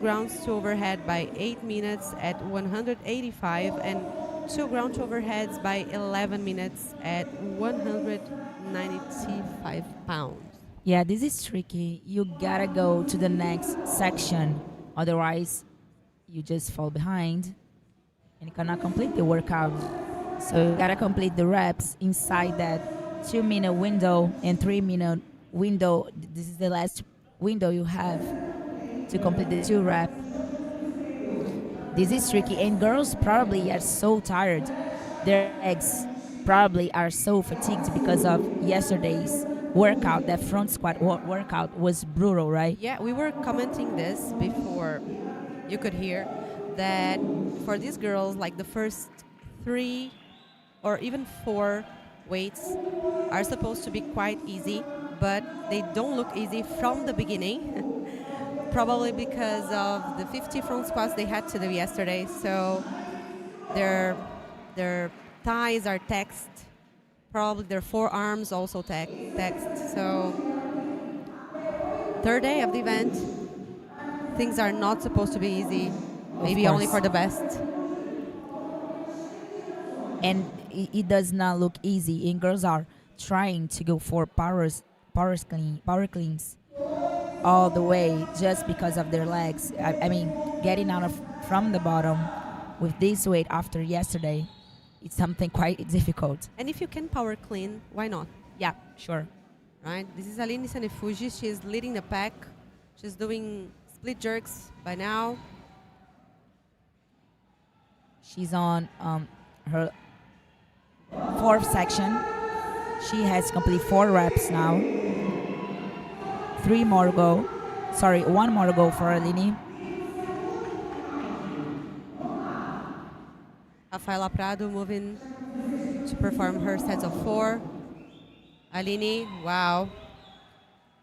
grounds to overhead by 8 minutes at 185 and 2 ground to overheads by 11 minutes at 195 pounds. Yeah, this is tricky. You gotta go to the next section. Otherwise, you just fall behind and you cannot complete the workout. So you gotta complete the reps inside that 2-minute window and 3-minute window. This is the last window you have to complete the 2 rep. This is tricky, and girls probably are so tired. Their legs probably are so fatigued because of yesterday's workout. That front squat workout was brutal, right? Yeah, we were commenting this before you could hear that for these girls, like the first 3 or even 4 weights are supposed to be quite easy, but they don't look easy from the beginning. Probably because of the 50 front squats they had to do yesterday. So their thighs are taxed. Probably their forearms also taxed. So third day of the event, things are not supposed to be easy. Maybe only for the best. And it does not look easy. And girls are trying to go for power cleans all the way just because of their legs. I mean, getting out from the bottom with this weight after yesterday, it's something quite difficult. And if you can power clean, why not? Yeah, sure. Right? This is Aline Sanefuji. She's leading the pack. She's doing split jerks by now. She's on her 4th section. She has completed 4 reps now. 1 more to go for Aline. Rafaela Prado moving to perform her sets of 4. Aline, wow.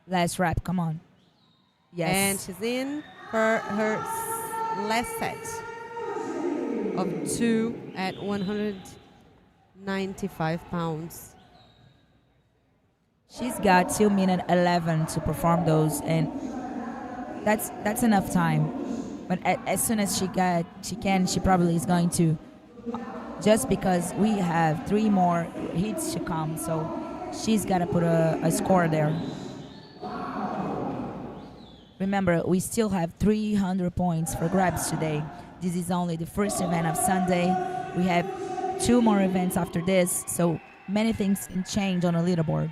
Last rep, come on. Yes. And she's in for her last set of 2 at 195 pounds. She's got 2:11 to perform those, and that's enough time. But as soon as she can, she probably is going to, just because we have 3 more heats to come, so she's got to put a score there. Remember, we still have 300 points for grabs today. This is only the first event of Sunday. We have 2 more events after this, so many things can change on a leaderboard.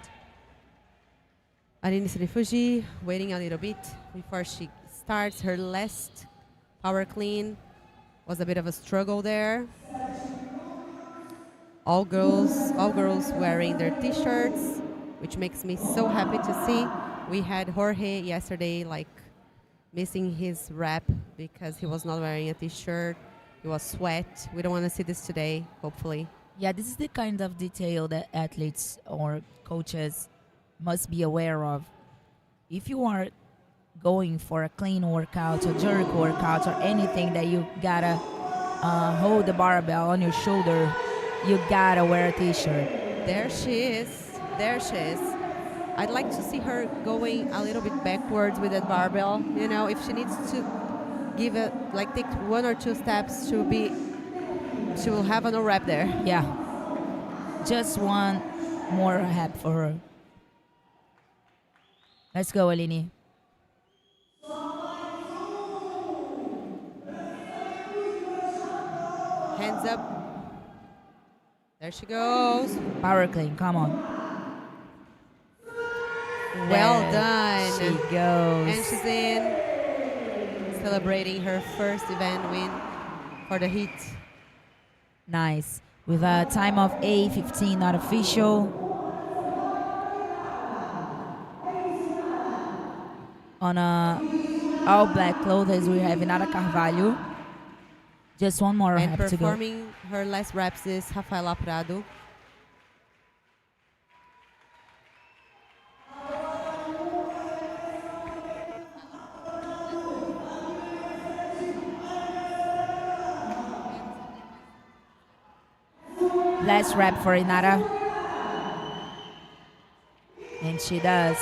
Aline Sanefuji waiting a little bit before she starts her last power clean. Was a bit of a struggle there. All girls wearing their t-shirts, which makes me so happy to see. We had Jorge yesterday missing his rep because he was not wearing a t-shirt. It was sweat. We don't want to see this today, hopefully. Yeah, this is the kind of detail that athletes or coaches must be aware of. If you are going for a clean workout or jerk workout or anything that you gotta hold the barbell on your shoulder, you gotta wear a t-shirt. There she is. I'd like to see her going a little bit backwards with that barbell. You know, if she needs to give it, take 1 or 2 steps, she will have a rep there. Yeah. Just 1 more rep for her. Let's go, Aline. Hands up. There she goes. Power clean, come on. Well done. She goes. And she's in, celebrating her first event win for the heat. Nice. With a time of 8:15, not official. On all black clothes, we have Inara Carvalho. Just 1 more and rep to go. Performing her last reps is Rafaela Prado. Last rep for Inara. And she does.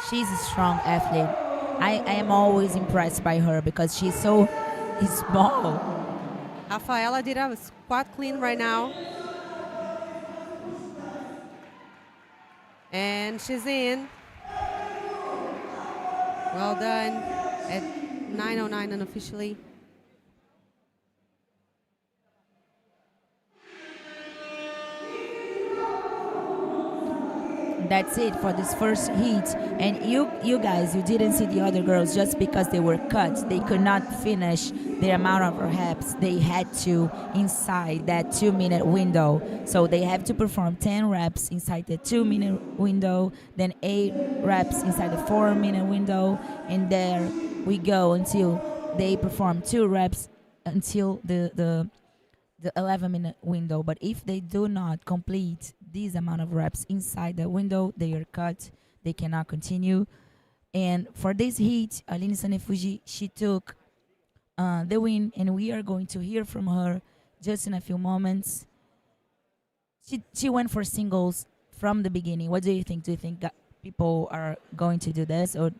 She's a strong athlete. I am always impressed by her because she's so small. Rafaela did a squat clean right now. And she's in. Well done at 9:09 unofficially. That's it for this first heat. And you guys, you didn't see the other girls just because they were cut. They could not finish the amount of reps they had to inside that 2-minute window. So they have to perform 10 reps inside the 2-minute window, then 8 reps inside the 4-minute window, and there we go until they perform 2 reps until the 11-minute window. But if they do not complete this amount of reps inside the window, they are cut. They cannot continue. And for this heat, Aline Sanefuji, she took the win, and we are going to hear from her just in a few moments. She went for singles from the beginning. What do you think? Do you think that people are going to do this? Or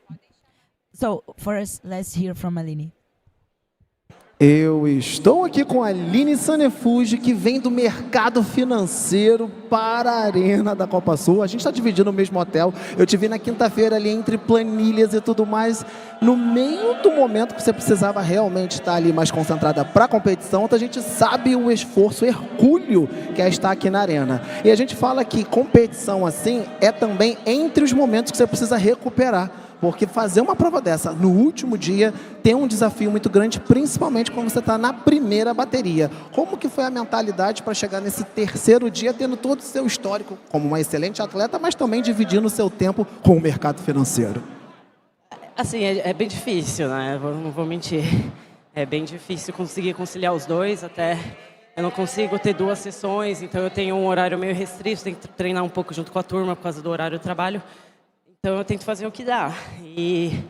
so first, let's hear from Aline. Eu estou aqui com a Aline Sanefuji, que vem do mercado financeiro para a Arena da Copa Sur. A gente está dividindo o mesmo hotel. Eu te vi na quinta-feira ali entre planilhas e tudo mais. No meio do momento que você precisava realmente estar ali mais concentrada para a competição, a gente sabe o esforço hercúleo que é estar aqui na Arena. E a gente fala que competição assim é também entre os momentos que você precisa recuperar. Porque fazer uma prova dessa no último dia tem um desafio muito grande, principalmente quando você está na primeira bateria. Como que foi a mentalidade para chegar nesse terceiro dia, tendo todo o seu histórico como uma excelente atleta, mas também dividindo o seu tempo com o mercado financeiro? Assim, é bem difícil, né? Não vou mentir. É bem difícil conseguir conciliar os dois, até eu não consigo ter 2 sessões, então eu tenho um horário meio restrito, tenho que treinar um pouco junto com a turma por causa do horário do trabalho. Então eu tento fazer o que dá. E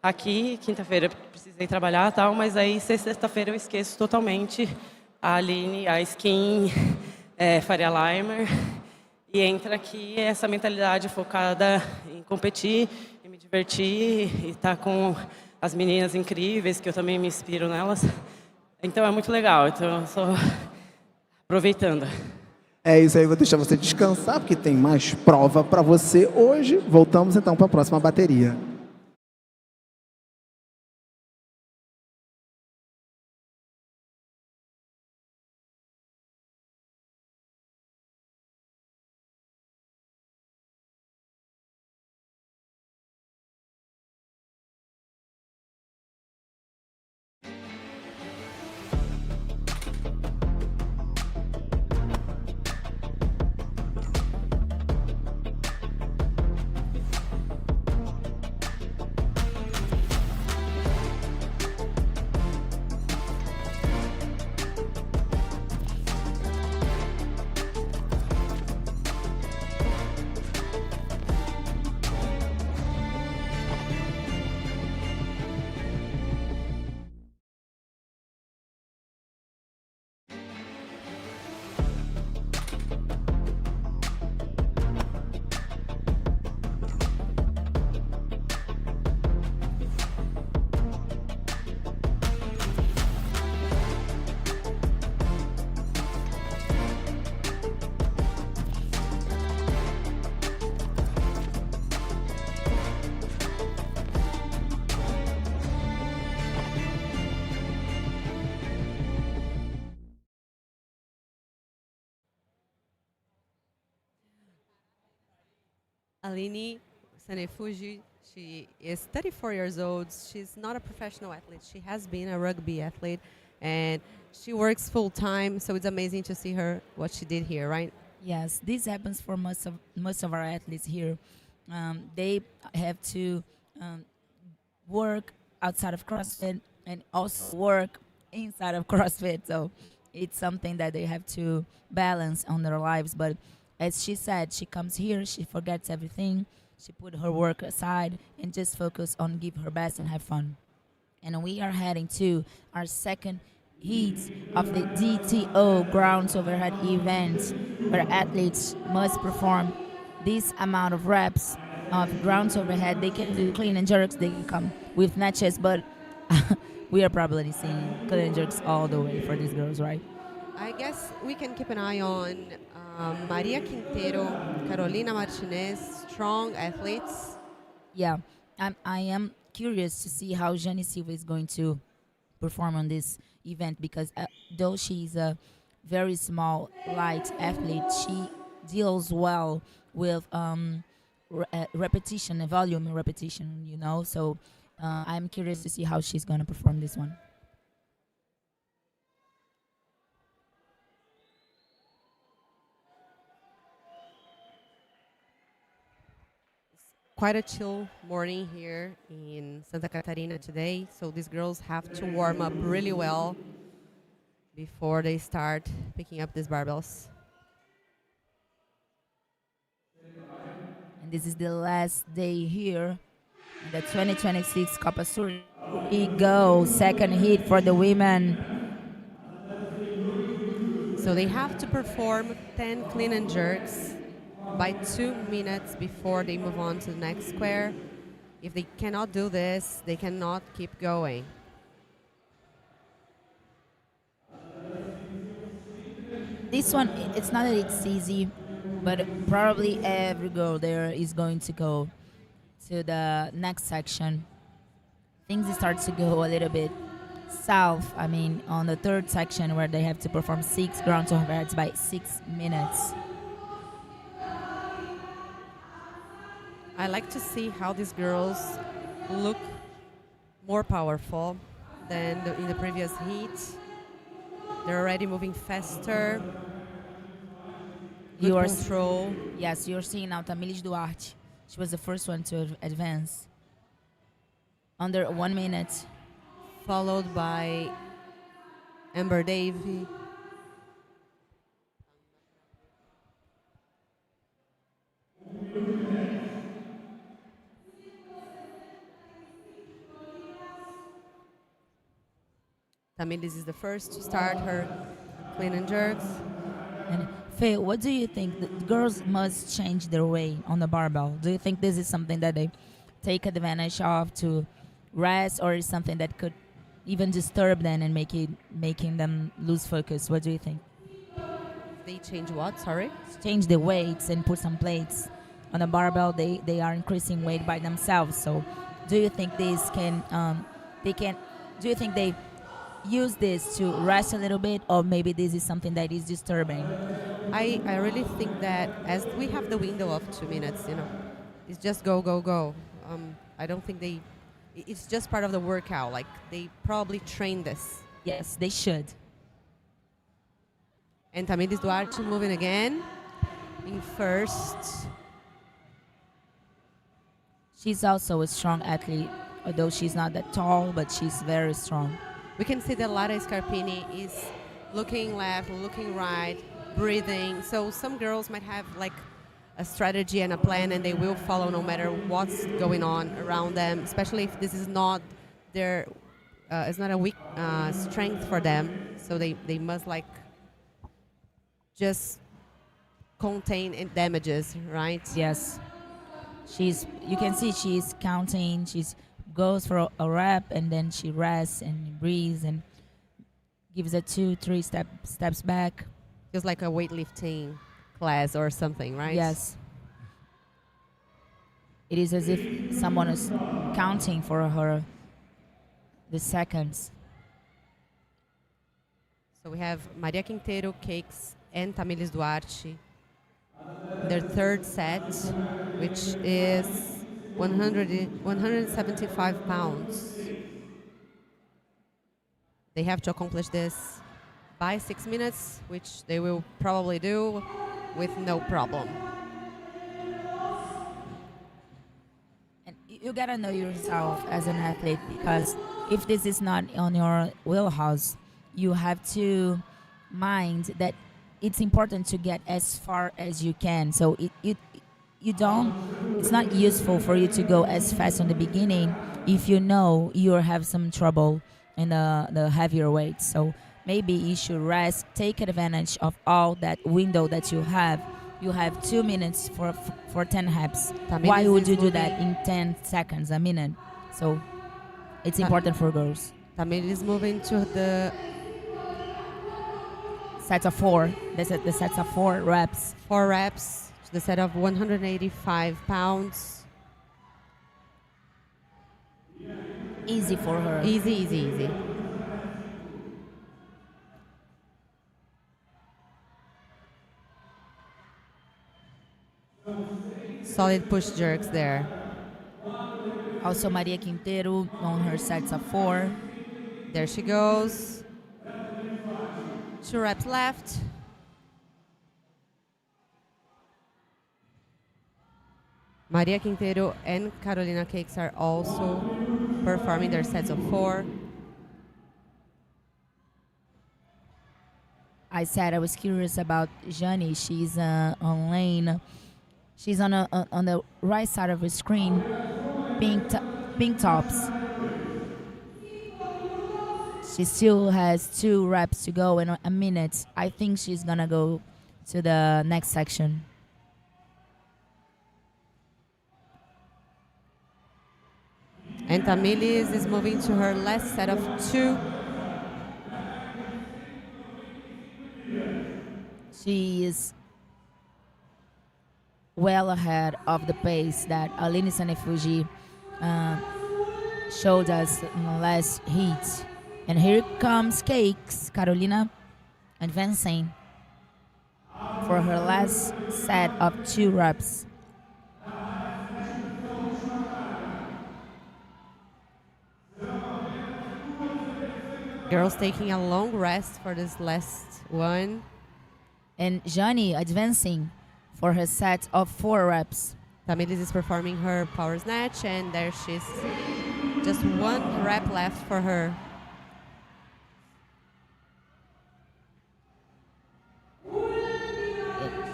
aqui, quinta-feira, precisei trabalhar e tal, mas aí sexta-feira eu esqueço totalmente a Aline, a Skin, Faria Limer. E entra aqui essa mentalidade focada em competir, em me divertir e estar com as meninas incríveis, que eu também me inspiro nelas. Então é muito legal, então eu estou aproveitando. É isso aí, vou deixar você descansar, porque tem mais prova para você hoje. Voltamos então para a próxima bateria. Aline Sanefuji, she is 34 years old. She's not a professional athlete. She has been a rugby athlete, and she works full time. So it's amazing to see her what she did here, right? Yes, this happens for most of our athletes here. They have to work outside of CrossFit and also work inside of CrossFit. So it's something that they have to balance on their lives. But as she said, she comes here, she forgets everything. She put her work aside and just focus on give her best and have fun. And we are heading to our second heat of the DTO grounds overhead event, where athletes must perform this amount of reps of grounds overhead. They can do clean and jerks. They can come with snatches, but we are probably seeing clean and jerks all the way for these girls, right? I guess we can keep an eye on Maria Quintero, Carolina Martinez, strong athletes. Yeah, I am curious to see how Jane Silva is going to perform on this event because though she's a very small, light athlete, she deals well with repetition, volume and repetition, you know. So I'm curious to see how she's going to perform this one. Quite a chill morning here in Santa Catarina today, so these girls have to warm up really well before they start picking up these barbells. And this is the last day here in the 2026 Copa Sur. Here we go, second heat for the women. So they have to perform 10 clean and jerks by 2 minutes before they move on to the next square. If they cannot do this, they cannot keep going. This one, it's not that it's easy, but probably every girl there is going to go to the next section. Things start to go a little bit south. I mean, on the third section where they have to perform 6 ground overheads by 6 minutes. I like to see how these girls look more powerful than in the previous heat. They're already moving faster. Good control. Yes, you're seeing now Tamilis Duarte. She was the first one to advance. Under 1 minute. Followed by Amber Davey. Tamilis is the first to start her clean and jerks. And Faye, what do you think? The girls must change their weight on the barbell. Do you think this is something that they take advantage of to rest, or is something that could even disturb them and making them lose focus? What do you think? They change what? Sorry? Change the weights and put some plates on the barbell. They are increasing weight by themselves. So, do you think this can? Do you think they use this to rest a little bit, or maybe this is something that is disturbing? I really think that as we have the window of 2 minutes, it's just go, go, go. I don't think it's just part of the workout. Like, they probably train this. Yes, they should. And Tamilis Duarte moving again in first. She's also a strong athlete, although she's not that tall, but she's very strong. We can see that Lara Scarpini is looking left, looking right, breathing. So some girls might have like a strategy and a plan, and they will follow no matter what's going on around them, especially if this is not their, it's not a weak strength for them. So they must like just contain damages, right? Yes. You can see she's counting, she's goes for a rep, and then she rests and breathes and gives a 2-3 steps back. Just like a weightlifting class or something, right? Yes. It is as if someone is counting for her the seconds. So we have Maria Quintero, Cakes, and Tamilis Duarte. Their third set, which is 175 pounds. They have to accomplish this by 6 minutes, which they will probably do with no problem. And you gotta know yourself as an athlete, because if this is not on your wheelhouse, you have to mind that it's important to get as far as you can. So it's not useful for you to go as fast in the beginning if you know you have some trouble in the heavier weights. So maybe you should rest, take advantage of all that window that you have. you have 2 minutes for 10 reps. Tamires Why would is you do that moving- in 10 seconds, a minute? So it's important for girls. Tamir is moving to the Sets of 4. The sets of 4 reps. 4 reps, to the set of 185 pounds. Easy for her. Easy, easy, easy. Solid push jerks there. Also Maria Quintero on her sets of 4. There she goes. 2 reps left. Maria Quintero and Carolina Cakes are also performing their sets of 4. I said I was curious about Jani. She's on lane. She's on the right side of the screen. Pink tops. She still has 2 reps to go in a minute. I think she's gonna go to the next section. And Tamilis is moving to her last set of 2. She is well ahead of the pace that Aline Sanefuji showed us in the last heat. And here comes Cakes, Carolina, advancing for her last set of 2 reps. Girls taking a long rest for this last one. And Jani advancing for her set of 4 reps. Tamilis is performing her power snatch, and there she's just 1 rep left for her.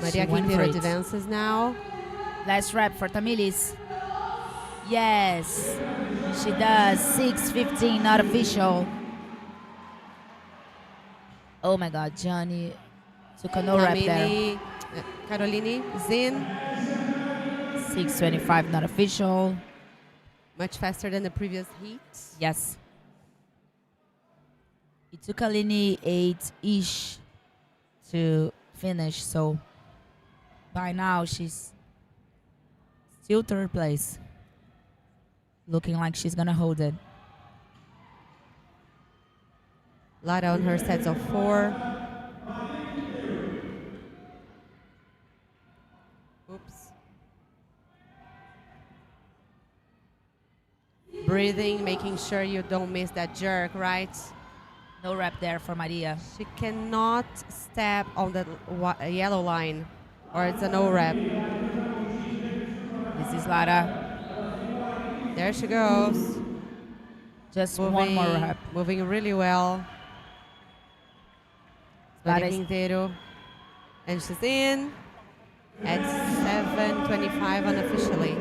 Maria She went for Quintero it. advances now. Last rep for Tamilis. Yes, she does. 6:15, not official. Oh my God, Johnny took a no rep there. Caroline is in. 6:25, not official. Much faster than the previous heat. Yes. It took Aline 8-ish to finish, so by now she's still 3rd place. Looking like she's gonna hold it. Lara on her sets of 4. Oops. Breathing, making sure you don't miss that jerk, right? No rep there for Maria. She cannot step on the yellow line, or it's a no rep. This is Lara. There she goes. Just one more rep. Moving really well. Lara Lara's- Quintero. And she's in at 7:25 unofficially.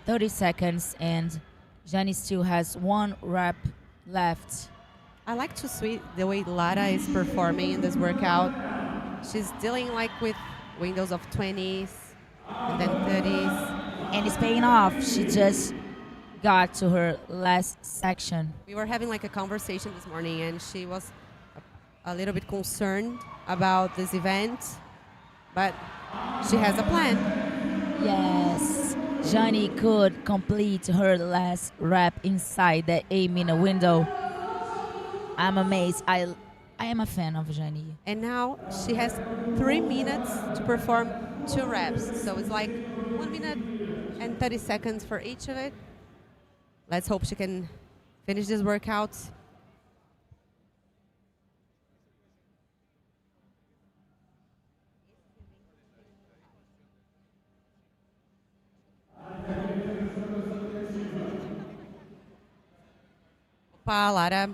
"30 seconds, and Jani still has 1 rep left." I like to see the way Lara is performing in this workout. She's dealing like with windows of 20s and then 30s. And it's paying off. She just got to her last section. We were having like a conversation this morning, and she was a little bit concerned about this event, but she has a plan. Yes, Jani could complete her last rep inside the 8-minute window. I'm amazed. I am a fan of Jani. And now she has 3 minutes to perform 2 reps. So it's like 1 minute and 30 seconds for each of it. Let's hope she can finish this workout. Lara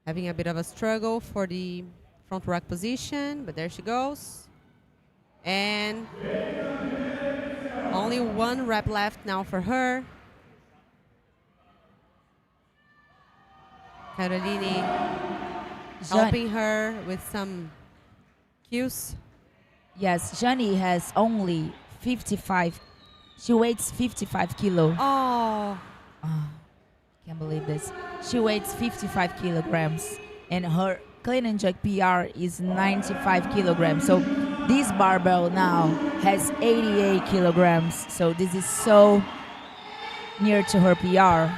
having a bit of a struggle for the front rack position, but there she goes. And only 1 rep left now for her. Caroline helping her with some cues. Yes, Jani has only 55. She weighs 55 kilo. Oh, Can't believe this. She weighs 55 kilograms, and her clean and jerk PR is 95 kilograms. So this barbell now has 88 kilograms. So this is so near to her PR.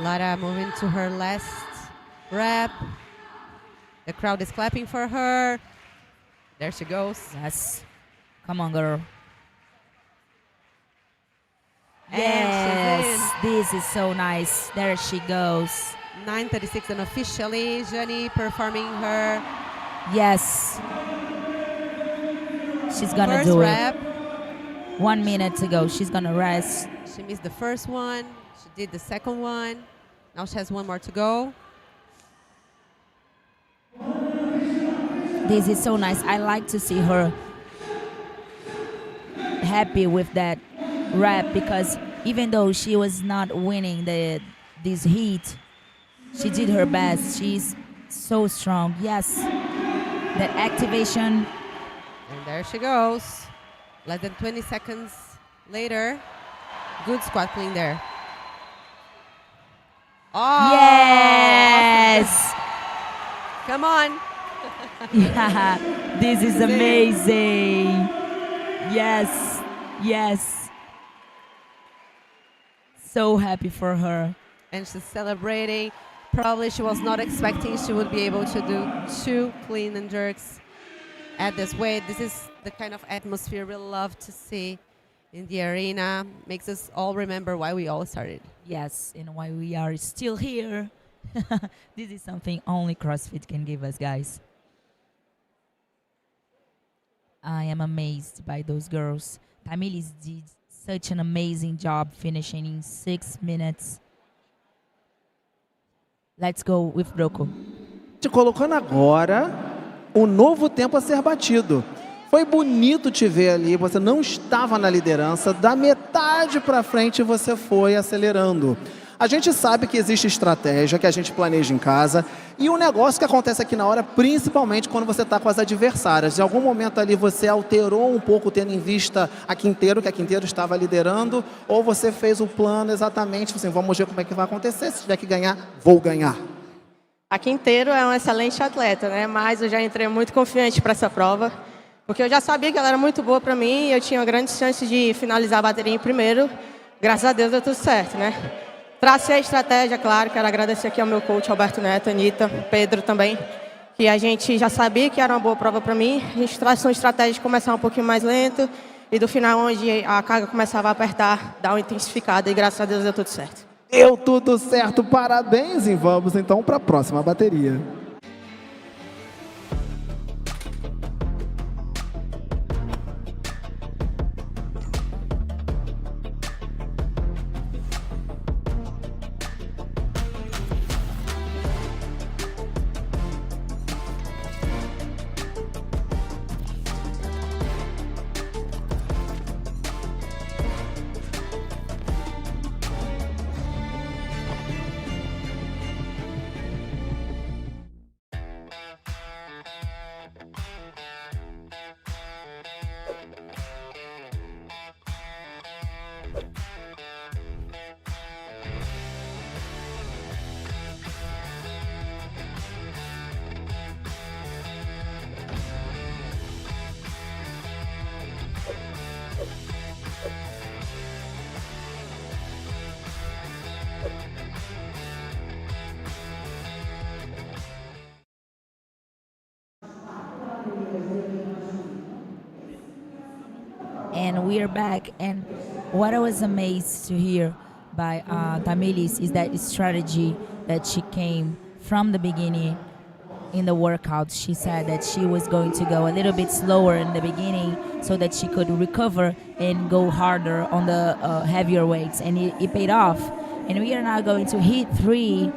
Lara moving to her last rep. The crowd is clapping for her. There she goes. Yes. Come on, girl. And Yes, this is so nice. There she goes. 9:36 and officially Jani performing her Yes. She's gonna first do rep. it. 1 minute to go. She's gonna rest. She missed the first one. She did the second one. Now she has one more to go. This is so nice. I like to see her happy with that rep, because even though she was not winning this heat, she did her best. She's so strong. Yes. That activation. And there she goes. Less than 20 seconds later. Good squat clean there. Oh! Yes. Come on. Yeah. This is amazing. Yes. Yes. So happy for her. And she's celebrating. Probably she was not expecting she would be able to do 2 clean and jerks at this weight. This is the kind of atmosphere we love to see in the arena. Makes us all remember why we all started. Yes, and why we are still here. This is something only CrossFit can give us, guys. I am amazed by those girls. Tamilis did such an amazing job finishing in 6 minutes. Let's go with Broco. Te colocando agora o novo tempo a ser batido. Foi bonito te ver ali, você não estava na liderança, da metade para frente você foi acelerando. A gente sabe que existe estratégia, que a gente planeja em casa, e um negócio que acontece aqui na hora, principalmente quando você está com as adversárias. Em algum momento ali você alterou um pouco, tendo em vista a Quinteiro, que a Quinteiro estava liderando, ou você fez o plano exatamente, assim, vamos ver como é que vai acontecer, se tiver que ganhar, vou ganhar. A Quinteiro é uma excelente atleta, né? Mas eu já entrei muito confiante para essa prova, porque eu já sabia que ela era muito boa para mim e eu tinha grandes chances de finalizar a bateria em primeiro. Graças a Deus deu tudo certo, né? Tracei a estratégia, claro, quero agradecer aqui ao meu coach, Alberto Neto, Anitta, Pedro também, que a gente já sabia que era uma boa prova para mim. A gente traçou uma estratégia de começar um pouquinho mais lento e do final, onde a carga começava a apertar, dar uma intensificada e graças a Deus deu tudo certo. Deu tudo certo, parabéns, e vamos então para a próxima bateria. And we are back, and what I was amazed to hear by Tamilis is that strategy that she came from the beginning in the workout. She said that she was going to go a little bit slower in the beginning so that she could recover and go harder on the heavier weights, and it paid off. And we are now going to hit 3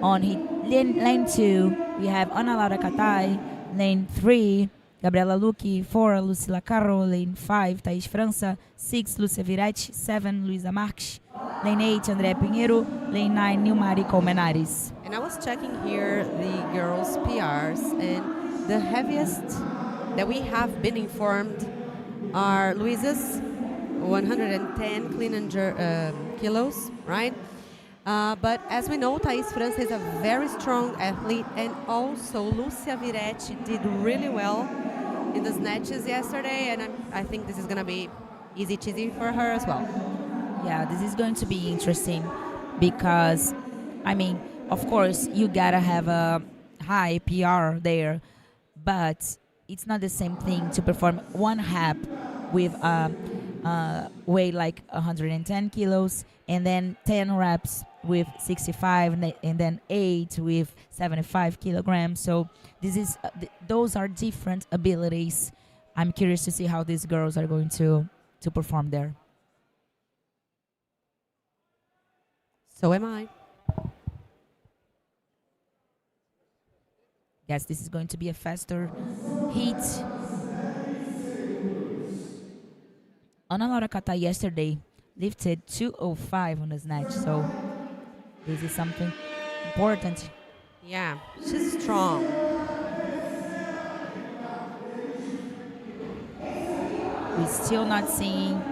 on lane 2. We have Ana Laura Catai, lane 3. Gabriela Luque, 4, Lucila Carro, lane 5, Thaís França, 6, Lúcia Viretti, 7, Luísa Marques, lane 8, André Pinheiro, lane 9, Nilmari Colmenares. And And I was checking here the girls' PRs, and the heaviest that we have been informed are Luisa's 110 clean and kilos, right? But as we know, Thais França is a very strong athlete, and also Lucia Viretti did really well in the snatches yesterday, and I think this is going to be easy cheesy for her as well. Yeah, this is going to be interesting because, I mean, of course, you gotta have a high PR there, but it's not the same thing to perform one half with weight like 110 kilos and then 10 reps with 65 and then 8 with 75 kilograms. So this is those are different abilities. I'm curious to see how these girls are going to perform there. So am I. Yes, this is going to be a faster heat. Ana Laura Kata yesterday lifted 205 on the snatch, so this is something important. Yeah, she's strong. We're still not seeing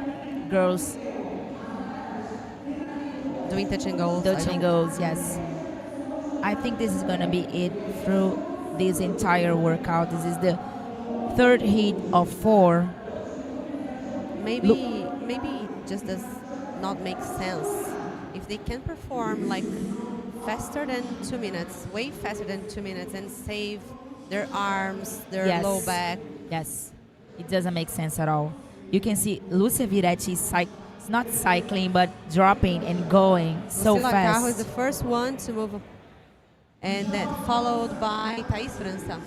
girls Doing touch and goals. touching goals, yes. I think this is going to be it through this entire workout. This is the third heat of 4. Maybe it just does not make sense. If they can perform like faster than 2 minutes, way faster than 2 minutes, and save their arms, their Yes. low back. Yes, it doesn't make sense at all. You can see Lucia Viretti it's not cycling, but dropping and going so Lucila Carro is fast. the first one to move, and then followed by Thais França.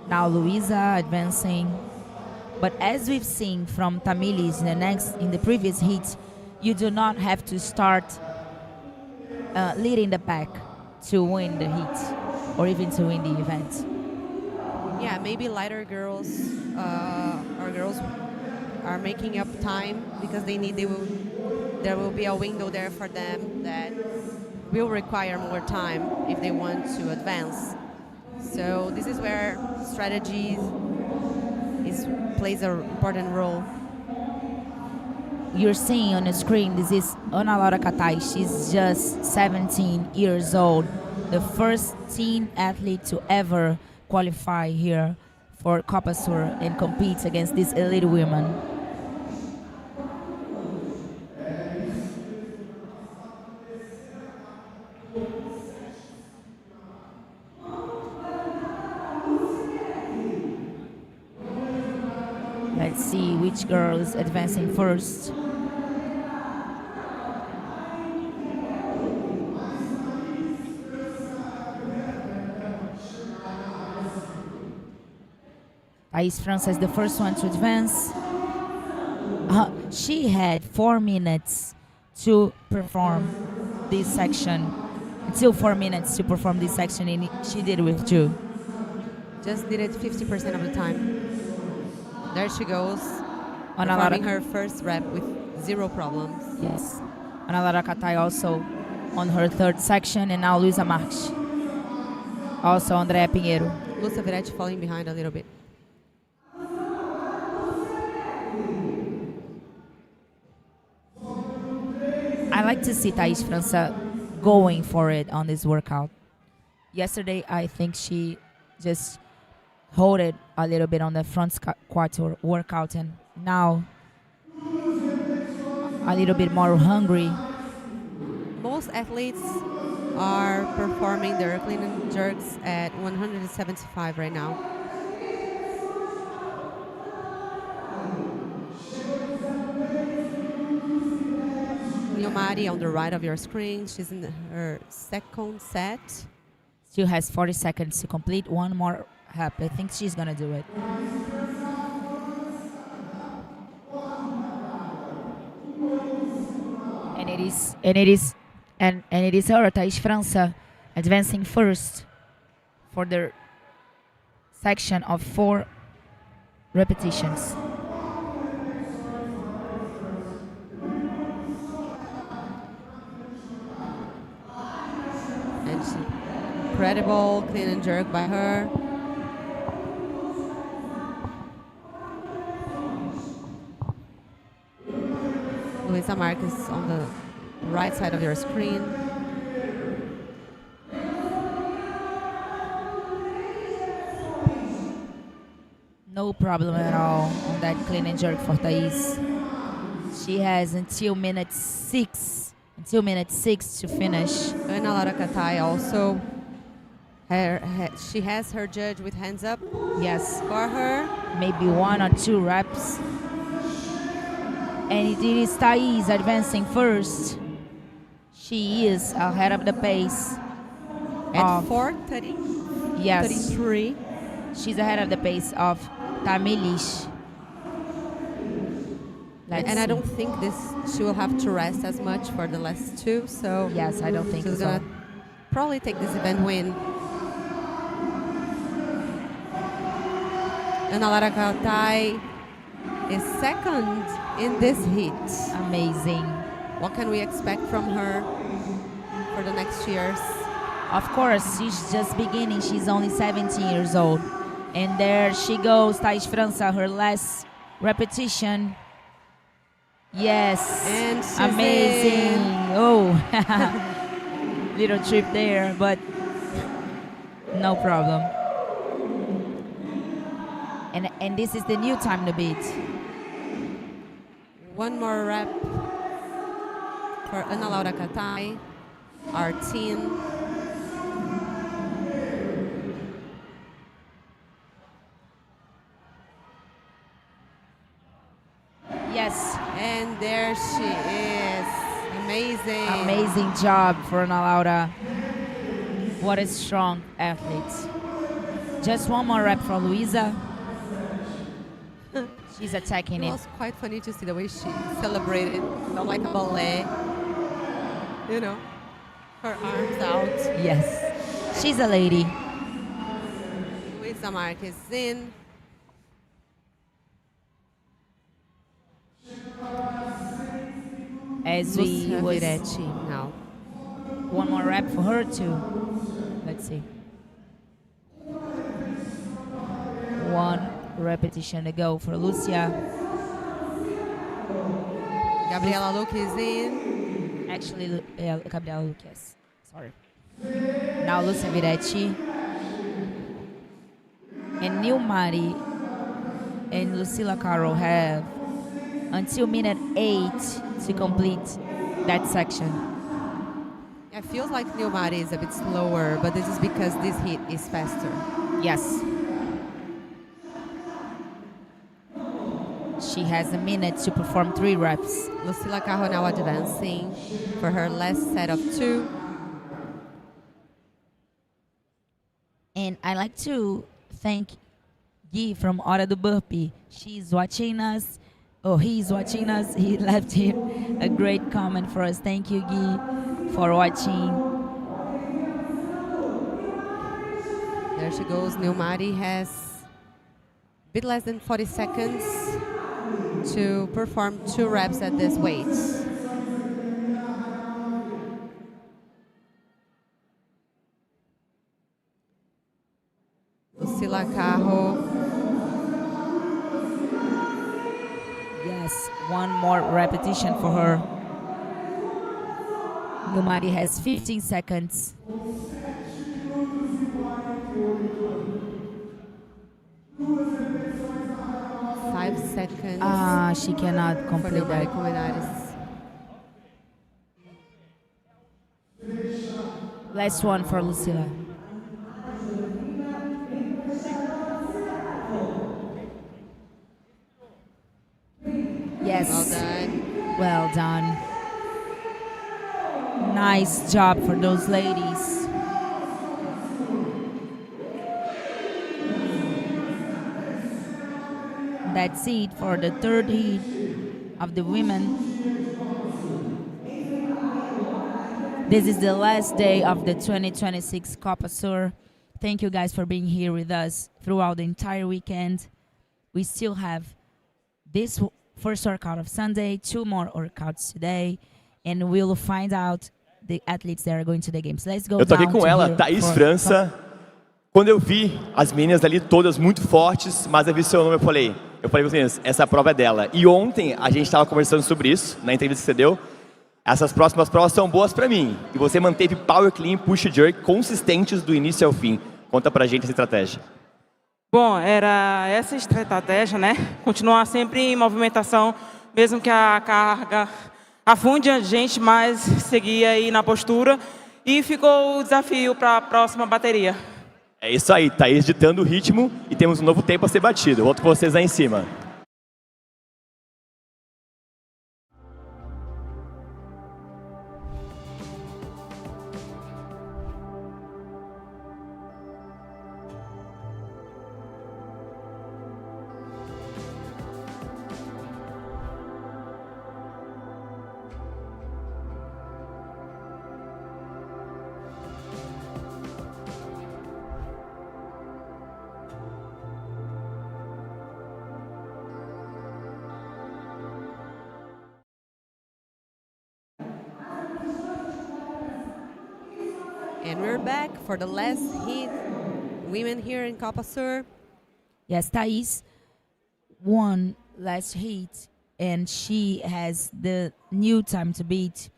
Now Luisa advancing. But as we've seen from Tamilis in the previous heat, you do not have to start leading the pack to win the heat or even to win the event. Yeah, maybe lighter girls or girls are making up time because there will be a window there for them that will require more time if they want to advance. So this is where strategy plays an important role. You're seeing on the screen, this is Ana Laura Katai. She's just 17 years old, the first teen athlete to ever qualify here for Copa Sur and compete against these elite women. Let's see which girl is advancing first. Thais França is the first one to advance. She had 4 minutes to perform this section. Until 4 minutes to perform this section, and she did it with 2. Just did it 50% of the time. There she goes, Ana performing Laura, her first rep with 0 problems. yes. Ana Laura Katai also on her 3rd section, and now Luisa Marques. Also Andrea Pinheiro. Lucia Viretti falling behind a little bit. I like to see Thais França going for it on this workout. Yesterday, I think she just hold it a little bit on the front quarter workout, and now a little bit more hungry. Most athletes are performing their clean and jerks at 175 right now. Leomari on the right of your screen, she's in her 2nd set. Still has 40 seconds to complete one more rep. I think she's gonna do it. And it is her, Thais França, advancing first for the section of 4 repetitions. Incredible clean and jerk by her. Luisa Marques on the right side of your screen. No problem at all on that clean and jerk for Thais. She has until minute 6 to finish. Ana Laura Catai also, she has her judge with hands up. Yes, For her. maybe 1 or 2 reps. And it is Thais advancing first. She is ahead of the pace. At of- 4:30, Yes, 33. she's ahead of the pace of Tamilis. And I don't think she will have to rest as much for the last two. So Yes, I don't think she's so. gonna probably take this event win. Ana Lara Catai is second in this heat. Amazing. What can we expect from her for the next years? Of course, she's just beginning. She's only 17 years old. And there she goes, Thais França, her last repetition. Yes, And she's amazing. in. Oh, little trip there, but no problem. And this is the new time to beat. One more rep for Ana Laura Catai, our team. Yes, And there she is. Amazing. amazing job for Ana Laura. What a strong athlete. Just one more rep for Luisa. She's attacking It it. was quite funny to see the way she celebrated, felt like a ballet. You know, her arms out. Yes, she's a lady. Luisa Marques in. As we Lucia was Viretti now. one more rep for her too. Let's see. One repetition to go for Lucia. Gabriela Luque is in. Actually, Gabriela Lucas. Sorry. Now Lucia Viretti. And Nilmari and Lucila Caro have until minute 8 to complete that section. It feels like Nilmari is a bit slower, but this is because this heat is faster. Yes. She has a minute to perform 3 reps. Lucila Carro now advancing for her last set of 2. And I like to thank Gui from Hora do Burpee. She's watching us. Oh, he's watching us. He left here a great comment for us. Thank you, Gui, for watching. There she goes. Nilmari has a bit less than 40 seconds to perform 2 reps at this weight. Lucila Carro. Yes, one more repetition for her. Nilmari has 15 seconds. Five seconds She cannot for complete Nilmari that. Colmenares. Last one for Lucila. Yes. Well done. Well done. Nice job for those ladies. That's it for the third heat of the women. This is the last day of the 2026 Copa Sur. Thank you guys for being here with us throughout the entire weekend. We still have this first workout of Sunday, 2 more workouts today, and we'll find out the athletes that are going to the games. Let's go Eu tô aqui down com to ela, here Thaís for- França. Quando eu vi as meninas ali todas muito fortes, mas eu vi seu nome, eu falei para as meninas, essa prova é dela. E ontem a gente estava conversando sobre isso, na entrevista que você deu. Essas próximas provas são boas para mim. E você manteve power clean, push jerk consistentes do início ao fim. Conta pra gente essa estratégia. Bom, era essa estratégia, né? Continuar sempre em movimentação, mesmo que a carga afunde a gente, mas seguir aí na postura. E ficou o desafio para a próxima bateria. É isso aí, Thaís ditando o ritmo e temos um novo tempo a ser batido. Volto com vocês aí em cima. And we're back for the last heat. Women here in Copa Sur. Yes, Thais won last heat, and she has the new time to beat,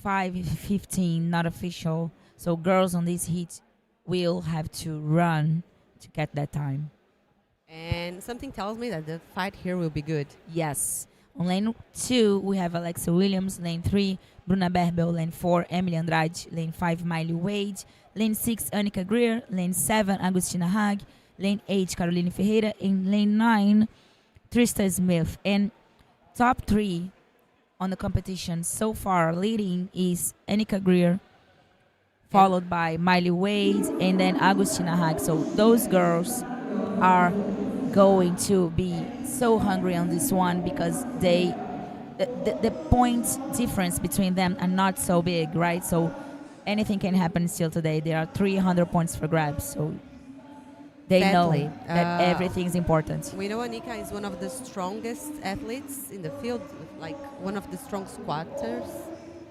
5:15, not official. So girls on this heat will have to run to get that time. And something tells me that the fight here will be good. Yes. On lane 2, we have Alexa Williams. Lane 3, Bruna Berbel. Lane 4, Emily Andrade. Lane 5, Miley Wade. Lane 6, Annika Greer. Lane 7, Agustina Hag. Lane 8, Caroline Ferreira. And lane 9, Trista Smith. And top 3 on the competition so far leading is Annika Greer, followed by Miley Wade, and then Agustina Hag. So those girls are going to be so hungry on this one because the point difference between them are not so big, right? So anything can happen still today. There are 300 points for grabs, so they Exactly. know that everything is important. We know Anika is one of the strongest athletes in the field, like one of the strong squatters,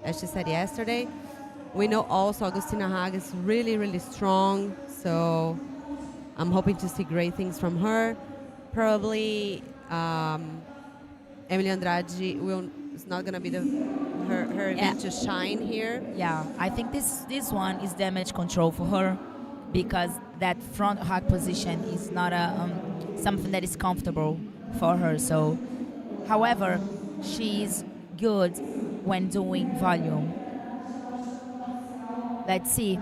as she said yesterday. We know also Agustina Hag is really, really strong, so I'm hoping to see great things from her. Probably Emily Andrade is not going to be her event to shine here. Yeah, I think this one is damage control for her because that front hug position is not something that is comfortable for her. So, however, she's good when doing volume. Let's see.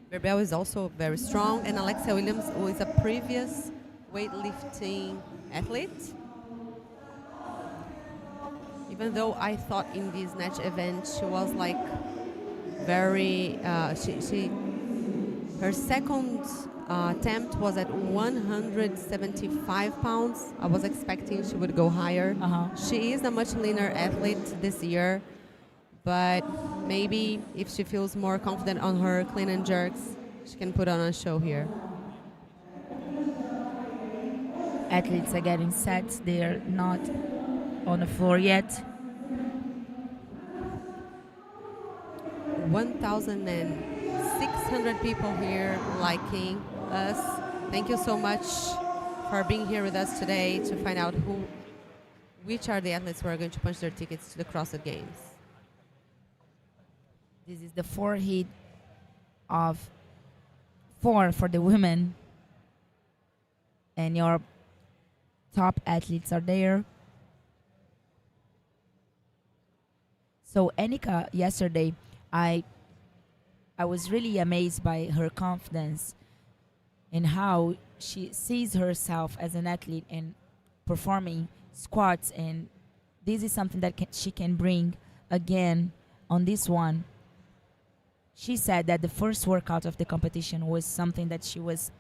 Berbel is also very strong, and Alexa Williams, who is a previous weightlifting athlete. Even though I thought in this snatch event she was like very, her second attempt was at 175 pounds. I was expecting she would go higher. She is a much leaner athlete this year, but maybe if she feels more confident on her clean and jerks, she can put on a show here. Athletes are getting set. They're not on the floor yet. 1,600 people here liking us. Thank you so much for being here with us today to find out which are the athletes who are going to punch their tickets to the CrossFit Games. This is the 4 heat of 4 for the women. And your top athletes are there. So Annika, yesterday, I was really amazed by her confidence and how she sees herself as an athlete and performing squats. And this is something that she can bring again on this one. She said that the first workout of the competition was something that she was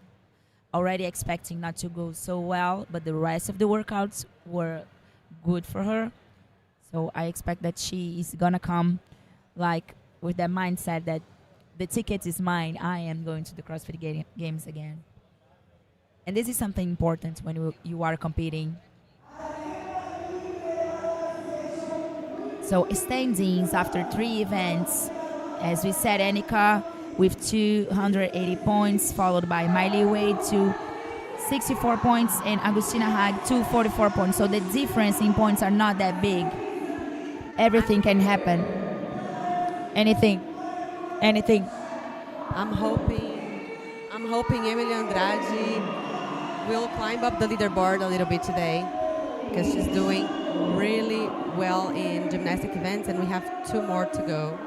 already expecting not to go so well, but the rest of the workouts were good for her. So I expect that she is gonna come like with that mindset that the ticket is mine, I am going to the CrossFit Games again. And this is something important when you are competing. So standings after 3 events. As we said, Annika with 280 points, followed by Miley Wade, 264 points, and Agustina Hag, 244 points. So the difference in points are not that big. Everything can happen. Anything. I'm hoping Emily Andrade will climb up the leaderboard a little bit today because she's doing really well in gymnastic events, and we have 2 more to go.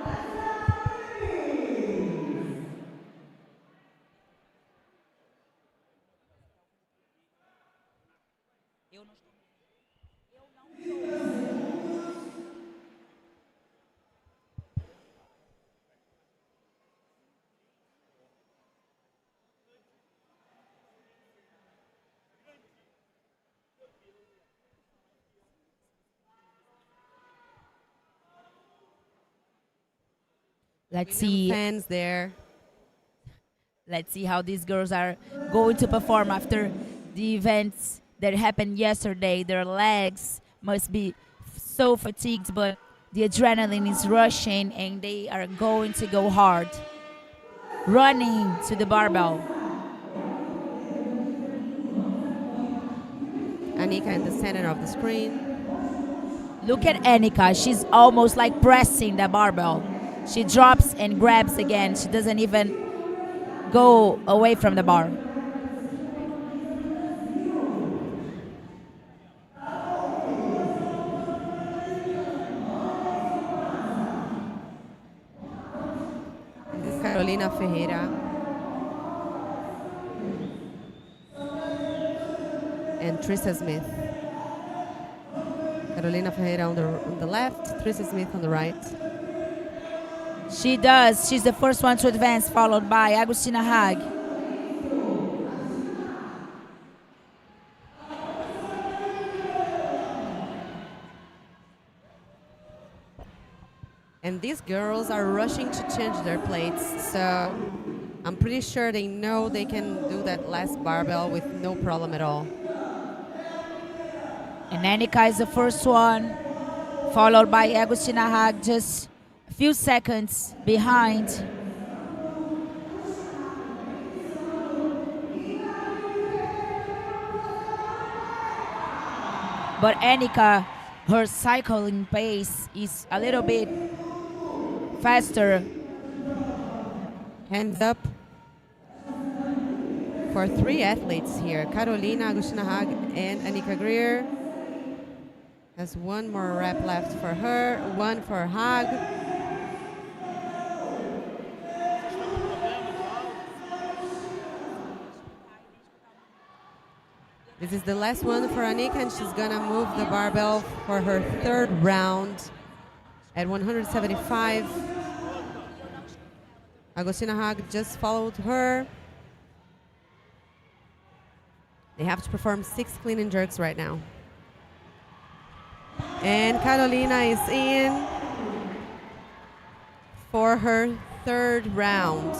Let's see. Fans there. Let's see how these girls are going to perform after the events that happened yesterday. Their legs must be so fatigued, but the adrenaline is rushing and they are going to go hard. Running to the barbell. Annika in the center of the screen. Look at Annika. She's almost like pressing the barbell. She drops and grabs again. She doesn't even go away from the bar. This is Carolina Ferreira. And Trista Smith. Carolina Ferreira on the left, Trista Smith on the right. She does. She's the first one to advance, followed by Agustina Hag. And these girls are rushing to change their plates, so I'm pretty sure they know they can do that last barbell with no problem at all. And Annika is the first one, followed by Agustina Hag, just a few seconds behind. But Annika, her cycling pace is a little bit faster. Hands up for 3 athletes here. Carolina, Agustina Hag, and Annika Greer. Has 1 more rep left for her, 1 for Hag. This is the last one for Annika, and she's gonna move the barbell for her 3rd round at 175. Agustina Hag just followed her. They have to perform 6 clean and jerks right now. And Carolina is in for her 3rd round.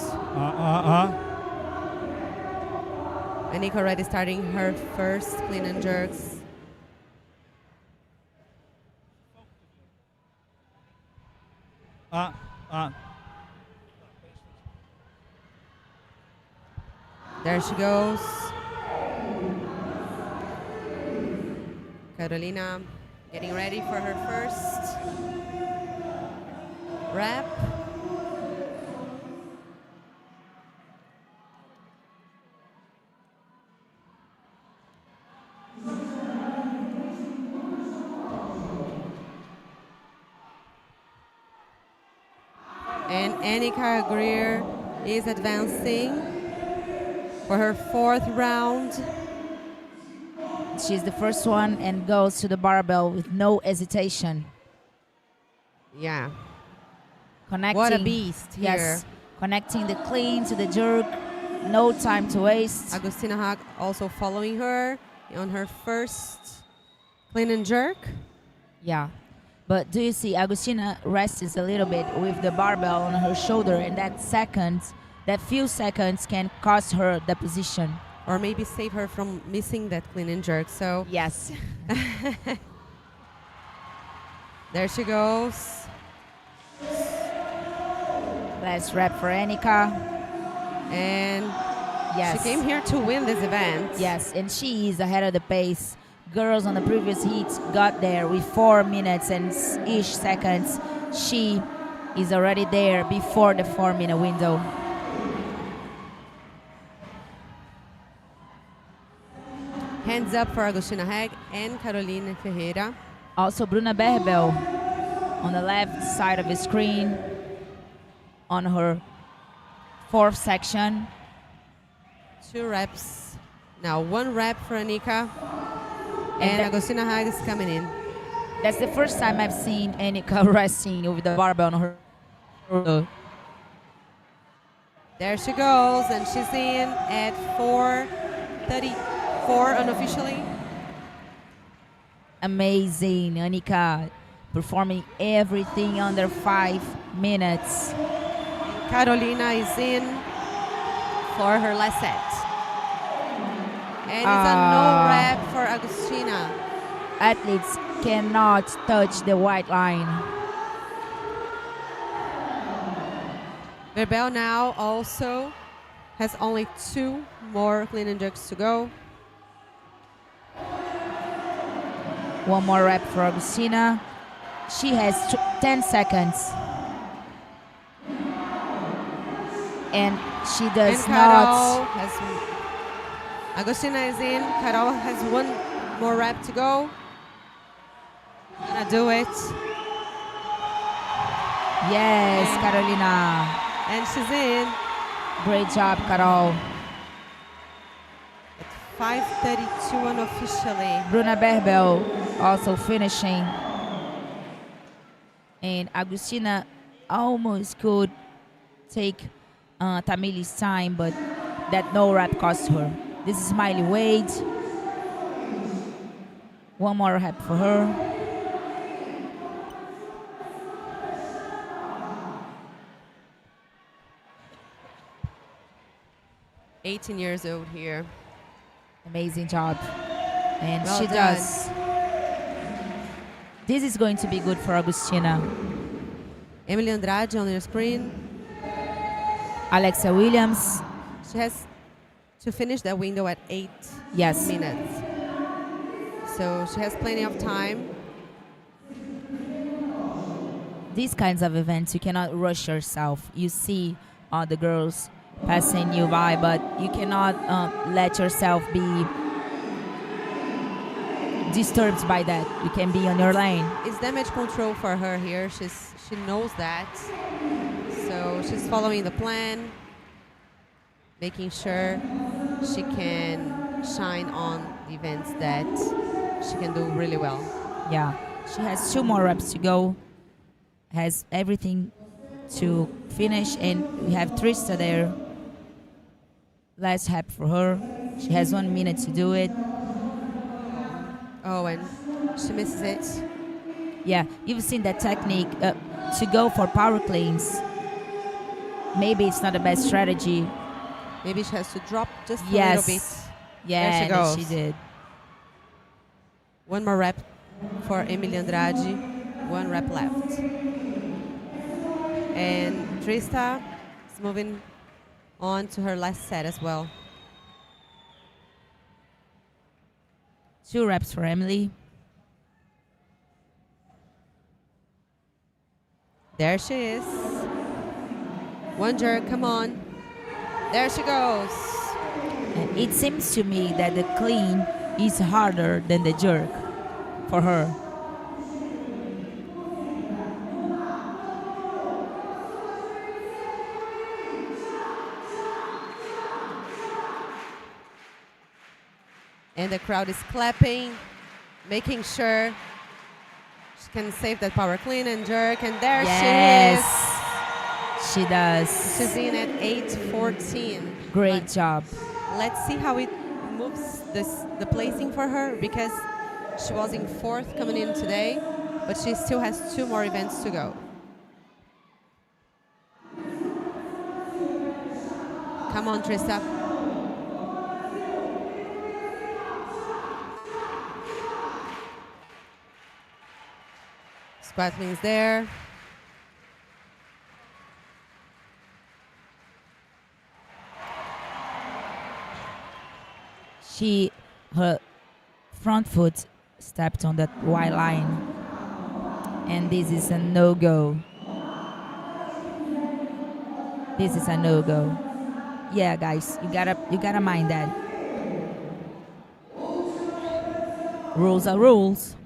Annika already starting her first clean and jerks. There she goes. Carolina getting ready for her first rep. And Annika Greer is advancing for her 4th round. She's the first one and goes to the barbell with no hesitation. Yeah. Connecting. What a beast here. Yes. Connecting the clean to the jerk. No time to waste. Agustina Hag also following her on her first clean and jerk. Yeah. But do you see Agustina rests a little bit with the barbell on her shoulder, and that few seconds can cost her the position. Or maybe save her from missing that clean and jerk. So yes. There she goes. Last rep for Annika. And Yes. she came here to win this event. Yes, and she is ahead of the pace. Girls on the previous heats got there with 4 minutes and ish seconds. She is already there before the 4-minute window. Hands up for Agostina Heg and Carolina Ferreira. Also, Bruna Berbel on the left side of the screen on her 4th section. 2 reps. Now 1 rep for Annika. And Agostina Heg is coming in. That's the first time I've seen Annika resting with the barbell on her. There she goes, and she's in at 4:34 unofficially. Amazing, Annika performing everything under 5 minutes. Carolina is in for her last set. And it's a no rep for Agostina. Athletes cannot touch the white line. Berbel now also has only 2 more clean and jerks to go. 1 more rep for Agostina. She has 10 seconds. And she does not. Agostina is in. Carol has 1 more rep to go. Gonna do it. Yes, Carolina. And she's in. Great job, Carol. At 5:32 unofficially. Bruna Berbel also finishing. And Agostina almost could take Tamili's time, but that no rep cost her. This is Miley Wade. 1 more rep for her. "18 years old here." Amazing job. And Well she done. does. This is going to be good for Agostina. Emily Andrade on your screen. Alexa Williams. She has to finish that window at 8 Yes. minutes. So she has plenty of time. These kinds of events, you cannot rush yourself. You see the girls passing you by, but you cannot let yourself be disturbed by that. You can be on your lane. It's damage control for her here. She knows that. So she's following the plan, making sure she can shine on the events that she can do really well. Yeah. She has 2 more reps to go. Has everything to finish, and we have Trista there. Last rep for her. She has 1 minute to do it. Oh, and she misses it. Yeah, you've seen that technique to go for power cleans. Maybe it's not the best strategy. Maybe she has to drop just a Yes. little bit. Yeah, There she and goes. she did. 1 more rep for Emily Andrade. 1 rep left. And Trista is moving on to her last set as well. 2 reps for Emily. There she is. 1 jerk, come on. There she goes. And it seems to me that the clean is harder than the jerk for her. And the crowd is clapping, making sure she can save that power clean and jerk. And there Yes, she she does. is. She's in at 8:14. Great job. Let's see how it moves the placing for her, because she was in 4th coming in today, but she still has 2 more events to go. Come on, Trista. Squat cleans there. Her front foot stepped on that white line, and this is a no-go. This is a no-go. Yeah, guys, you gotta mind that. Rules are rules.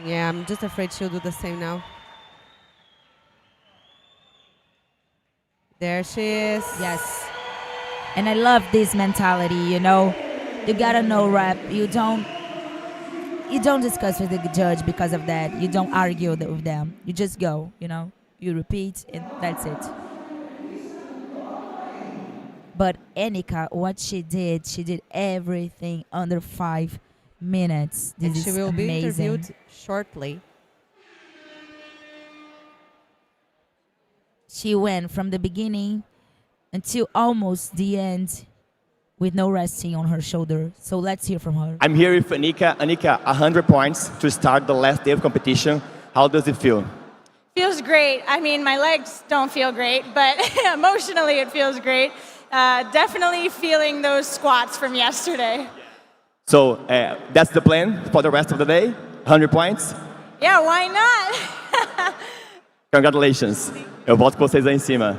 Yeah, I'm just afraid she'll do the same now. There she is. Yes. And I love this mentality, you know. You gotta know rep. You don't discuss with the judge because of that. You don't argue with them. You just go, you know. You repeat and that's it. But Anika, what she did everything under 5 minutes. This and she is will be amazing. interviewed shortly. She went from the beginning until almost the end with no resting on her shoulder. So let's hear from her. I'm here with Anika. Anika, 100 points to start the last day of competition. How does it feel? Feels great. I mean, my legs don't feel great, but emotionally it feels great. Definitely feeling those squats from yesterday. So that's the plan for the rest of the day? 100 points? Yeah, why not? Congratulations. Eu volto com vocês aí em cima.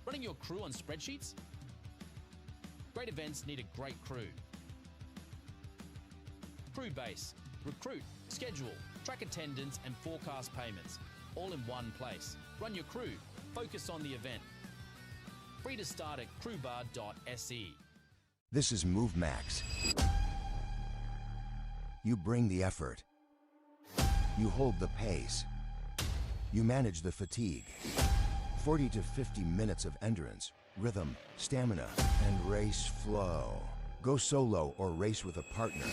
Running your crew on spreadsheets? Great events need a great crew. Crew base, recruit, schedule, track attendance and forecast payments, all in one place. Run your crew, focus on the event. Free to start at crewbar.se. This is MoveMax. You bring the effort. You hold the pace. You manage the fatigue. 40 to 50 minutes of endurance, rhythm, stamina, and race flow. Go solo or race with a partner.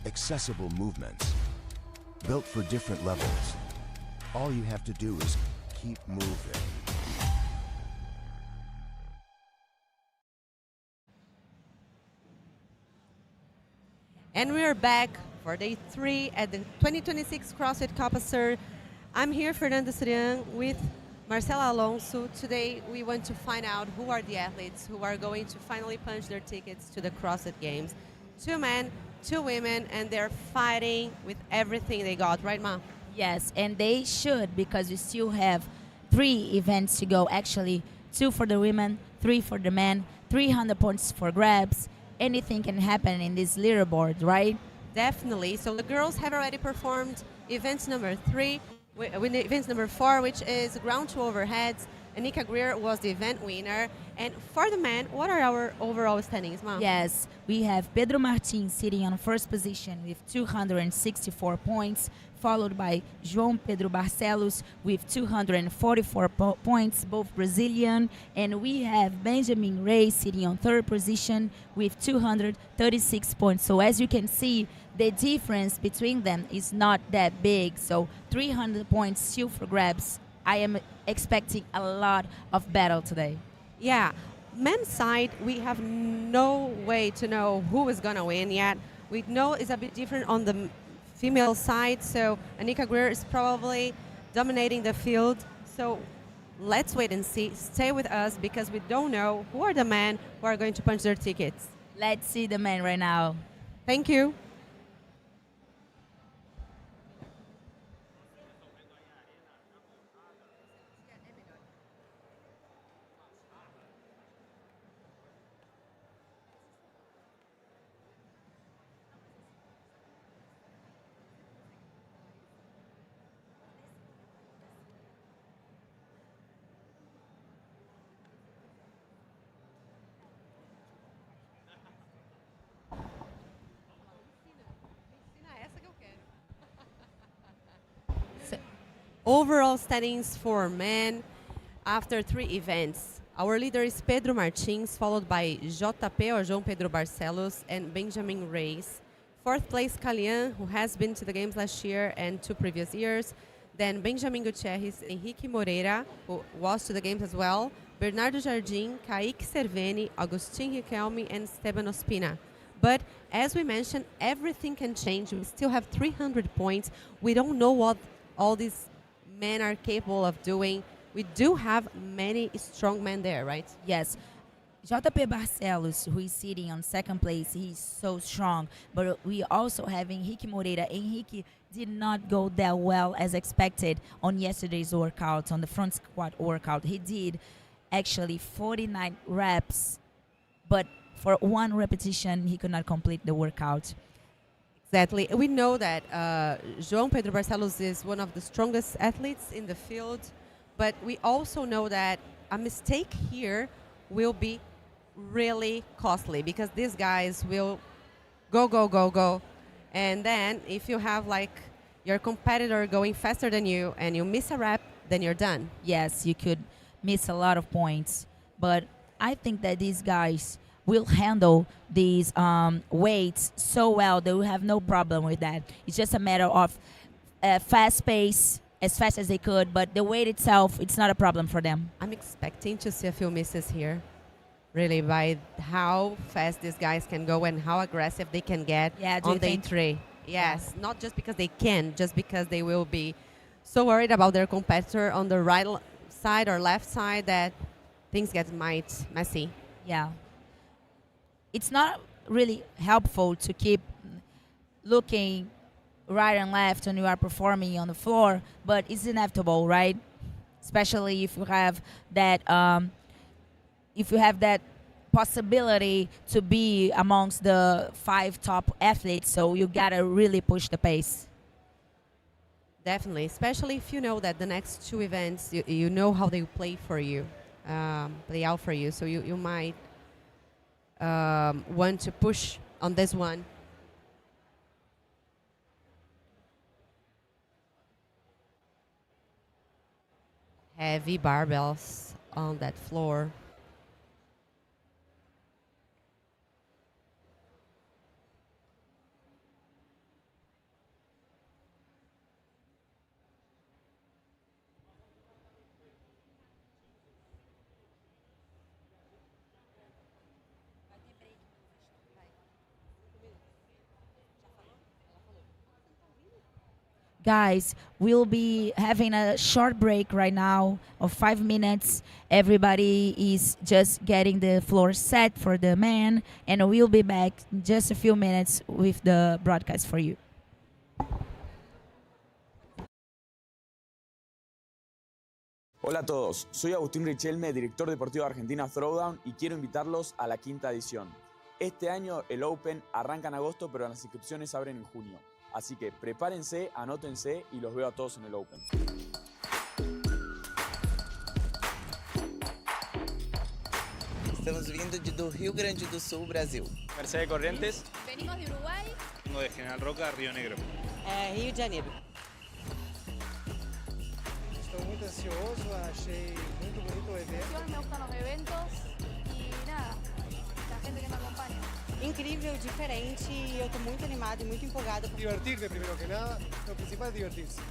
Accessible movements. Built for different levels. All you have to do is keep moving. And we are back for day 3 at the 2026 CrossFit Copa Sur. I'm here, Fernanda Surian, with Marcela Alonso. Today we want to find out who are the athletes who are going to finally punch their tickets to the CrossFit Games. 2 men, 2 women, and they're fighting with everything they got, right, Ma? Yes, and they should, because we still have 3 events to go. Actually, 2 for the women, 3 for the men, 300 points for grabs. Anything can happen in this leaderboard, right? Definitely. So the girls have already performed events number 3, with events number 4, which is ground to overheads. Anika Greer was the event winner. And for the men, what are our overall standings, Mom? Yes, we have Pedro Martins sitting on first position with 264 points, followed by João Pedro Barcelos with 244 points, both Brazilian. And we have Benjamin Ray sitting on third position with 236 points. So as you can see, the difference between them is not that big. So 300 points still for grabs. I am expecting a lot of battle today. Yeah, men's side, we have no way to know who is going to win yet. We know it's a bit different on the female side, so Anika Greer is probably dominating the field. So let's wait and see. Stay with us because we don't know who are the men who are going to punch their tickets. Let's see the men right now. Thank you. Overall standings for men after 3 events. Our leader is Pedro Martins, followed by JP or João Pedro Barcelos and Benjamin Reis. 4th place, Calian, who has been to the games last year and 2 previous years. Then Benjamin Gutierrez, Henrique Moreira, who was to the games as well. Bernardo Jardim, Kaique Cerveni, Agustin Riquelme, and Esteban Ospina. But as we mentioned, everything can change. We still have 300 points. We don't know what all these men are capable of doing. We do have many strong men there, right? Yes. JP Barcelos, who is sitting on 2nd place, he's so strong. But we also have Henrique Moreira. Henrique did not go that well as expected on yesterday's workout, on the front squat workout. He did actually 49 reps, but for 1 repetition, he could not complete the workout. Exactly. We know that João Pedro Barcelos is one of the strongest athletes in the field, but we also know that a mistake here will be really costly because these guys will go. And then if you have like your competitor going faster than you and you miss a rep, then you're done. Yes, you could miss a lot of points. But I think that these guys will handle these weights so well. They will have no problem with that. It's just a matter of fast pace, as fast as they could. But the weight itself, it's not a problem for them. I'm expecting to see a few misses here, really, by how fast these guys can go and how aggressive they can get on day 3. Yes, not just because they can, just because they will be so worried about their competitor on the right side or left side that things get might messy. Yeah. It's not really helpful to keep looking right and left when you are performing on the floor, but it's inevitable, right? Especially if you have that possibility to be amongst the 5 top athletes, so you gotta really push the pace. Definitely, especially if you know that the next 2 events, you know how they play for you, play out for you, so you might want to push on this one. Heavy barbells on that floor. Guys, we'll be having a short break right now of 5 minutes. Everybody is just getting the floor set for the men, and we'll be back in just a few minutes with the broadcast for you. Hola a todos, soy Agustín Richelme, director deportivo de Argentina Throwdown, y quiero invitarlos a la 5ª edición. Este año el Open arranca en agosto, pero las inscripciones abren en junio. Así que prepárense, anótense y los veo a todos en el Open. Estamos vindo do Rio Grande do Sul, Brasil. Mercedes Corrientes. Venimos de Uruguay. Vengo de General Roca, Río Negro. Rio de Janeiro. Estou muito ansioso, achei muito bonito o evento. Me gustan los eventos y nada, la gente que me acompaña. Incrível, diferente, e eu estou muito animada e muito empolgada. Divertir-te, primeiro que nada, o principal é divertir-se.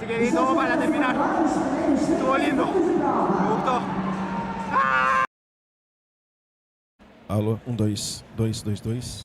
Así que di todo para terminar. Estuvo lindo. Me gustó. Alô, 1, 2, 2, 2, 2.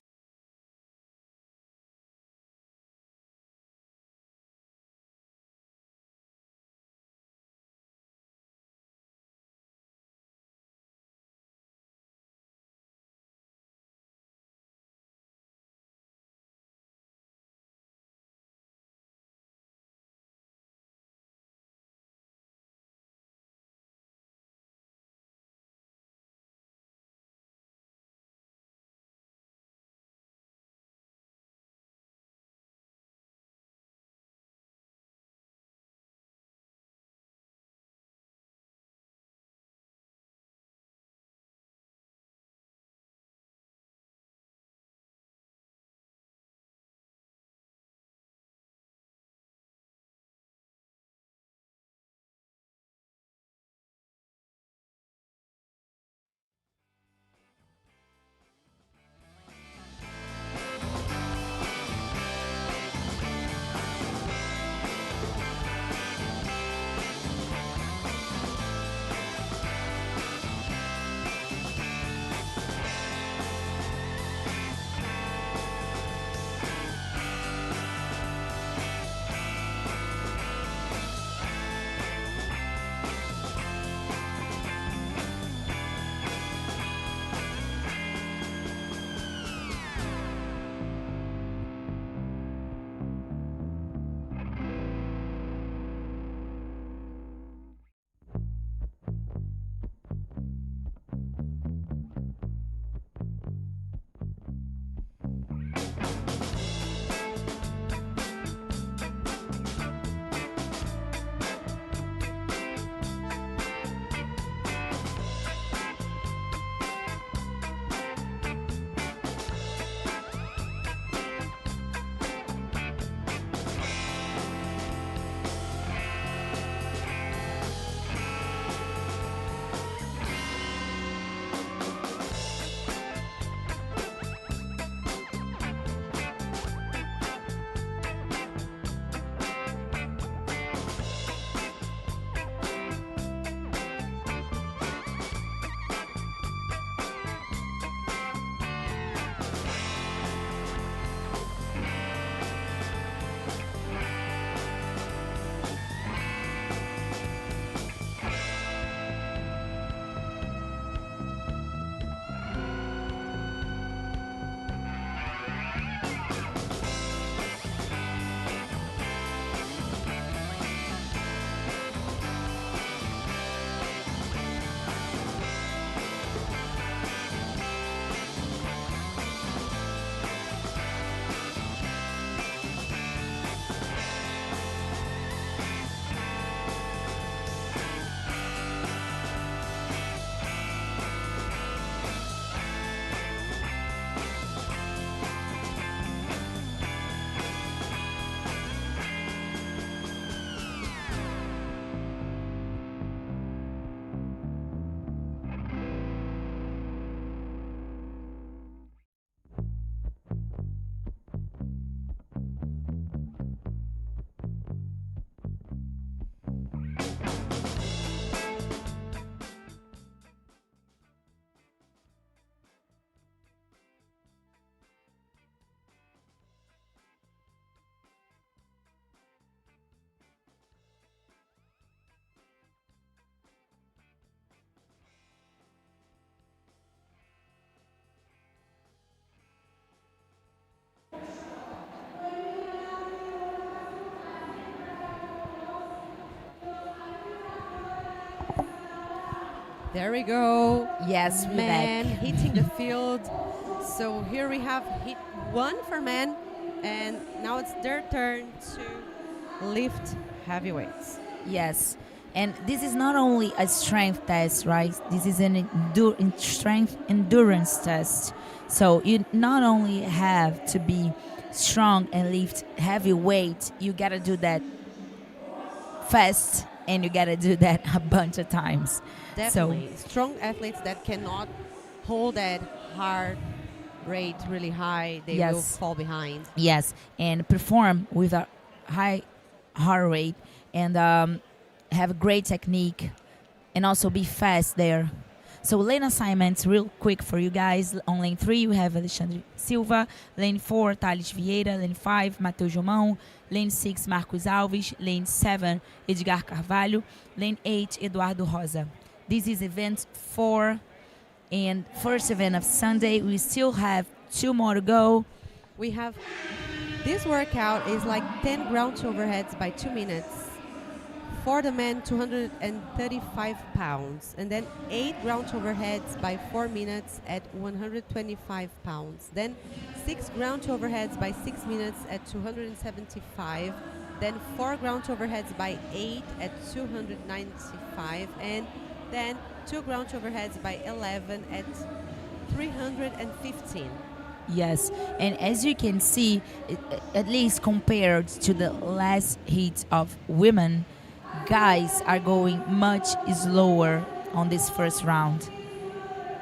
There we go. Yes, we're men back. hitting the field. So here we have hit one for men, and now it's their turn to lift heavy weights. Yes. And this is not only a strength test, right? This is an strength endurance test. So you not only have to be strong and lift heavy weight, you got to do that fast, and you got to do that a bunch of times. Definitely. Strong athletes that cannot hold that heart rate really high, they will fall behind. Yes, and perform with a high heart rate, and have great technique and also be fast there. So lane assignments real quick for you guys. On lane 3 you have Alexandre Silva, lane 4 Thales Vieira, lane 5 Matheus Jomão, lane 6 Marcos Alves, lane 7 Edgar Carvalho, lane 8 Eduardo Rosa. This is event 4 and first event of Sunday. We still have 2 more to go. We have, this workout is like 10 ground overheads by 2 minutes. For the men, 235 pounds. And then 8 ground overheads by 4 minutes at 125 pounds. Then 6 ground overheads by 6 minutes at 275. Then 4 ground overheads by 8 at 295. And then 2 ground overheads by 11 at 315. Yes, and as you can see, at least compared to the last heat of women, guys are going much slower on this first round.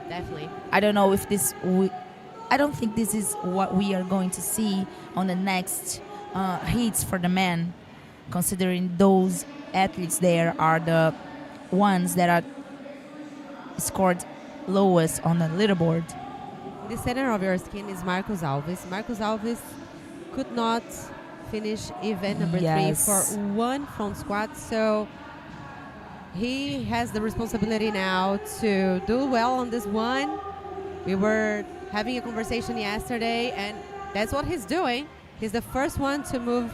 Definitely. I don't know if this... I don't think this is what we are going to see on the next heats for the men, considering those athletes there are the ones that are scored lowest on the leaderboard. The center of your screen is Marcos Alves. Marcos Alves could not finish event number 3 for 1 front squat, so he has the responsibility now to do well on this one. We were having a conversation yesterday, and that's what he's doing. He's the first one to move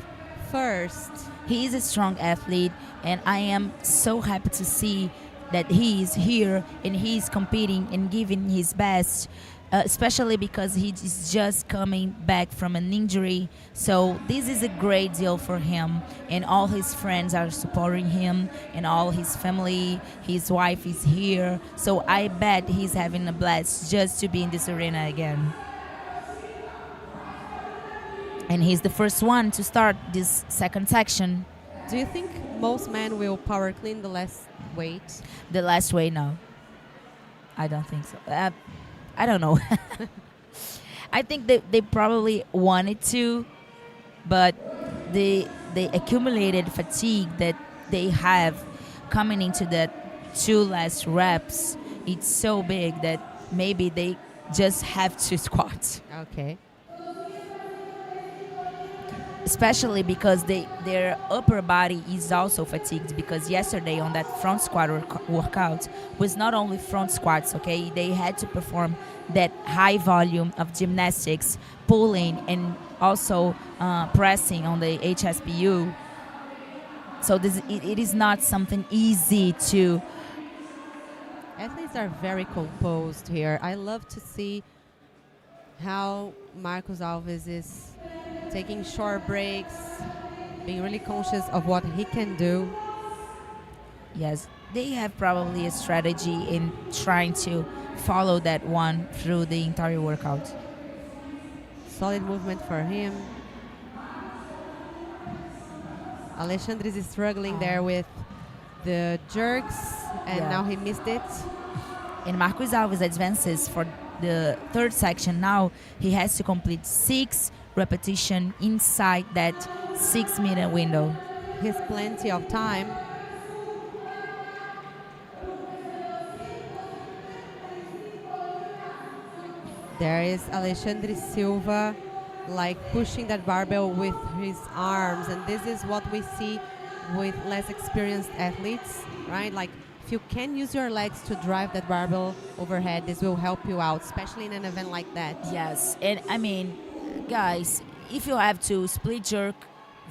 first. He is a strong athlete, and I am so happy to see that he is here and he's competing and giving his best. Especially because he is just coming back from an injury. So this is a great deal for him, and all his friends are supporting him, and all his family, his wife is here. So I bet he's having a blast just to be in this arena again. And he's the first one to start this second section. Do you think most men will power clean the last weight? The last weight, no. I don't think so. I don't know. I think they probably wanted to, but the accumulated fatigue that they have coming into the 2 last reps, it's so big that maybe they just have to squat. Okay. Especially because their upper body is also fatigued, because yesterday on that front squat workout was not only front squats, okay? They had to perform that high volume of gymnastics, pulling, and also pressing on the HSPU. So it is not something easy to... Athletes are very composed here. I love to see how Marcos Alves is taking short breaks, being really conscious of what he can do. Yes, they have probably a strategy in trying to follow that one through the entire workout. Solid movement for him. Alexandre is struggling there with the jerks, and now he missed it. And Marcos Alves advances for the third section. Now he has to complete 6 repetition inside that 6-minute window. He has plenty of time. There is Alexandre Silva, like pushing that barbell with his arms, and this is what we see with less experienced athletes, right? Like, if you can use your legs to drive that barbell overhead, this will help you out, especially in an event like that. Yes, and I mean, guys, if you have to split jerk,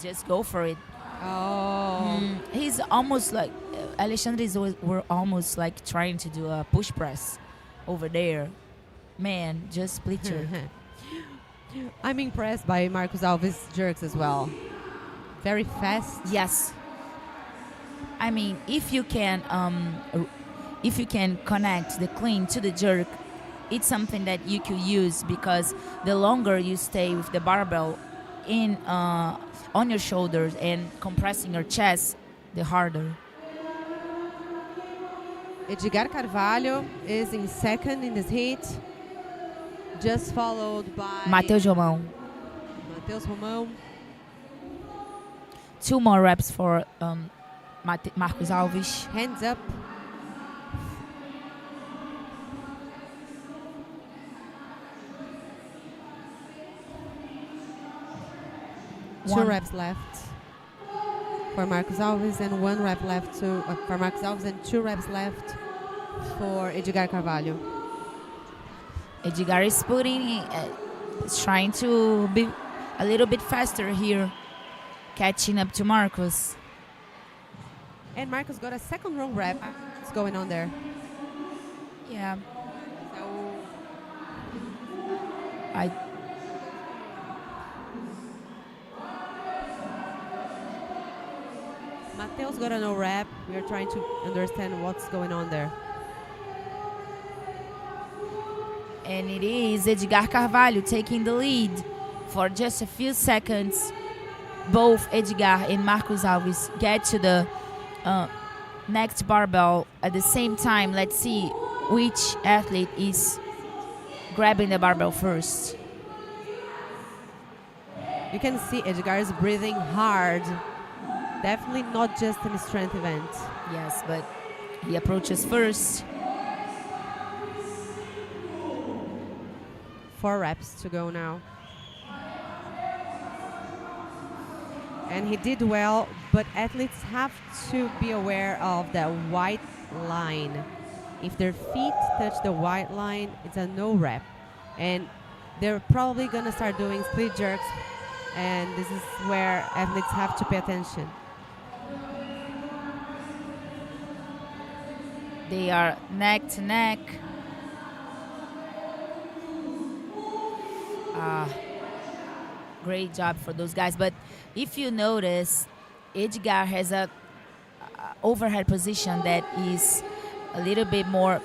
just go for it. Oh. He's almost like, Alexandre were almost like trying to do a push press over there. Man, just split jerk. I'm impressed by Marcos Alves' jerks as well. Very fast. Yes. I mean, if you can connect the clean to the jerk, it's something that you could use, because the longer you stay with the barbell in on your shoulders and compressing your chest, the harder. Edgar Carvalho is in second in this heat, just followed by Matheus Jomão. Matheus Romão. 2 more reps for Marcos Alves. Hands up. 2 reps left for Marcos Alves and 1 rep left for Marcos Alves and 2 reps left for Edgar Carvalho. Edgar is trying to be a little bit faster here, catching up to Marcos. And Marcos got a second row rep. What's going on there? Yeah. Mateus got a no rep. We are trying to understand what's going on there. And it is Edgar Carvalho taking the lead for just a few seconds. Both Edgar and Marcos Alves get to the next barbell at the same time. Let's see which athlete is grabbing the barbell first. You can see Edgar is breathing hard. Definitely not just in a strength event. Yes, but he approaches first. 4 reps to go now. And he did well, but athletes have to be aware of the white line. If their feet touch the white line, it's a no rep. And they're probably gonna start doing split jerks, and this is where athletes have to pay attention. They are neck to neck. Great job for those guys. But if you notice, Edgar has a overhead position that is a little bit more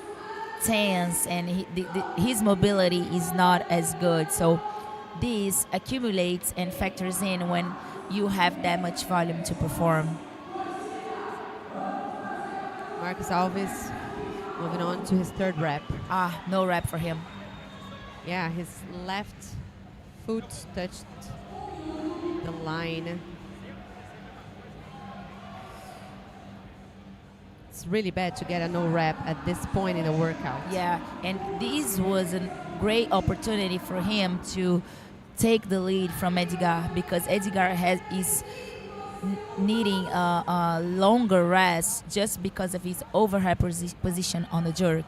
tense, and his mobility is not as good. So this accumulates and factors in when you have that much volume to perform. Marcos Alves moving on to his 3rd rep. No rep for him. Yeah, his left foot touched the line. It's really bad to get a no rep at this point in the workout. Yeah, and this was a great opportunity for him to take the lead from Edgar, because Edgar is needing a longer rest just because of his overhead position on the jerk.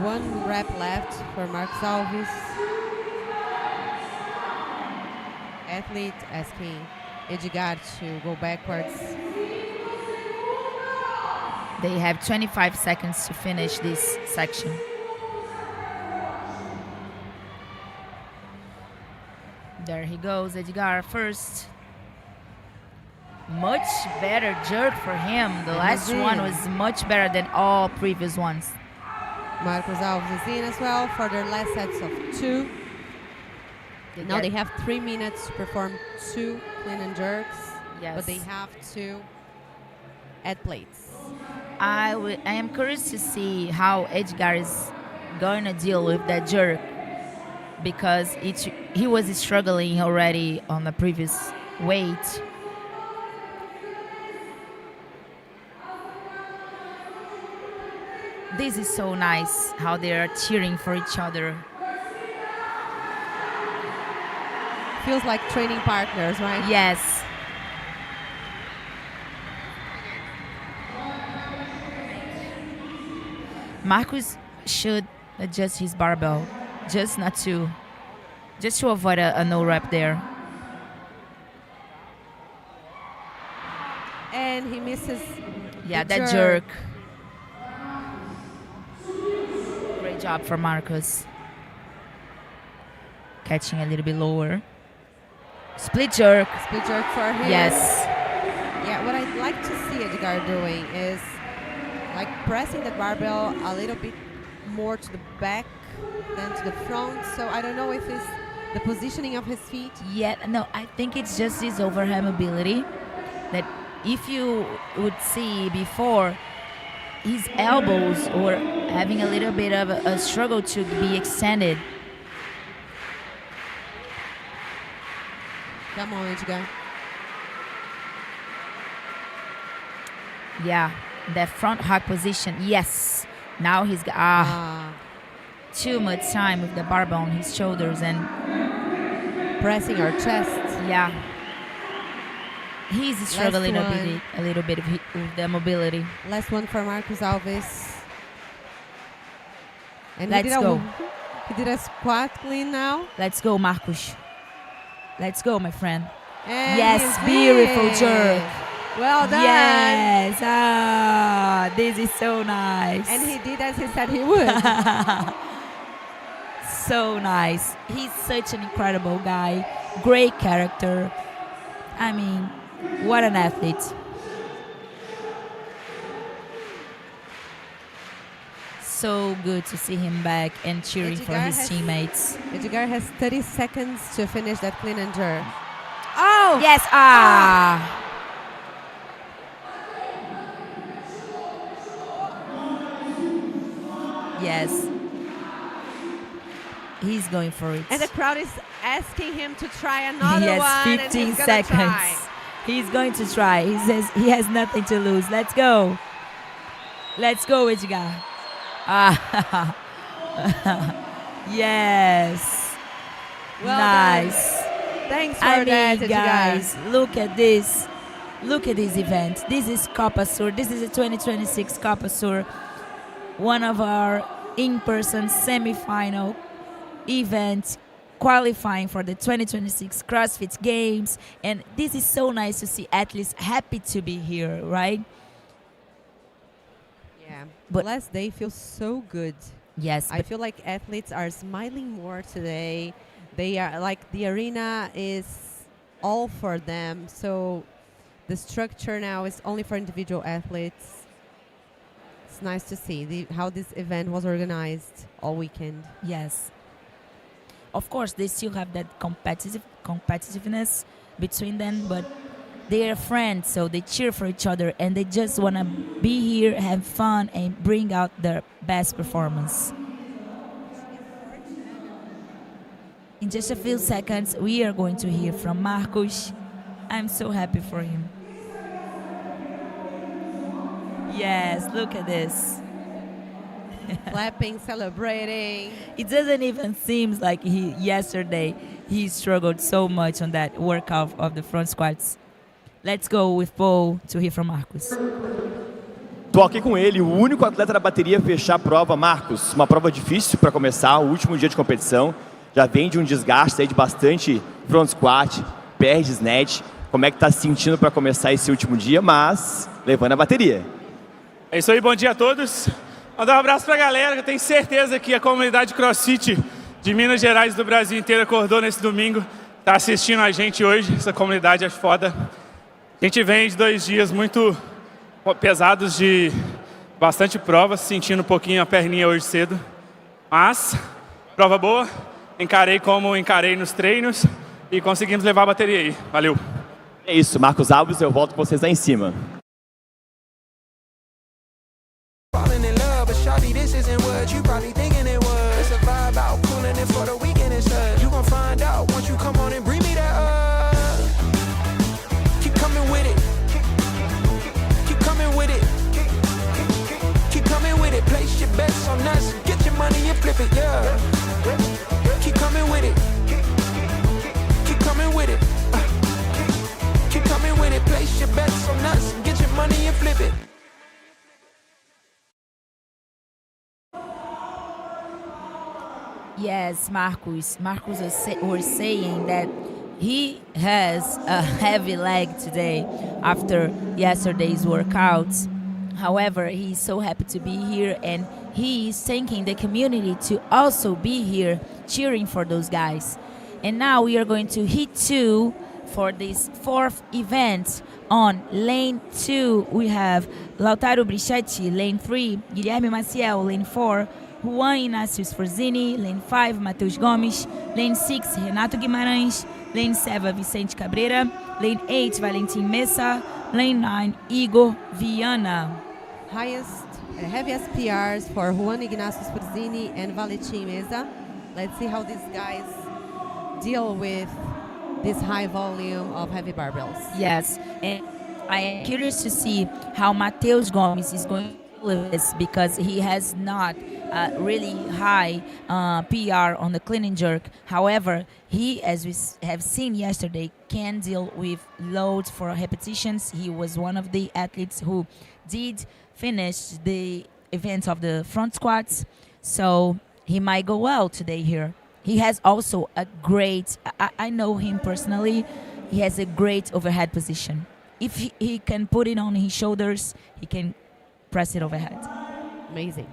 1 rep left for Marcos Alves. Athlete asking Edgar to go backwards. They have 25 seconds to finish this section. There he goes, Edgar first. Much better jerk for him. The last one was much better than all previous ones. Marcos Alves is in as well for their last sets of 2. Now they have 3 minutes to perform 2 clean and jerks, but they have to add plates. I am curious to see how Edgar is going to deal with that jerk, because he was struggling already on the previous weight. This is so nice how they are cheering for each other. Feels like training partners, right? Yes. Marcos should adjust his barbell, just to avoid a no rep there. And he misses. Yeah, that jerk. Great job for Marcos. Catching a little bit lower. Split jerk. Split jerk for him. Yes. Yeah, what I'd like to see Edgar doing is like pressing the barbell a little bit more to the back than to the front. So I don't know if it's the positioning of his feet. Yeah, no, I think it's just his overhead mobility. That if you would see before, his elbows were having a little bit of a struggle to be extended. Come on, Edgar. Yeah, that front high position. Yes. Now he's got too much time with the barbell on his shoulders and pressing our chest. Yeah. He's struggling a little bit with the mobility. Last one for Marcos Alves. And Let's go. He did a squat clean now. Let's go, Marcos. Let's go, my friend. And yes, beautiful jerk. Well done. Yes. This is so nice. And he did as he said he would. So nice. He's such an incredible guy. Great character. I mean, what an athlete. So good to see him back and cheering for his teammates. Edgar has 30 seconds to finish that clean and jerk. Oh! Yes. Yes. He's going for it. And the crowd is asking him to try another he has one. 15 and he's seconds. Try. He's going to try. He says he has nothing to lose. Let's go. Let's go, Edgar. Yes. Well nice. Done. Thanks for that, Edgar. Guys, look at this. Look at this event. This is Copa Sur. This is a 2026 Copa Sur. One of our in-person semifinal event qualifying for the 2026 CrossFit Games. And this is so nice to see athletes happy to be here, right? Yeah. But last day feels so good. Yes. I feel like athletes are smiling more today. They are like the arena is all for them. So the structure now is only for individual athletes. It's nice to see how this event was organized all weekend. Yes. Of course, they still have that competitiveness between them, but they are friends, so they cheer for each other, and they just want to be here, have fun, and bring out their best performance. In just a few seconds, we are going to hear from Marcos. I'm so happy for him. Yes, look at this. Clapping, celebrating. It doesn't even seem like yesterday he struggled so much on that workout of the front squats. Let's go with Paul to hear from Marcos. Tô aqui com ele, o único atleta da bateria a fechar a prova. Marcos, uma prova difícil para começar, o último dia de competição. Já vem de um desgaste aí de bastante front squat, perde snatch. Como é que tá se sentindo para começar esse último dia, mas levando a bateria? É isso aí, bom dia a todos. Mandar um abraço para a galera, que eu tenho certeza que a comunidade CrossFit de Minas Gerais e do Brasil inteiro acordou nesse domingo. Tá assistindo a gente hoje, essa comunidade é foda. A gente vem de 2 dias muito pesados de bastante prova, sentindo um pouquinho a perninha hoje cedo. Mas, prova boa, encarei como encarei nos treinos e conseguimos levar a bateria aí. Valeu! É isso, Marcos Alves, eu volto com vocês lá em cima. Shawty, this isn't what you probably thinking it was. It's a vibe out, cooling it for the weekend and such. You gon' find out once you come on and bring me that up. Keep coming with it. Keep coming with it. Keep coming with it. Place your bets on us. Get your money and flip it, yeah. Keep coming with it. Keep coming with it. Keep coming with it. Place your bets on us. Get your money and flip it. Yes, Marcos. Marcos was saying that he has a heavy leg today after yesterday's workouts. However, he's so happy to be here, and he is thanking the community to also be here cheering for those guys. And now we are going to hit 2 for this 4th event. On lane 2, we have Lautaro Brichetti, lane 3, Guilherme Maciel, lane 4, Juan Inácio Sforzini, lane 5, Matheus Gomes, lane 6, Renato Guimarães, lane 7, Vicente Cabreira, lane 8, Valentim Mesa, lane 9, Igor Viana. Heaviest PRs for Juan Ignacio Sforzini and Valentim Mesa. Let's see how these guys deal with this high volume of heavy barbells. Yes, and I am curious to see how Matheus Gomes is going to deal with this because he has not really high PR on the clean and jerk. However, he, as we have seen yesterday, can deal with loads for repetitions. He was one of the athletes who did finish the event of the front squats, so he might go well today here. He has also a great, I know him personally, he has a great overhead position. If he can put it on his shoulders, he can press it overhead. Amazing.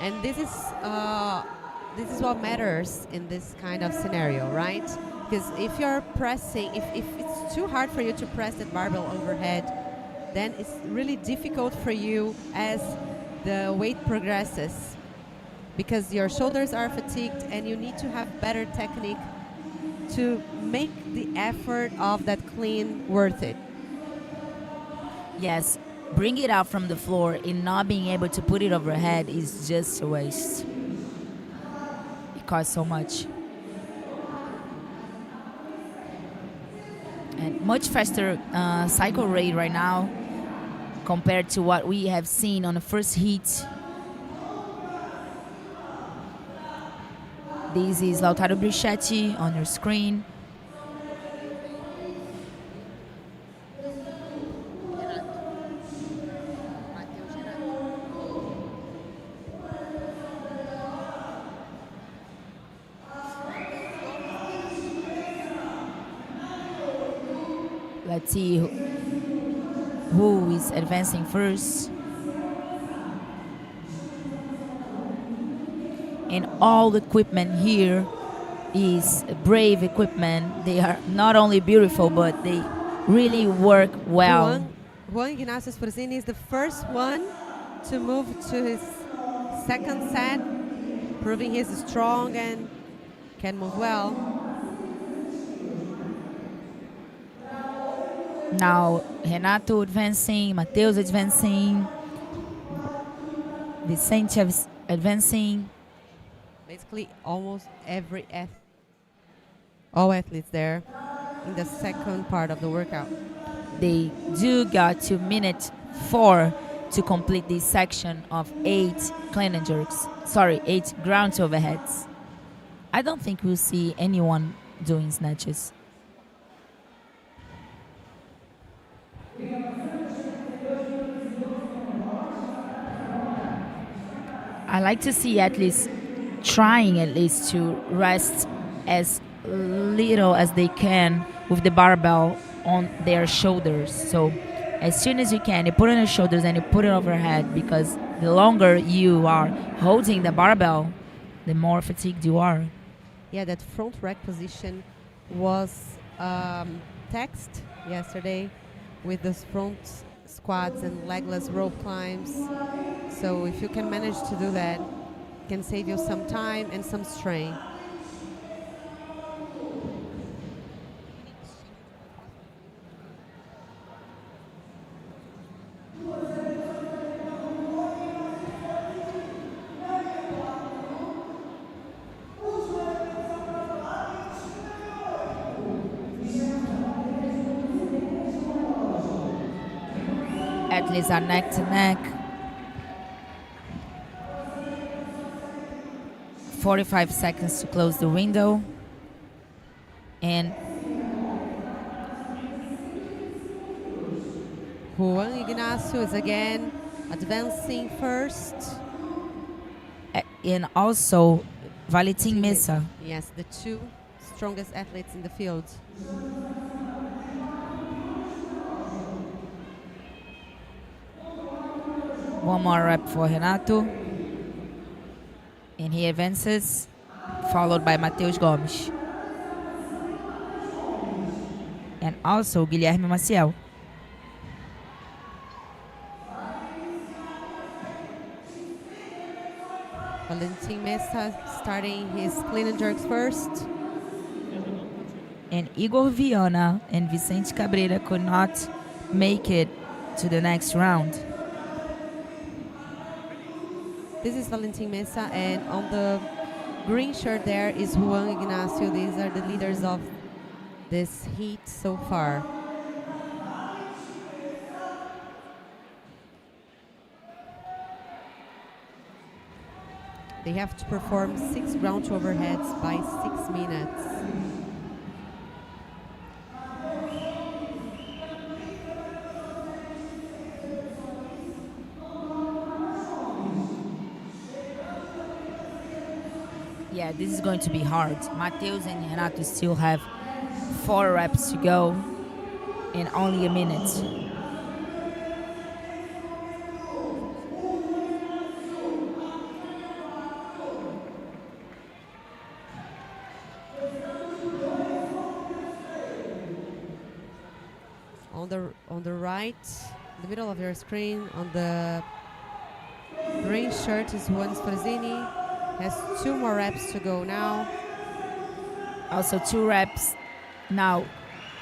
And this is what matters in this kind of scenario, right? Because if you're pressing, if it's too hard for you to press that barbell overhead, then it's really difficult for you as the weight progresses, because your shoulders are fatigued and you need to have better technique to make the effort of that clean worth it. Yes, bring it out from the floor and not being able to put it overhead is just a waste. It costs so much. And much faster cycle rate right now compared to what we have seen on the first heat. This is Lautaro Brichetti on your screen. Let's see who is advancing first. And all the equipment here is brave equipment. They are not only beautiful, but they really work well. Juan Ignacio Sforzini is the first one to move to his second set, proving he's strong and can move well. Now Renato advancing, Matheus advancing, Vicente advancing. Basically, almost all athletes there in the second part of the workout. They do got to minute 4 to complete this section of 8 clean and jerks. Sorry, 8 ground overheads. I don't think we'll see anyone doing snatches. I like to see athletes trying at least to rest as little as they can with the barbell on their shoulders. So as soon as you can, you put it on your shoulders and you put it overhead, because the longer you are holding the barbell, the more fatigued you are. Yeah, that front rack position was taxed yesterday with those front squats and legless rope climbs. So if you can manage to do that, it can save you some time and some strain. Athletes are neck to neck. 45 seconds to close the window. And Juan Ignacio is again advancing first. And also Valentin Mesa. Yes, the two strongest athletes in the field. One more rep for Renato. And he advances, followed by Matheus Gomes. And also Guilherme Maciel. Valentin Mesa starting his clean and jerks first. And Igor Viana and Vicente Cabrera could not make it to the next round. This is Valentin Mesa, and on the green shirt there is Juan Ignacio. These are the leaders of this heat so far. They have to perform 6 ground overheads by 6 minutes. Yeah, this is going to be hard. Mateus and Renato still have 4 reps to go in only a minute. On the right, in the middle of your screen, on the green shirt is Juan Sforzini. Has 2 more reps to go now. Also 2 reps now.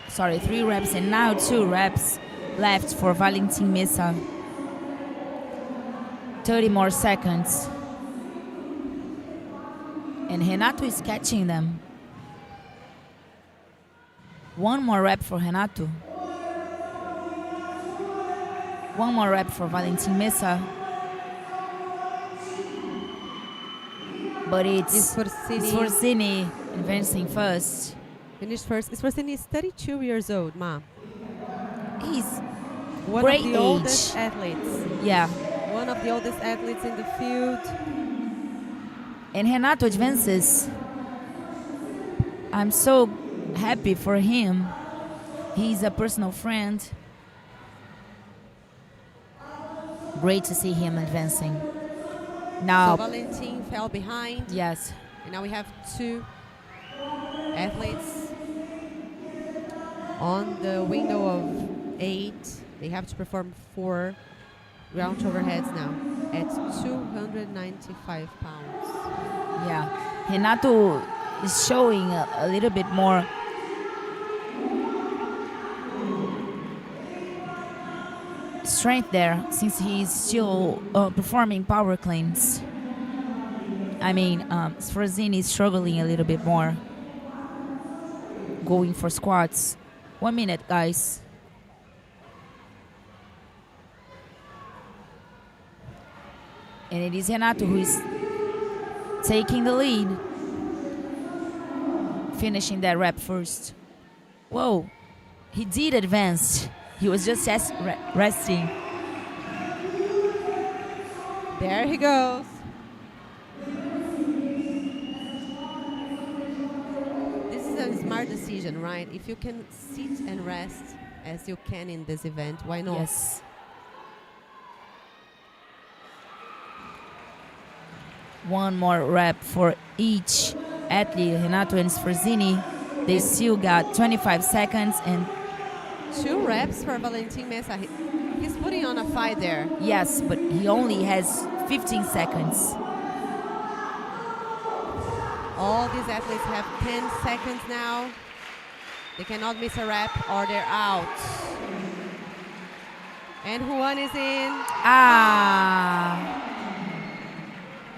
Sorry, 3 reps and now 2 reps left for Valentin Mesa. 30 more seconds. And Renato is catching them. 1 more rep for Renato. 1 more rep for Valentin Mesa. But it's Sforzini advancing first. Finished first. Sforzini is 32 years old, Ma. He's one great of the age. oldest athletes. Yeah. One of the oldest athletes in the field. And Renato advances. I'm so happy for him. He's a personal friend. Great to see him advancing. Now, So Valentin fell behind. yes, And now we have 2 athletes on the window of 8. They have to perform 4 ground overheads now at 295 pounds. yeah. Renato is showing a little bit more strength there since he's still performing power cleans. I mean, Sforzini is struggling a little bit more. Going for squats. 1 minute, guys. And it is Renato who is taking the lead. Finishing that rep first. Whoa, he did advance. He was just resting. There he goes. This is a smart decision, right? If you can sit and rest as you can in this event, why not? Yes. One more rep for each athlete, Renato and Sforzini. They still got 25 seconds and 2 reps for Valentin Mesa. He's putting on a fight there. yes, but he only has 15 seconds. All these athletes have 10 seconds now. They cannot miss a rep or they're out. And Juan is in.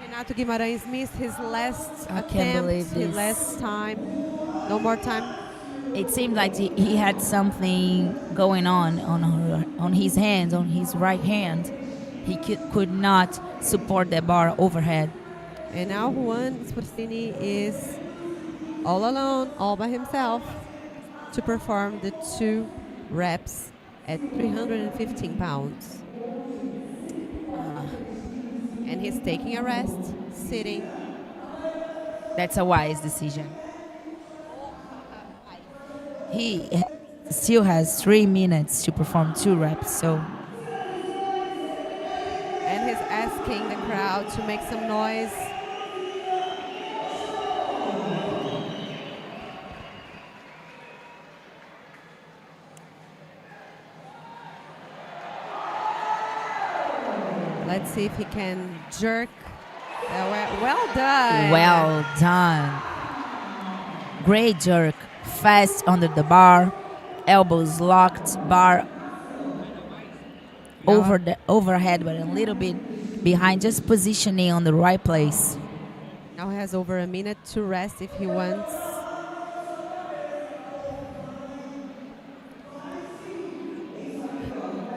Renato Guimarães missed his last I attempt, can't believe his this. last time. No more time. It seemed like he had something going on his hand, on his right hand. He could not support the bar overhead. And now Juan Sforzini is all alone, all by himself, to perform the 2 reps at 315 pounds. And he's taking a rest, sitting. That's a wise decision. He still has 3 minutes to perform 2 reps, so. And he's asking the crowd to make some noise. Let's see if he can jerk. Well done. Well done. Great jerk. Fast under the bar. Elbows locked. Bar over the overhead, but a little bit behind. Just positioning on the right place. Now he has over a minute to rest if he wants.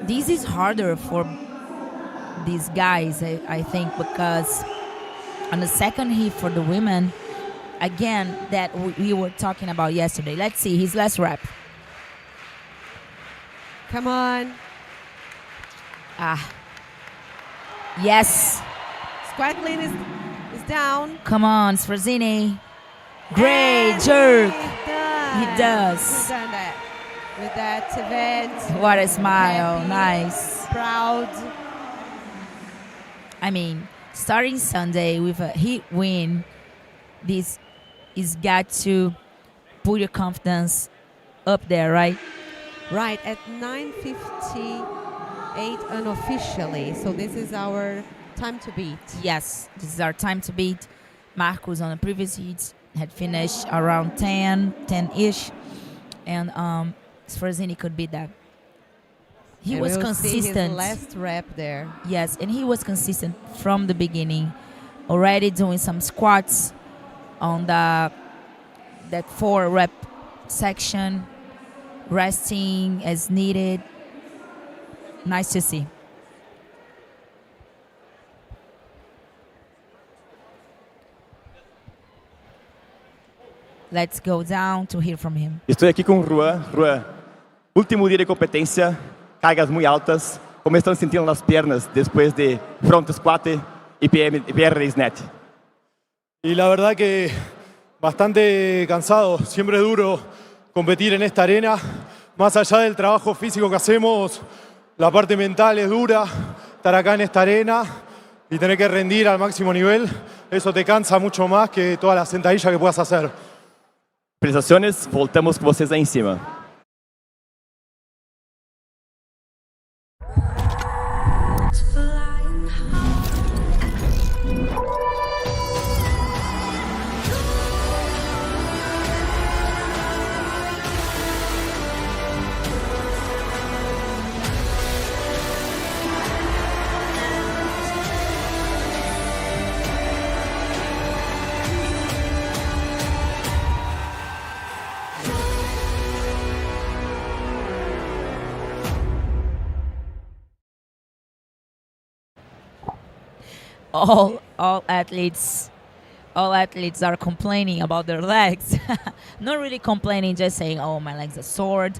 This is harder for these guys, I think, because on the second heat for the women, again, that we were talking about yesterday. Let's see his last rep. Come on. Yes. Squat clean is down. Come on, Sforzini. Great jerk. He does. He's done that. With that event. What a smile. Happy, Nice. Proud. I mean, starting Sunday with a heat win, this is got to put your confidence up there, right? Right, at 9:58 unofficially. So this is our time to beat. Yes, this is our time to beat. Marcos on the previous heats had finished around 10-ish. And Sforzini could beat that. He was consistent. See his last rep there. Yes, and he was consistent from the beginning. Already doing some squats on that 4-rep section. Resting as needed. Nice to see. Let's go down to hear from him. Estou aqui com o Juan. Juan, último dia de competencia, cargas muy altas. ¿Cómo están sintiendo las piernas después de front squat y PR snatch? Y la verdad que bastante cansado. Siempre es duro competir en esta arena. Más allá del trabajo físico que hacemos, la parte mental es dura. Estar acá en esta arena y tener que rendir al máximo nivel, eso te cansa mucho más que todas las sentadillas que puedas hacer. Felicitações, voltamos com vocês aí em cima. All athletes are complaining about their legs. Not really complaining, just saying, "Oh, my legs are sore,"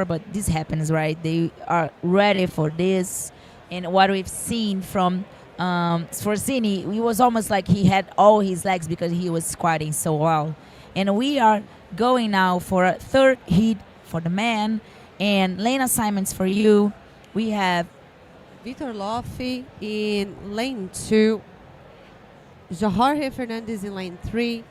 but this happens, right? They are ready for this, and what we've seen from Sforzini, it was almost like he had all his legs because he was squatting so well. And we are going now for a third heat for the men, and lane assignments for you. We have Vitor Loffi in lane 2, Jorge Fernandes in lane 3,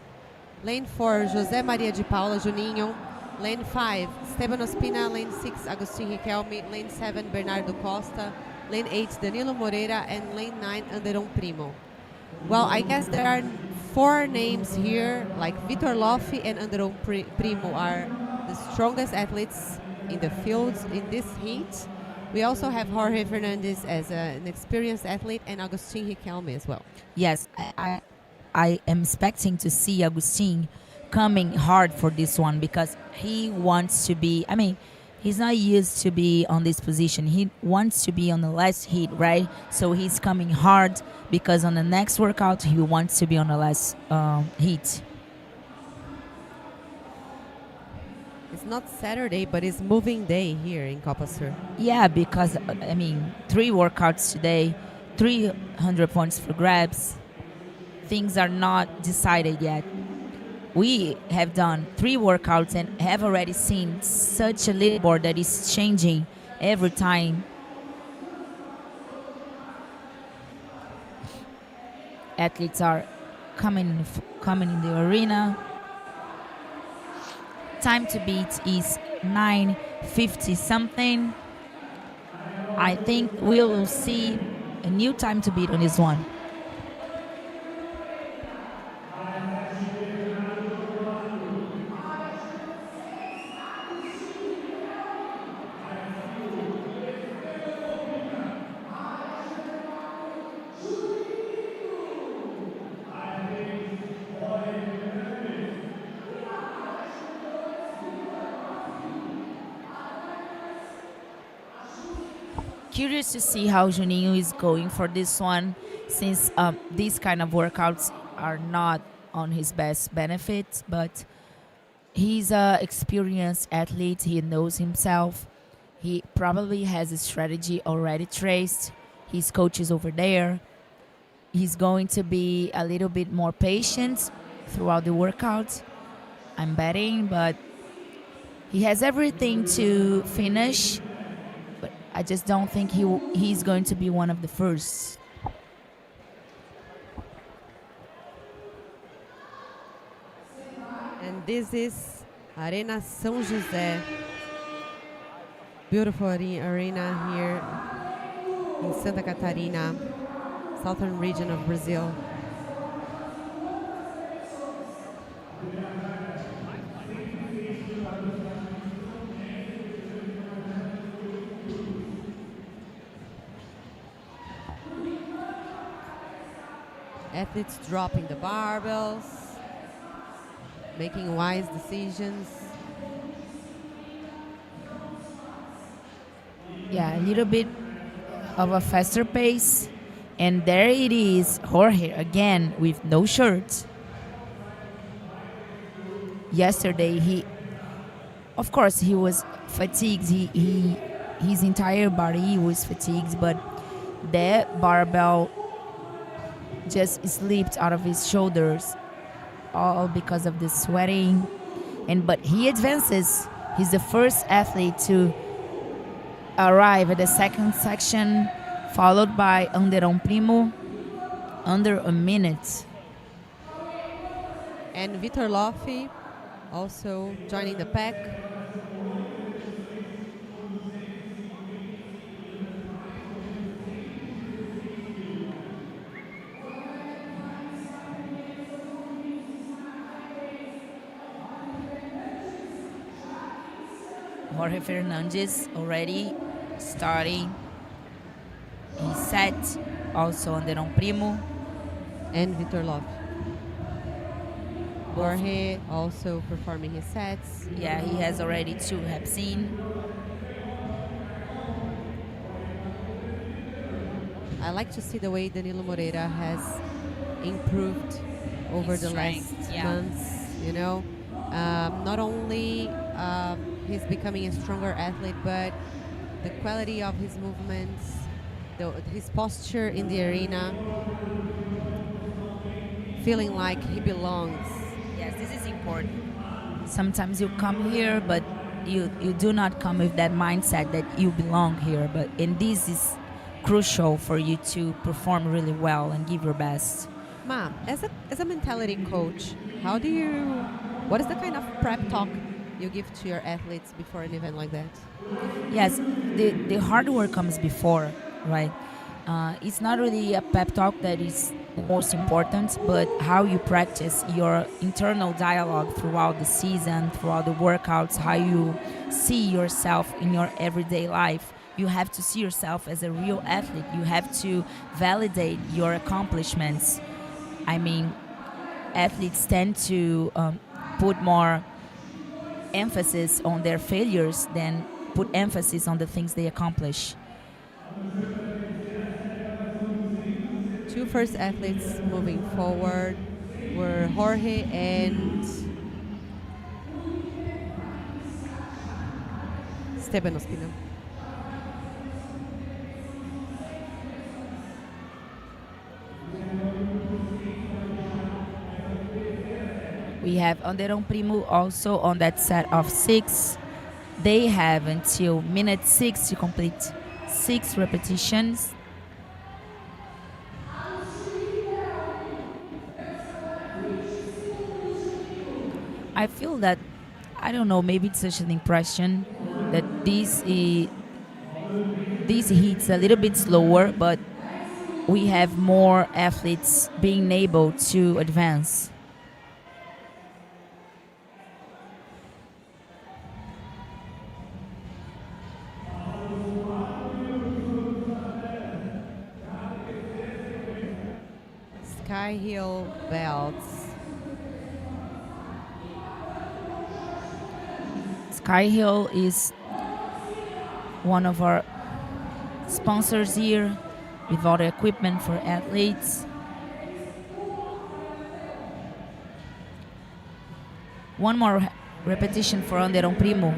lane 4, José Maria de Paula Juninho, lane 5, Esteban Ospina, lane 6, Agustin Riquelme, lane 7, Bernardo Costa, lane 8, Danilo Moreira, and lane 9, Anderon Primo. Well, I guess there are 4 names here, like Vitor Loffi and Anderon Primo are the strongest athletes in the fields in this heat. We also have Jorge Fernandes as an experienced athlete and Agustin Riquelme as well. Yes, I am expecting to see Agustin coming hard for this one because he wants to be, I mean, he's not used to be on this position. He wants to be on the last heat, right? So he's coming hard because on the next workout, he wants to be on the last heat. It's not Saturday, but it's moving day here in Copa Sur. Yeah, because, I mean, 3 workouts today, 300 points for grabs. Things are not decided yet. We have done 3 workouts and have already seen such a leaderboard that is changing every time. Athletes are coming in the arena. Time to beat is 9:50 something. I think we will see a new time to beat on this one. curious to see how Juninho is going for this one, since these kind of workouts are not on his best benefits, but he's an experienced athlete. He knows himself. He probably has a strategy already traced. His coach is over there. He's going to be a little bit more patient throughout the workout, I'm betting, but he has everything to finish, but I just don't think he's going to be one of the first. And this is Arena São José. Beautiful arena here in Santa Catarina, southern region of Brazil. Athletes dropping the barbells, making wise decisions. Yeah, a little bit of a faster pace. And there it is, Jorge again with no shirt. Yesterday of course he was fatigued. His entire body was fatigued, but that barbell just slipped out of his shoulders, all because of the sweating. But he advances. He's the first athlete to arrive at the second section, followed by Anderon Primo, under a minute. And Vitor Loffi also joining the pack. Jorge Fernandes already starting his set, also Anderon Primo. And Vitor Loffi. Jorge also performing his sets. Yeah, he has already 2 have seen. I like to see the way Danilo Moreira has improved over the last months. You know, not only he's becoming a stronger athlete, but the quality of his movements, his posture in the arena, feeling like he belongs. Yes, this is important. Sometimes you come here, but you do not come with that mindset that you belong here. And this is crucial for you to perform really well and give your best. Ma, as a mentality coach, what is the kind of prep talk you give to your athletes before an event like that? Yes, the hard work comes before, right? It's not really a pep talk that is most important, but how you practice your internal dialogue throughout the season, throughout the workouts, how you see yourself in your everyday life. You have to see yourself as a real athlete. You have to validate your accomplishments. I mean, athletes tend to put more emphasis on their failures than put emphasis on the things they accomplish. 2 first athletes moving forward were Jorge and Esteban Ospina. We have Anderon Primo also on that set of 6. They have until minute 6 to complete 6 repetitions. I feel that, I don't know, maybe it's such an impression that this heat's a little bit slower, but we have more athletes being able to advance. Sky Hill belts. Sky Hill is one of our sponsors here with all the equipment for athletes. One more repetition for Anderon Primo.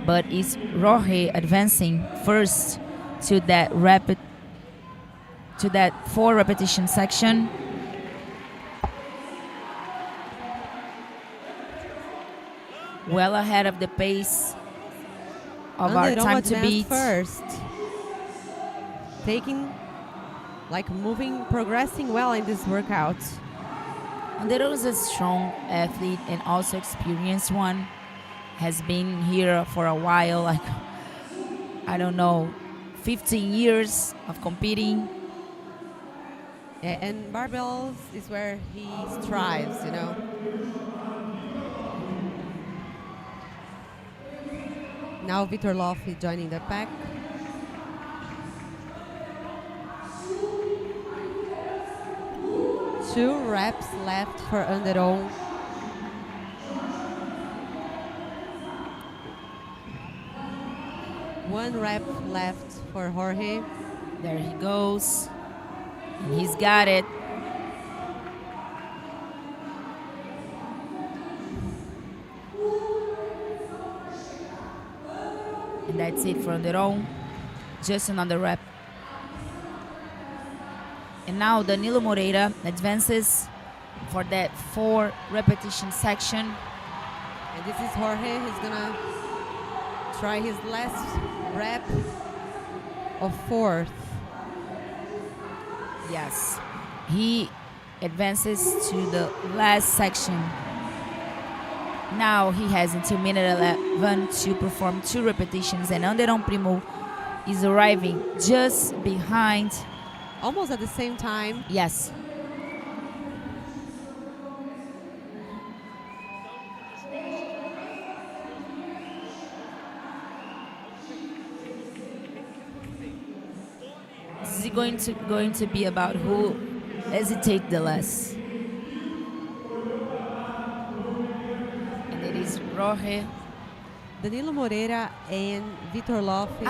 But is Roge advancing first to that 4 repetition section? Well ahead of the pace of our Anderon time to advanced beat. first. Progressing well in this workout. Anderon is a strong athlete and also experienced one. Has been here for a while, like, I don't know, 15 years of competing. Yeah, and barbells is where he strives, you know. Now Vitor Loffi joining the pack. Two reps left for Anderon. One rep left for Jorge. There he goes. And he's got it. And that's it for Anderon. Just another rep. And now Danilo Moreira advances for that 4 repetition section. And this is Jorge. He's gonna try his last rep of 4th. Yes. He advances to the last section. Now he has until minute 11 to perform 2 repetitions, and Anderon Primo is arriving just behind. Almost at the same time. Yes. This is going to be about who hesitate the less. And it is Roge. Danilo Moreira and Vitor Loffi.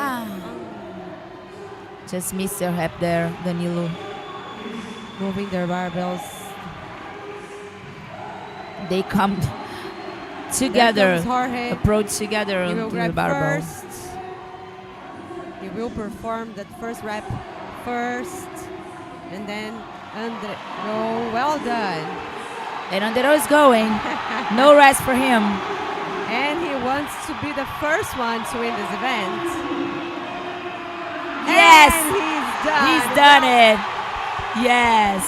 Just missed their rep there, Danilo. Moving their barbells. They come together, Jorge. approach together He will onto the grab barbell. first. He will perform that first rep first. And then oh, well done. And Anderon is going. No rest for him. And he wants to be the first one to win this event. Yes! And he's done. He's done it. Yes.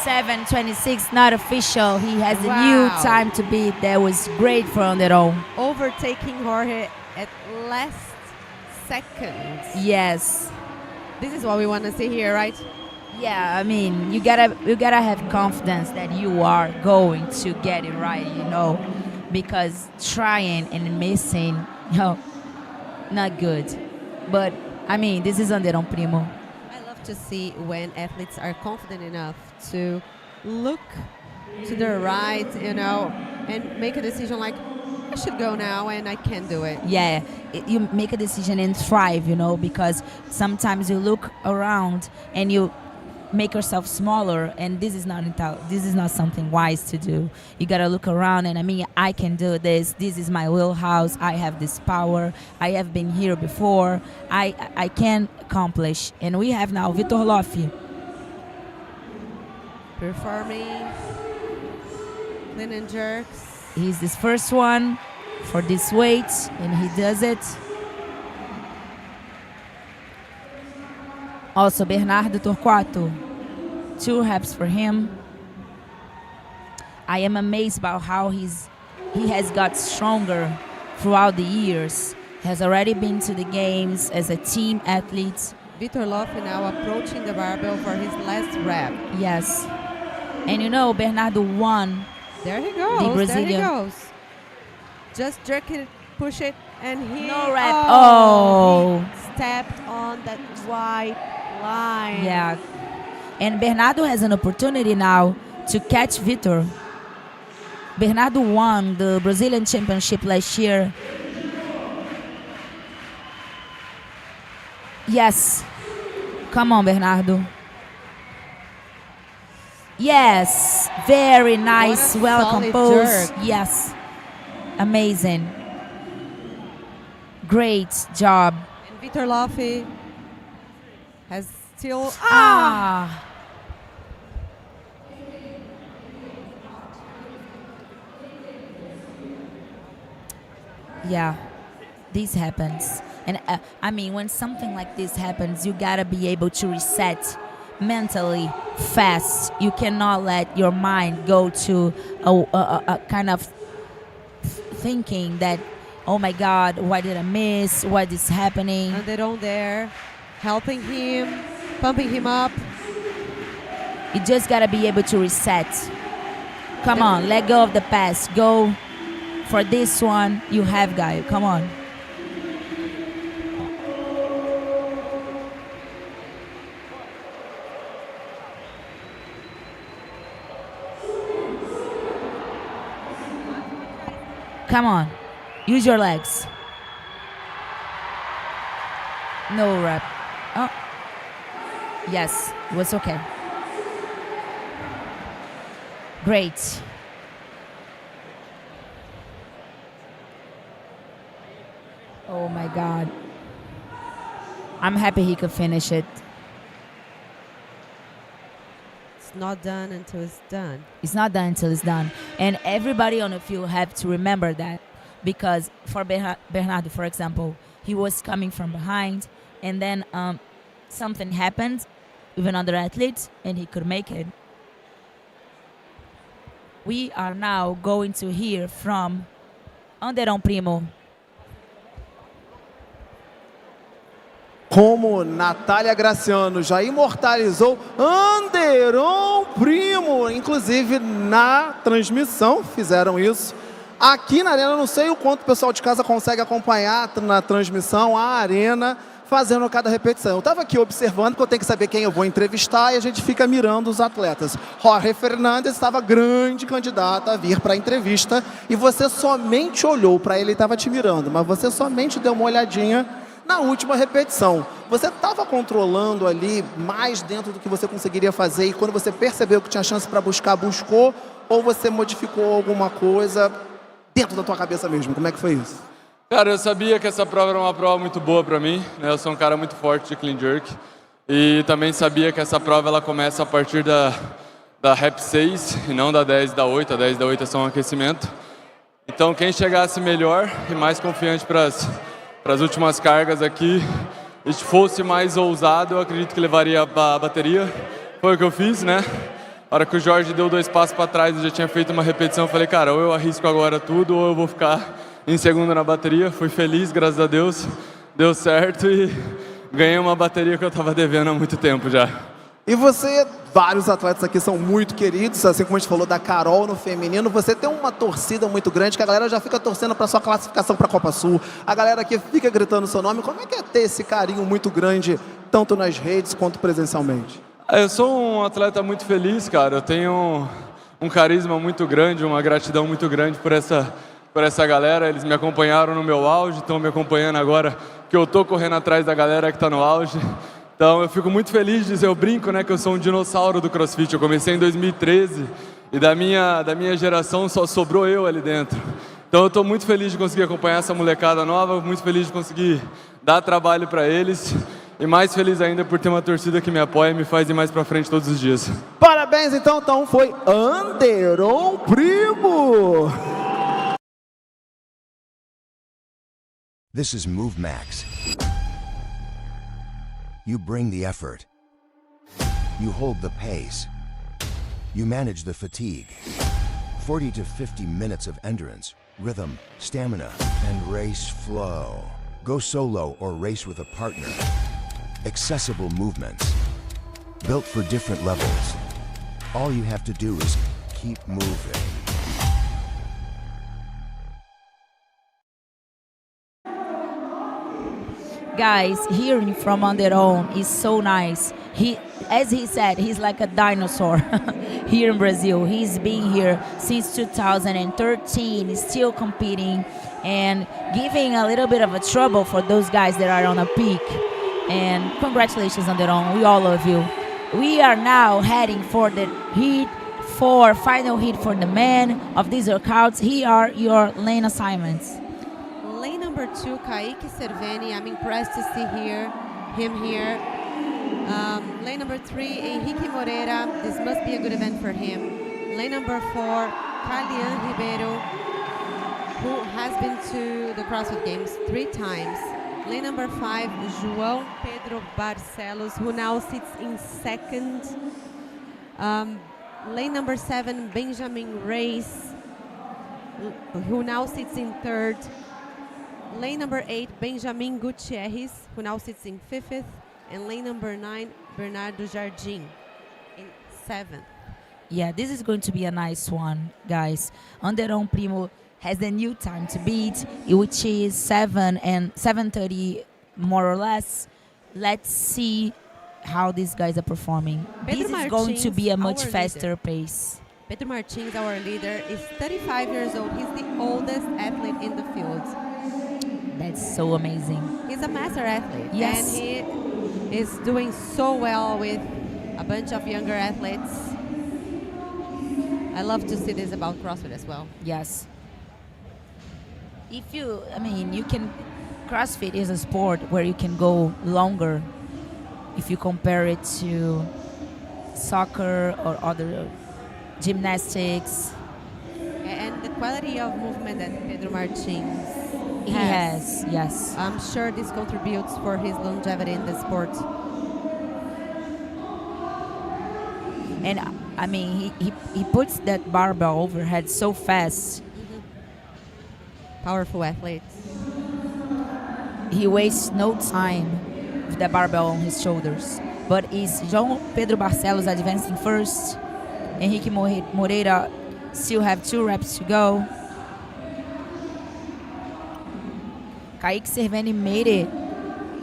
7:26, not official. He has a new time to beat. That was great for Anderon. Overtaking Jorge at last second. Yes. This is what we want to see here, right? Yeah, I mean, you gotta have confidence that you are going to get it right, you know, because trying and missing, not good. But I mean, this is Anderon Primo. I love to see when athletes are confident enough to look to their right, you know, and make a decision like, I should go now and I can do it. Yeah, you make a decision and thrive, you know, because sometimes you look around and you make yourself smaller, and this is not something wise to do. You gotta look around and I can do this. This is my wheelhouse. I have this power. I have been here before. I can accomplish. And we have now Vitor Loffi performing clean and jerks. He's this first one for this weight, and he does it. Also, Bernardo Torquato, 2 reps for him. I am amazed about how he has got stronger throughout the years. Has already been to the games as a team athlete. Vitor Loffi now approaching the barbell for his last rep. Yes. And you know, Bernardo won. There he goes. The Brazilian. There he goes. Just jerk it, push it, and he... No rep. Oh. He stepped on that white line. Yeah. And Bernardo has an opportunity now to catch Vitor. Bernardo won the Brazilian Championship last year. Yes. Come on, Bernardo. Yes. Very nice. Well composed. jerk. Yes. Amazing. Great job. And Vitor Loffi has still... Yeah, this happens. And I mean, when something like this happens, you gotta be able to reset mentally fast. You cannot let your mind go to a kind of thinking that, oh my God, why did I miss? What is happening? And they're on there, helping him, pumping him up. You just gotta be able to reset. Come on, let go of the past. Go for this one. You have, guy. Come on. Come on. Use your legs. No rep. Oh. Yes, it was okay. Great. Oh my God. I'm happy he could finish it. It's not done until it's done. It's not done until it's done. And everybody on the field have to remember that. Because for Bernardo, for example, he was coming from behind and then something happened with another athlete and he could make it. We are now going to hear from Anderon Primo. Como Natália Graciano já imortalizou Anderon Primo, inclusive na transmissão fizeram isso. Aqui na Arena, não sei o quanto o pessoal de casa consegue acompanhar na transmissão a Arena fazendo cada repetição. Eu estava aqui observando, porque eu tenho que saber quem eu vou entrevistar e a gente fica mirando os atletas. Jorge Fernandes estava grande candidato a vir para a entrevista e você somente olhou para ele e estava te mirando, mas você somente deu uma olhadinha na última repetição. Você estava controlando ali mais dentro do que você conseguiria fazer e quando você percebeu que tinha chance para buscar, buscou ou você modificou alguma coisa dentro da tua cabeça mesmo? Como é que foi isso? Cara, eu sabia que essa prova era uma prova muito boa para mim, né? Eu sou um cara muito forte de clean jerk e também sabia que essa prova ela começa a partir da rep 6 e não da 10 e da 8. A 10 e da 8 é só um aquecimento. Então quem chegasse melhor e mais confiante para as últimas cargas aqui e fosse mais ousado, eu acredito que levaria a bateria. Foi o que eu fiz, né? A hora que o Jorge deu 2 passos para trás, eu já tinha feito uma repetição, eu falei, cara, ou eu arrisco agora tudo ou eu vou ficar em segundo na bateria. Fui feliz, graças a Deus, deu certo e ganhei uma bateria que eu estava devendo há muito tempo já. E você, vários atletas aqui são muito queridos, assim como a gente falou da Carol no feminino, você tem uma torcida muito grande, que a galera já fica torcendo para sua classificação para a Copa Sul, a galera aqui fica gritando o seu nome. Como é que é ter esse carinho muito grande, tanto nas redes quanto presencialmente? Eu sou um atleta muito feliz, cara. Eu tenho um carisma muito grande, uma gratidão muito grande por essa galera. Eles me acompanharam no meu auge, estão me acompanhando agora que eu tô correndo atrás da galera que está no auge. Então eu fico muito feliz de dizer, eu brinco, né, que eu sou um dinossauro do CrossFit. Eu comecei em 2013 e da minha geração só sobrou eu ali dentro. Então eu estou muito feliz de conseguir acompanhar essa molecada nova, muito feliz de conseguir dar trabalho para eles. E mais feliz ainda por ter uma torcida que me apoia e me faz ir mais pra frente todos os dias. Parabéns, então foi Anderon Primo! This is Move Max. You bring the effort. You hold the pace. You manage the fatigue. 40 to 50 minutes of endurance, rhythm, stamina, and race flow. Go solo or race with a partner. Accessible movements, built for different levels. All you have to do is keep moving. Guys, hearing from Anderon is so nice. as he said, he's like a dinosaur here in Brazil. He's been here since 2013, he's still competing and giving a little bit of a trouble for those guys that are on a peak. And congratulations, Anderon, we all love you. We are now heading for the final heat for the men of these workouts. Here are your lane assignments. Lane number 2, Kaique Cerveni. I'm impressed to see him here. Lane number 3, Henrique Moreira. This must be a good event for him. Lane number 4, Calian Ribeiro, who has been to the CrossFit Games 3 times. Lane number 5, João Pedro Barcelos, who now sits in 2nd. Lane number 7, Benjamin Reis, who now sits in 3rd. Lane number 8, Benjamin Gutierrez, who now sits in 5th. And lane number 9, Bernardo Jardim in 7th. Yeah, this is going to be a nice one, guys. Anderon Primo has the new time to beat, which is 7 and 7:30 more or less. Let's see how these guys are performing. Pedro This is going to be a much our faster leader. pace. Pedro Martins, our leader, is 35 years old. He's the oldest athlete in the field. That's so amazing. He's a master athlete. Yes. And he is doing so well with a bunch of younger athletes. I love to see this about CrossFit as well. Yes. CrossFit is a sport where you can go longer if you compare it to soccer or other gymnastics. And the quality of movement that Pedro Martins has, yes. I'm sure this contributes for his longevity in the sport. And he puts that barbell overhead so fast. Powerful athlete. He wastes no time with the barbell on his shoulders. But is João Pedro Barcelos advancing first? Henrique Moreira still have 2 reps to go. Kaique Cerveni made it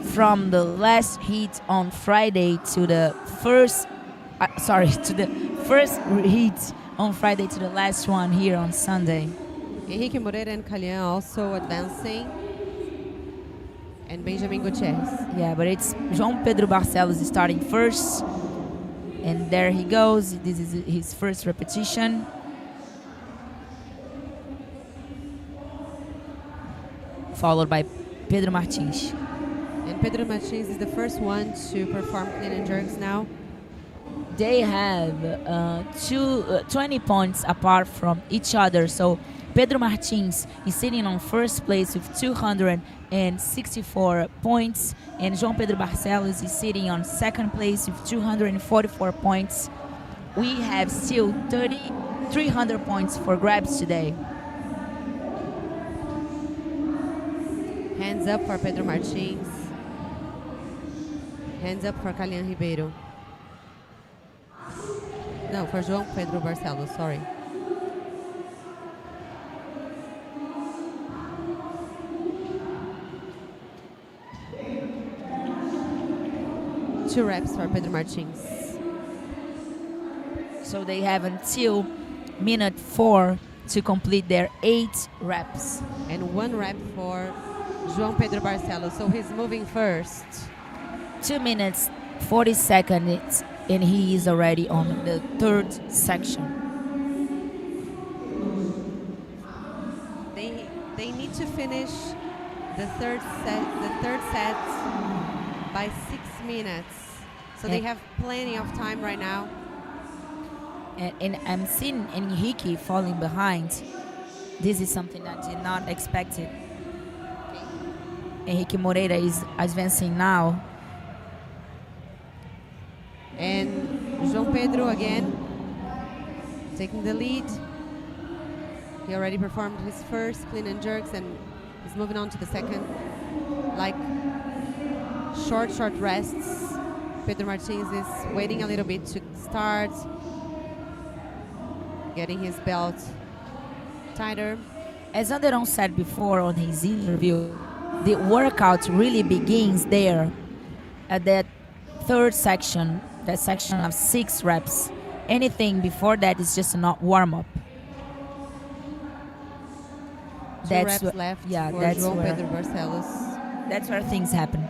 from the last heat on Friday to the first heat on Friday to the last one here on Sunday. Henrique Moreira and Calian also advancing. And Benjamin Gutierrez. Yeah, but it's João Pedro Barcelos starting first. And there he goes. This is his first repetition. Followed by Pedro Martins. And Pedro Martins is the first one to perform clean and jerks now. They have 20 points apart from each other. So Pedro Martins is sitting on first place with 264 points. And João Pedro Barcelos is sitting on second place with 244 points. We have still 300 points for grabs today. Hands up for Pedro Martins. Hands up for Calian Ribeiro. No, for João Pedro Barcelos, sorry. Two reps for Pedro Martins. So they have until minute 4 to complete their 8 reps. And 1 rep for João Pedro Barcelos, so he's moving first. 2 minutes, 40 seconds, and he is already on the 3rd section. They need to finish the third set by 6 minutes. So they have plenty of time right now. And I'm seeing Henrique falling behind. This is something I did not expect it. Henrique Moreira is advancing now. And João Pedro again taking the lead. He already performed his first clean and jerks and he's moving on to the second. Like short rests. Pedro Martins is waiting a little bit to start. Getting his belt tighter. As Anderon said before on his interview, the workout really begins there at that 3rd section that section of 6 reps. Anything before that is just not warm up. Two reps left for João Pedro Barcelos. That's where things happen.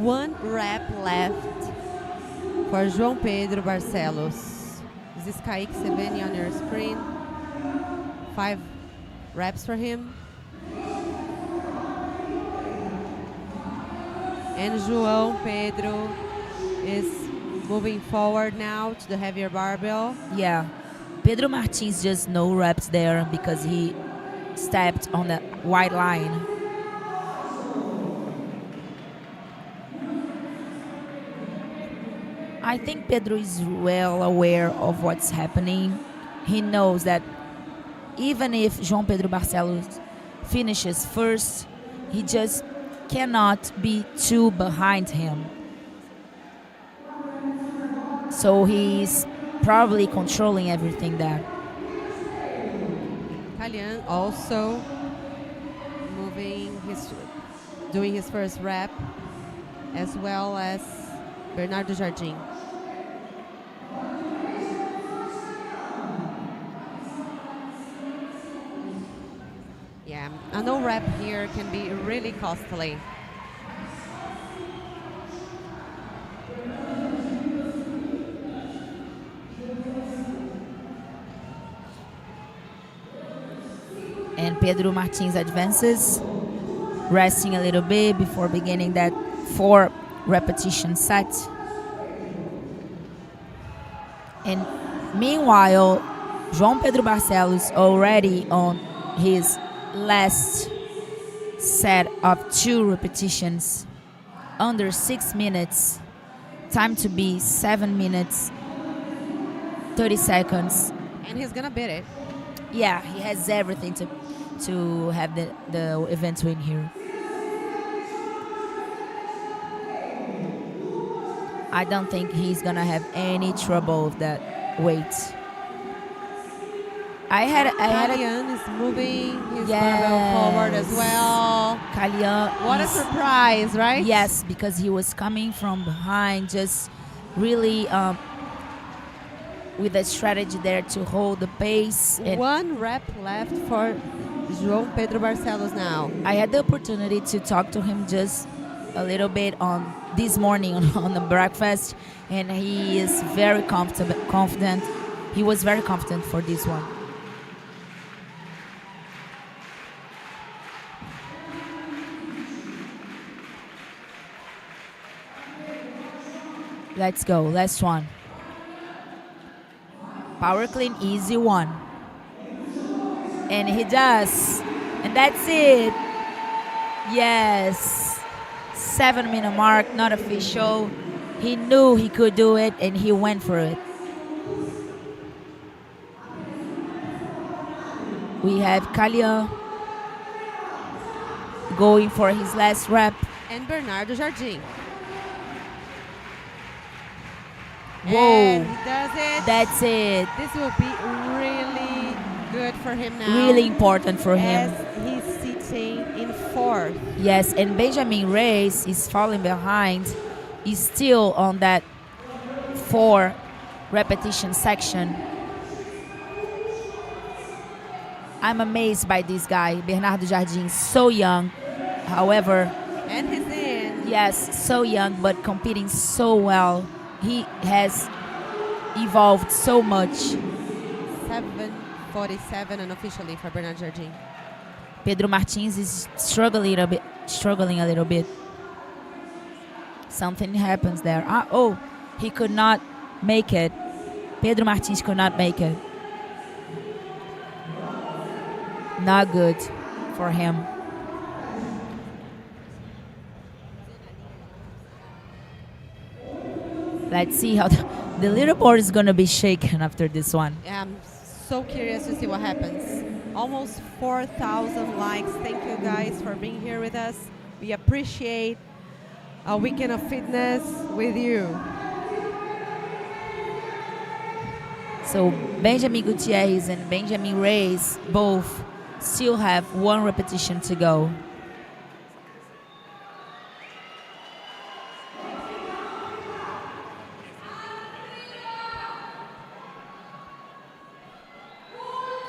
One rep left for João Pedro Barcelos. Is this Kaique Seveni on your screen? 5 reps for him. And João Pedro is moving forward now to the heavier barbell. Yeah. Pedro Martins just no reps there because he stepped on the white line. I think Pedro is well aware of what's happening. He knows that even if João Pedro Barcelos finishes first, he just cannot be too behind him. So he's probably controlling everything there. Calian also doing his first rep, as well as Bernardo Jardim. Yeah, a no rep here can be really costly. And Pedro Martins advances, resting a little bit before beginning that 4 repetition set. And meanwhile, João Pedro Barcelos already on his last set of 2 repetitions, under 6 minutes, time to be 7 minutes, 30 seconds. And he's gonna beat it. Yeah, he has everything to have the event win here. I don't think he's gonna have any trouble with that weight. Calian is moving his barbell forward as well. Calian. What a surprise, right? Yes, because he was coming from behind, just really with a strategy there to hold the pace. And 1 rep left for João Pedro Barcelos now. I had the opportunity to talk to him just a little bit on this morning on the breakfast, and he is very confident. He was very confident for this one. Let's go, last one. Power clean, easy one. And he does. And that's it. Yes. 7-minute mark, not official. He knew he could do it and he went for it. We have Calian going for his last rep. And Bernardo Jardim. Whoa. And he does it. That's it. This will be really good for him now. Really important for him. As he's sitting in 4th. Yes, and Benjamin Reis is falling behind. He's still on that 4 repetition section. I'm amazed by this guy, Bernardo Jardim, so young. However, and he's in. Yes, so young, but competing so well. He has evolved so much. 7:47 unofficially for Bernardo Jardim. Pedro Martins is struggling a little bit. Something happens there. He could not make it. Pedro Martins could not make it. Not good for him. Let's see how the leaderboard is going to be shaken after this one. Yeah, I'm so curious to see what happens. Almost 4,000 likes. Thank you guys for being here with us. We appreciate a weekend of fitness with you. So Benjamin Gutierrez and Benjamin Reyes both still have 1 repetition to go.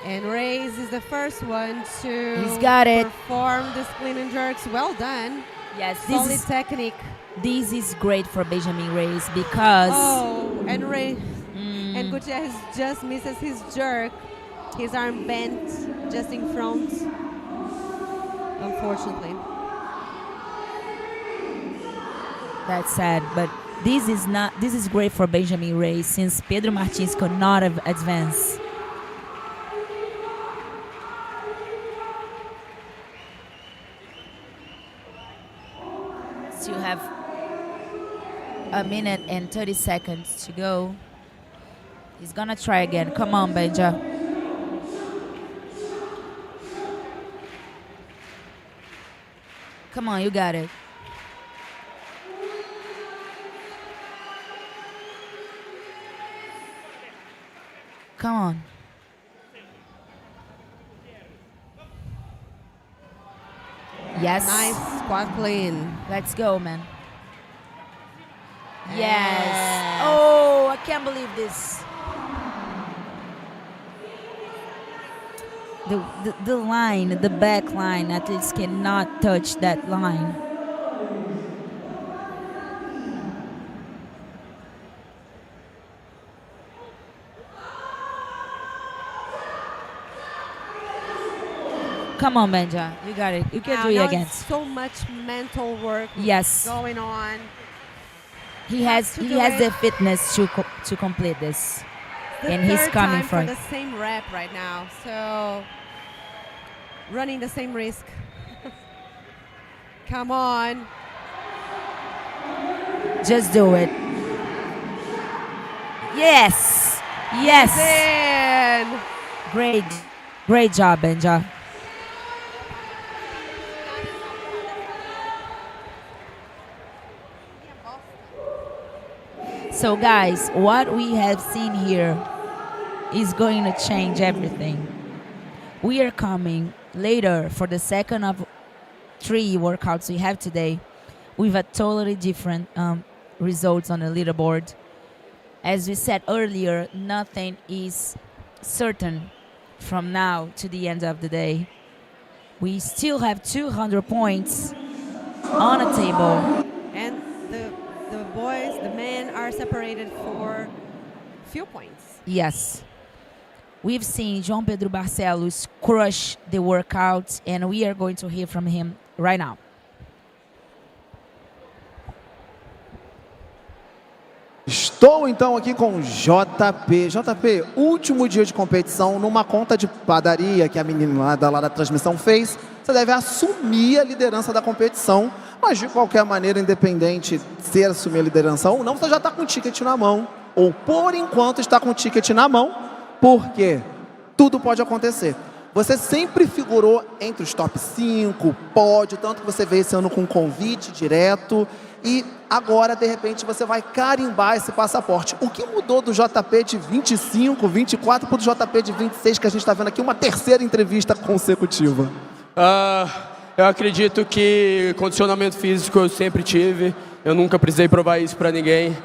And Reyes is the first one to He's got it. perform this clean and jerks. Well done. Yes, solid technique. This is great for Benjamin Reyes because and Gutierrez just misses his jerk. His arm bent just in front, unfortunately. that's sad, but this is great for Benjamin Reyes since Pedro Martins could not have advanced. Still have 1 minute and 30 seconds to go. He's gonna try again. Come on, Benja. Come on, you got it. Come on. Yes. Nice squat clean. Let's go, man. Yes. Oh, I can't believe this. The line, the back line, athletes cannot touch that line. Come on, Benja. You got it. You can do it again. So much mental work Yes. going on. He has the fitness to complete this. And he's Third coming time for the same rep right now. So running the same risk. Come on. Just do it. Yes. Yes. Then. Great job, Benja. So guys, what we have seen here is going to change everything. We are coming later for the second of 3 workouts we have today with a totally different results on the leaderboard. As we said earlier, nothing is certain from now to the end of the day. We still have 200 points on the table. And the boys, the men are separated for few points. Yes. We've seen João Pedro Barcelos crush the workout, and we are going to hear from him right now. Estou então aqui com JP. JP, último dia de competição, numa conta de padaria que a menina lá da transmissão fez, você deve assumir a liderança da competição, mas de qualquer maneira, independente se assumir a liderança ou não, você já está com o ticket na mão, ou por enquanto está com o ticket na mão, porque tudo pode acontecer. Você sempre figurou entre os top 5, pódio, tanto que você veio esse ano com um convite direto, e agora, de repente, você vai carimbar esse passaporte. O que mudou do JP de 25, 24 para o JP de 26, que a gente está vendo aqui, uma terceira entrevista consecutiva? Eu acredito que condicionamento físico eu sempre tive, eu nunca precisei provar isso para ninguém,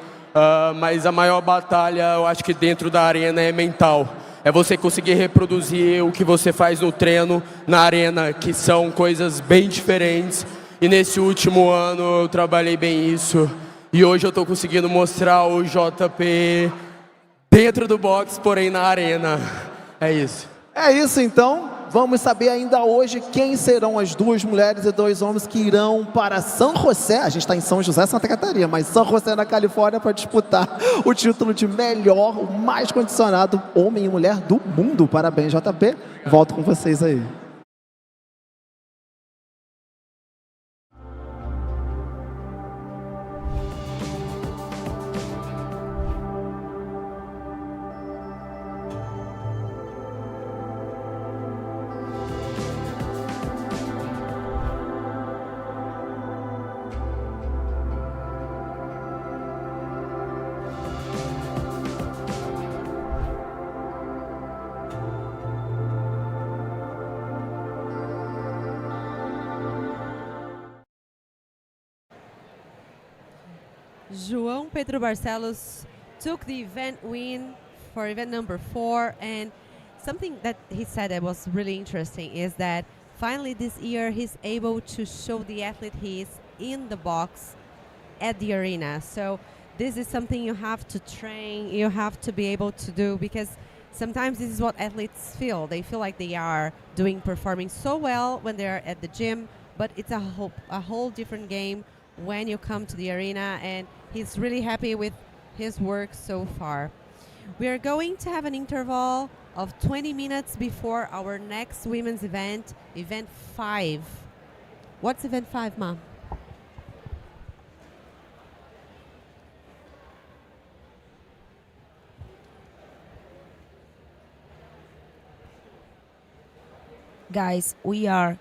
mas a maior batalha, eu acho que dentro da arena é mental. É você conseguir reproduzir o que você faz no treino, na arena, que são coisas bem diferentes. E nesse último ano eu trabalhei bem isso. E hoje eu estou conseguindo mostrar o JP dentro do box, porém na arena. É isso. É isso então. Vamos saber ainda hoje quem serão as 2 mulheres e 2 homens que irão para São José. A gente está em São José, Santa Catarina, mas São José na Califórnia para disputar o título de melhor, o mais condicionado homem e mulher do mundo. Parabéns, JP. Volto com vocês aí. João Pedro Barcelos took the event win for event number 4, and something that he said that was really interesting is that finally this year he's able to show the athlete he is in the box at the arena. So this is something you have to train, you have to be able to do, because sometimes this is what athletes feel. They feel like they are performing so well when they're at the gym, but it's a whole different game when you come to the arena, and he's really happy with his work so far. We are going to have an interval of 20 minutes before our next women's event, event 5. What's event 5, Mom? Guys, we are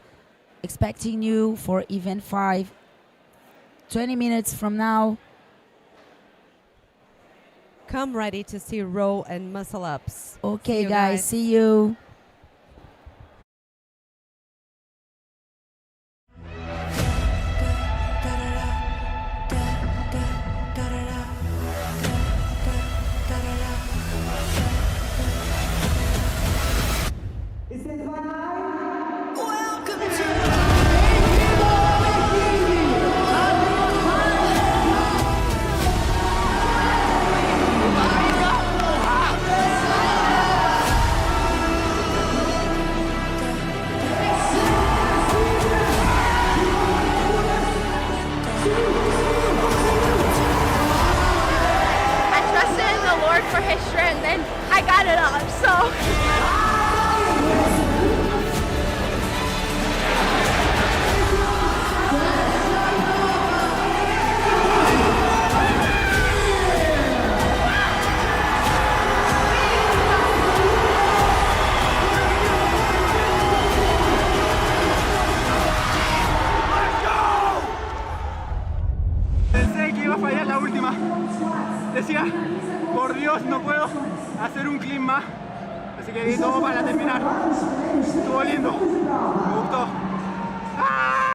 expecting you for event 5, 20 minutes from now. Come ready to see row and muscle ups. Okay, guys, see you. For his strength, and I got it up, so. Pensé que iba a fallar la última. Decía, por Dios, no puedo hacer un clean más. Así que di todo para terminar. Estuvo lindo. Me gustó. ¡Ah!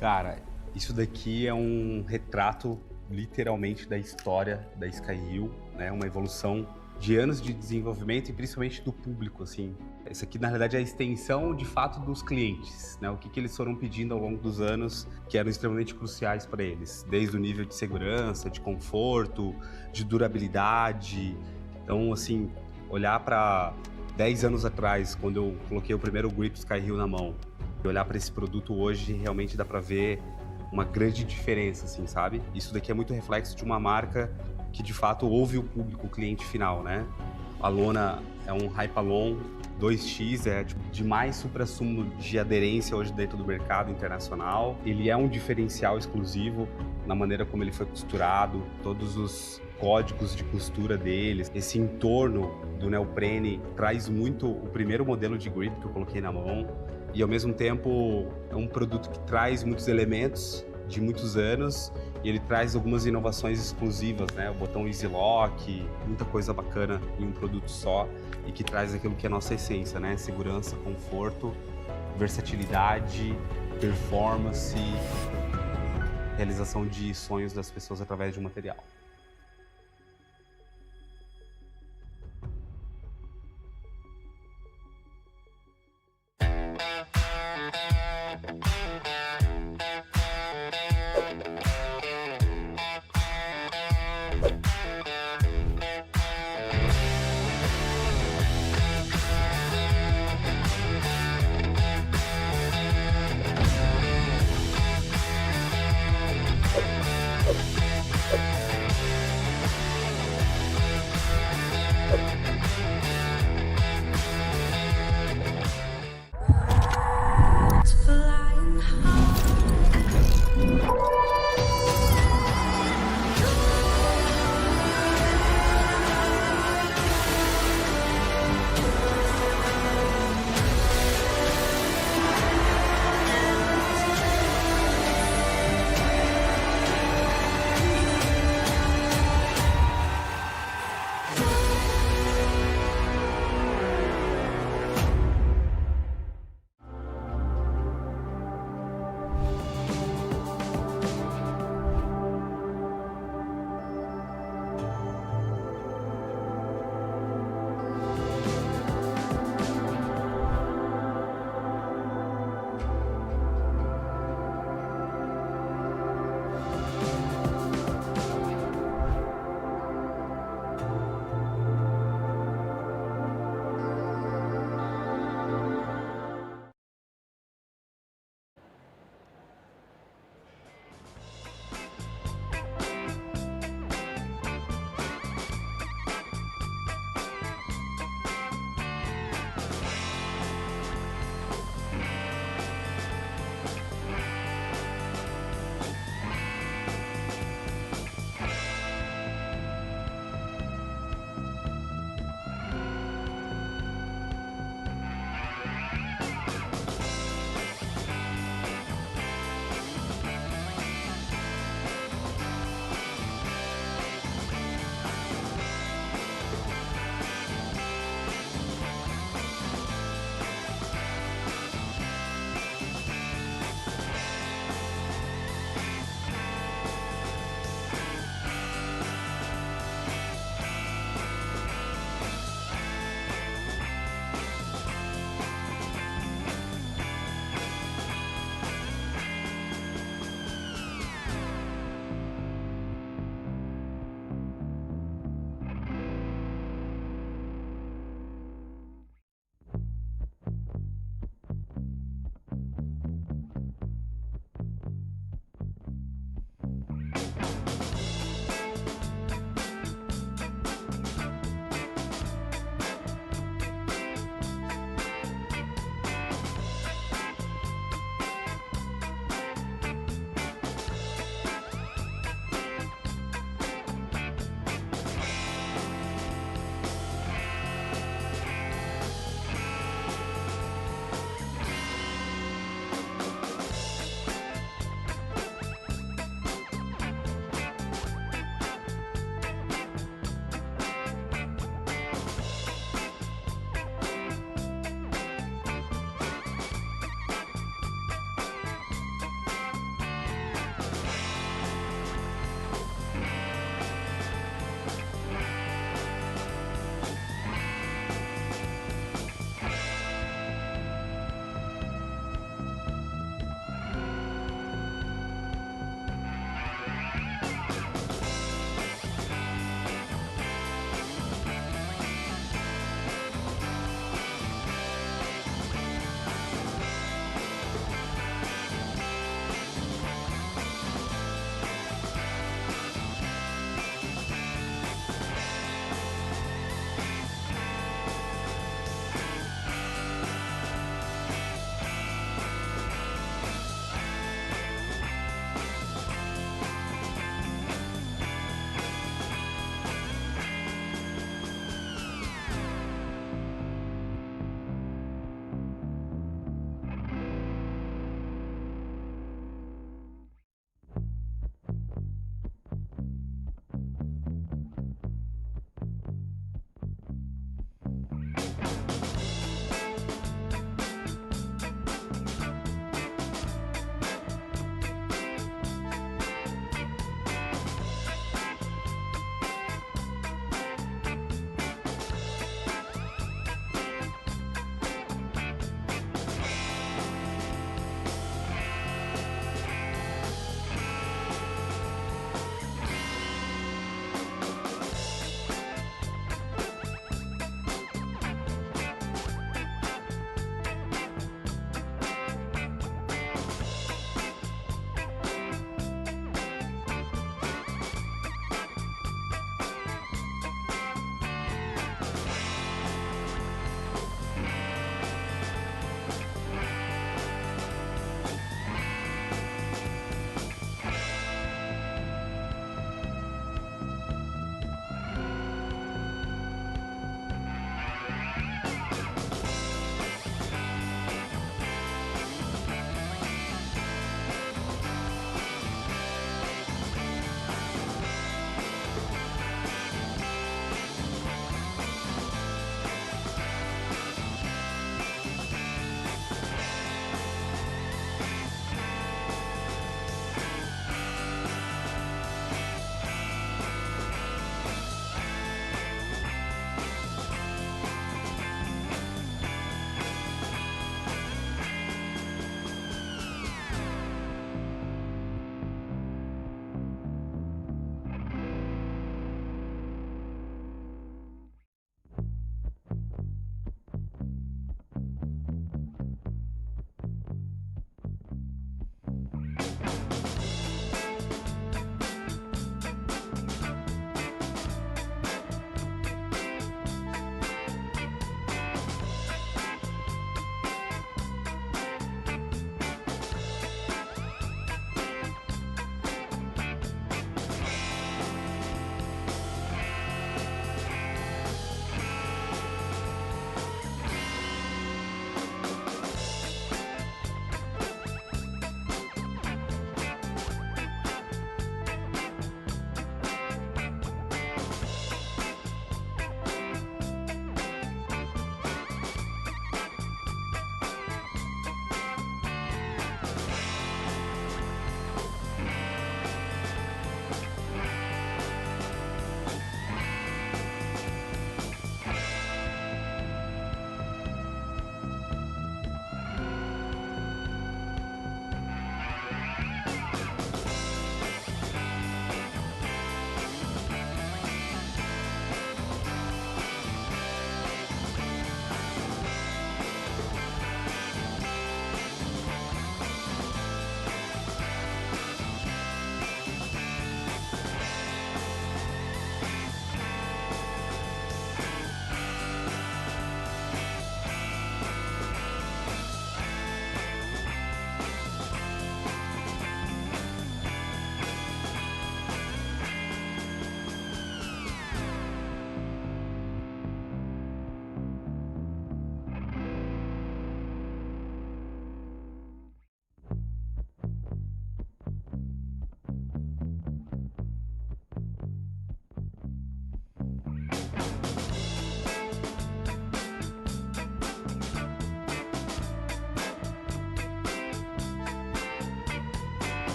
Cara, isso daqui é um retrato literalmente da história da Skyhill, né? Uma evolução de anos de desenvolvimento e principalmente do público, assim. Isso aqui, na realidade, é a extensão, de fato, dos clientes, né? O que eles foram pedindo ao longo dos anos, que eram extremamente cruciais para eles, desde o nível de segurança, de conforto, de durabilidade. Então, assim, olhar para 10 anos atrás, quando eu coloquei o primeiro grip Skyhill na mão, e olhar para esse produto hoje, realmente dá para ver uma grande diferença, assim, sabe? Isso daqui é muito reflexo de uma marca que, de fato, ouve o público, o cliente final, né? A lona é um Hypalon 2X, é de mais supra-sumo de aderência hoje dentro do mercado internacional. Ele é um diferencial exclusivo na maneira como ele foi costurado, todos os códigos de costura deles. Esse entorno do neoprene traz muito o primeiro modelo de grip que eu coloquei na mão. E, ao mesmo tempo, é um produto que traz muitos elementos de muitos anos e ele traz algumas inovações exclusivas, né? O botão Easy Lock, muita coisa bacana em um produto só e que traz aquilo que é a nossa essência, né? Segurança, conforto, versatilidade, performance, realização de sonhos das pessoas através de um material.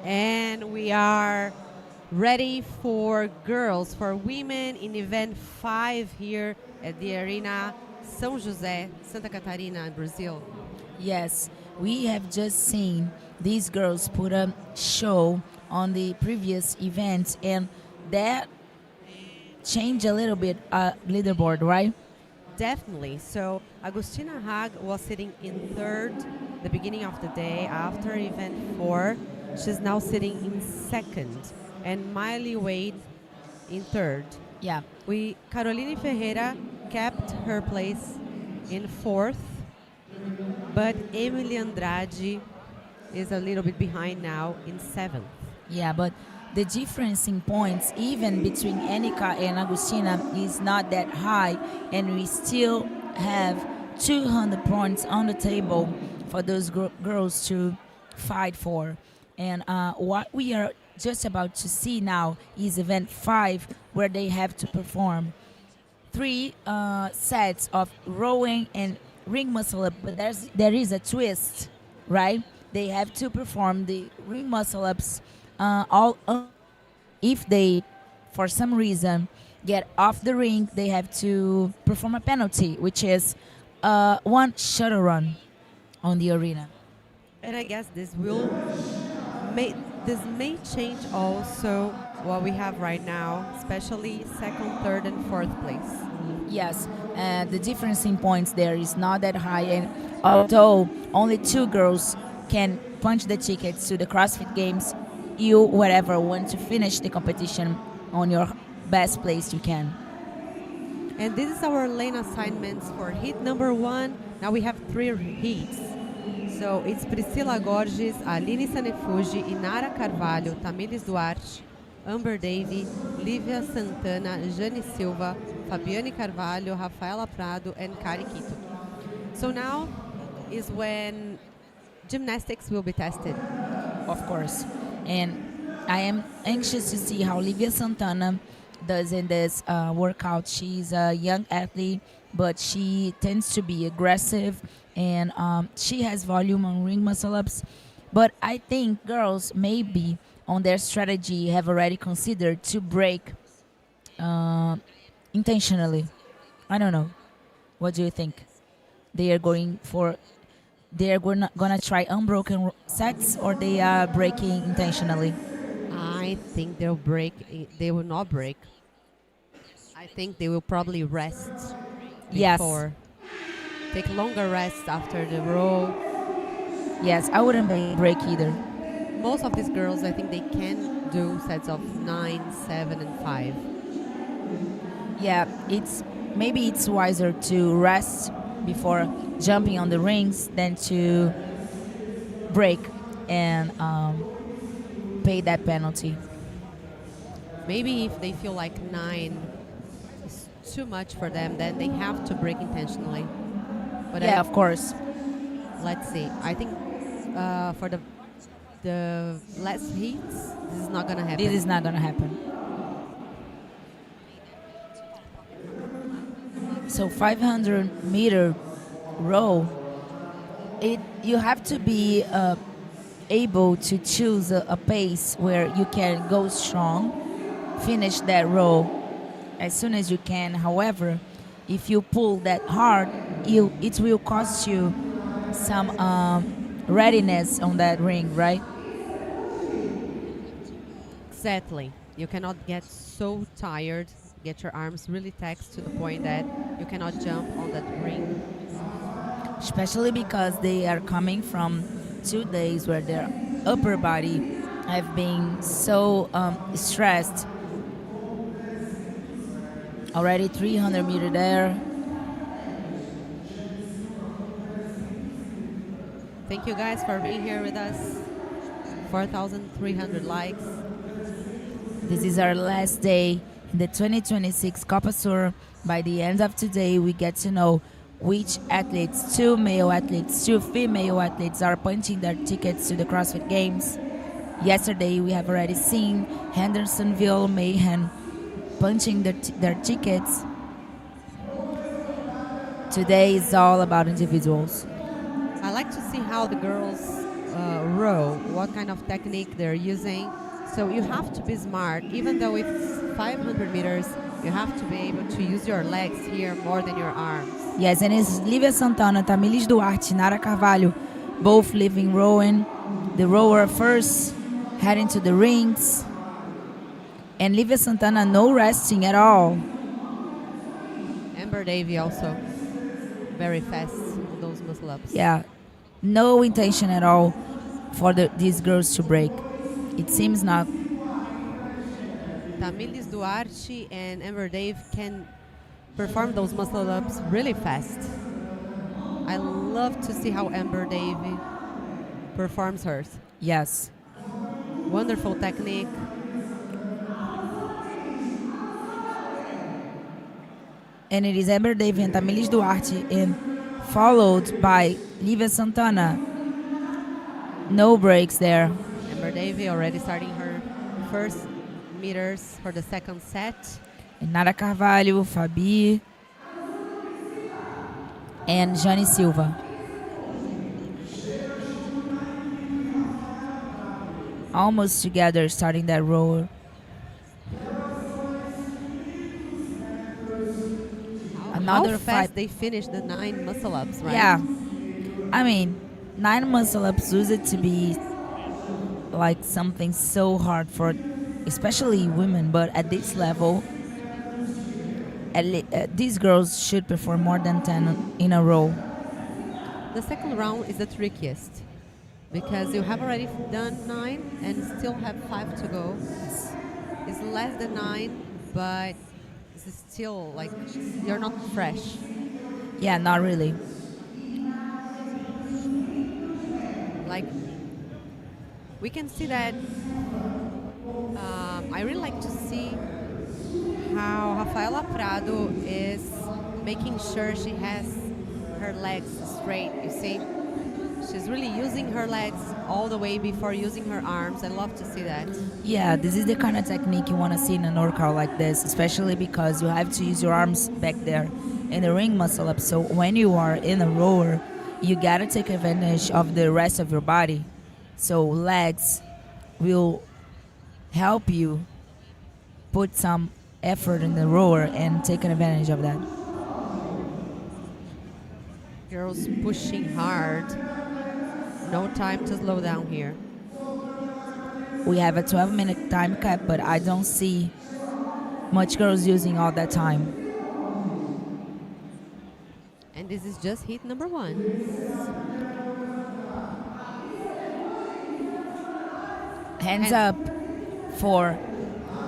And we are ready for girls, for women in event 5 here at the Arena São José, Santa Catarina, in Brazil. Yes, we have just seen these girls put a show on the previous events, and that changed a little bit leaderboard, right? Definitely. So Agustina Hag was sitting in 3rd the beginning of the day after event 4. She's now sitting in 2nd, and Miley Wade in 3rd. Yeah. Caroline Ferreira kept her place in 4th, but Emily Andrade is a little bit behind now in 7th. Yeah, but the difference in points, even between Anika and Agustina, is not that high, and we still have 200 points on the table for those girls to fight for. And what we are just about to see now is event 5, where they have to perform 3 sets of rowing and ring muscle up, but there is a twist, right? They have to perform the ring muscle ups if they, for some reason, get off the ring, they have to perform a penalty, which is 1 shuttle run on the arena. And I guess this may change also what we have right now, especially 2nd, 3rd, and 4th place. Yes, the difference in points there is not that high, and although only 2 girls can punch the tickets to the CrossFit Games, you, whatever, want to finish the competition on your best place you can. And this is our lane assignments for heat number 1. Now we have 3 heats. So it's Priscila Gorges, Aline Sanefuji, Inara Carvalho, Tamires Duarte, Amber Davy, Lívia Santana, Jane Silva, Fabiane Carvalho, Rafaela Prado, and Kari Quito. So now is when gymnastics will be tested. Of course. And I am anxious to see how Lívia Santana does in this workout. She's a young athlete, but she tends to be aggressive, and she has volume on ring muscle ups. But I think girls maybe on their strategy have already considered to break intentionally. I don't know. What do you think? They are gonna try unbroken sets, or they are breaking intentionally? I think they'll break. They will not break. I think they will probably rest before. Take longer rest after the row. Yes, I wouldn't break either. Most of these girls, I think they can do sets of 9, 7, and 5. Yeah, maybe it's wiser to rest before jumping on the rings than to break and pay that penalty. Maybe if they feel like 9 is too much for them, then they have to break intentionally. But yeah, of course. Let's see. I think for the last heats, this is not going to happen. This is not going to happen. So 500-meter row, you have to be able to choose a pace where you can go strong, finish that row as soon as you can. However, if you pull that hard, it will cost you some readiness on that ring, right? Exactly. You cannot get so tired, get your arms really taxed to the point that you cannot jump on that ring. Especially because they are coming from 2 days where their upper body have been so stressed. Already 300 meter there. Thank you guys for being here with us. 4,300 likes. This is our last day in the 2026 Copa Sur. By the end of today, we get to know which athletes, 2 male athletes, 2 female athletes, are punching their tickets to the CrossFit Games. Yesterday, we have already seen Hendersonville Mayhem punching their tickets. Today is all about individuals. I like to see how the girls row, what kind of technique they're using. So you have to be smart. Even though it's 500 meters, you have to be able to use your legs here more than your arms. Yes, and it's Lívia Santana, Tamilis Duarte, Nara Carvalho, both living rowing. The rower first heading to the rings. And Lívia Santana, no resting at all. Amber Davey also very fast on those muscle ups. Yeah, no intention at all for these girls to break. It seems not. Tamilis Duarte and Amber Dave can perform those muscle ups really fast. I love to see how Amber Davey performs hers. Yes. Wonderful technique. And it is Amber Davey and Tamilis Duarte, and followed by Lívia Santana. No breaks there. Amber Davey already starting her first meters for the second set. And Nara Carvalho, Fabi, and Jane Silva. Almost together starting that rower. How fast they finished the 9 muscle ups, right? Yeah. I mean, 9 muscle ups used to be like something so hard for especially women, but at this level, these girls should perform more than 10 in a row. The second round is the trickiest because you have already done 9 and still have 5 to go. It's less than 9, but it's still like you're not fresh. Yeah, not really. Like we can see that. I really like to see how Rafaela Prado is making sure she has her legs straight. You see, she's really using her legs all the way before using her arms. I love to see that. Yeah, this is the kind of technique you want to see in an workout like this, especially because you have to use your arms back there in the ring muscle up. So when you are in a rower, you gotta take advantage of the rest of your body. So legs will help you put some effort in the rower and take advantage of that. Girls pushing hard. No time to slow down here. We have a 12-minute time cap, but I don't see much girls using all that time. And this is just heat number 1. Hands up for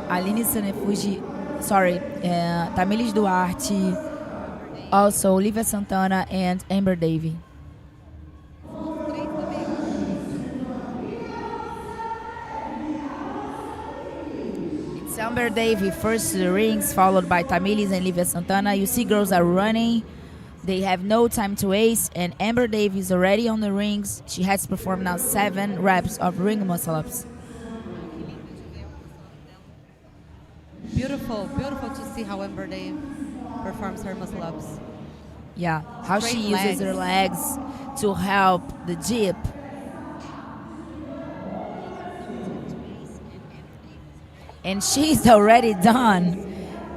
Aline Sanefuji, Tamilis Duarte, also Lívia Santana and Amber Davey. It's Amber Davey first to the rings, followed by Tamilis and Lívia Santana. You see girls are running. They have no time to waste, and Amber Davey is already on the rings. She has performed now 7 reps of ring muscle-ups. Beautiful, beautiful to see how Amber Dave performs her muscle ups. Yeah, how Straight she uses her legs to help the dip. And she's already done.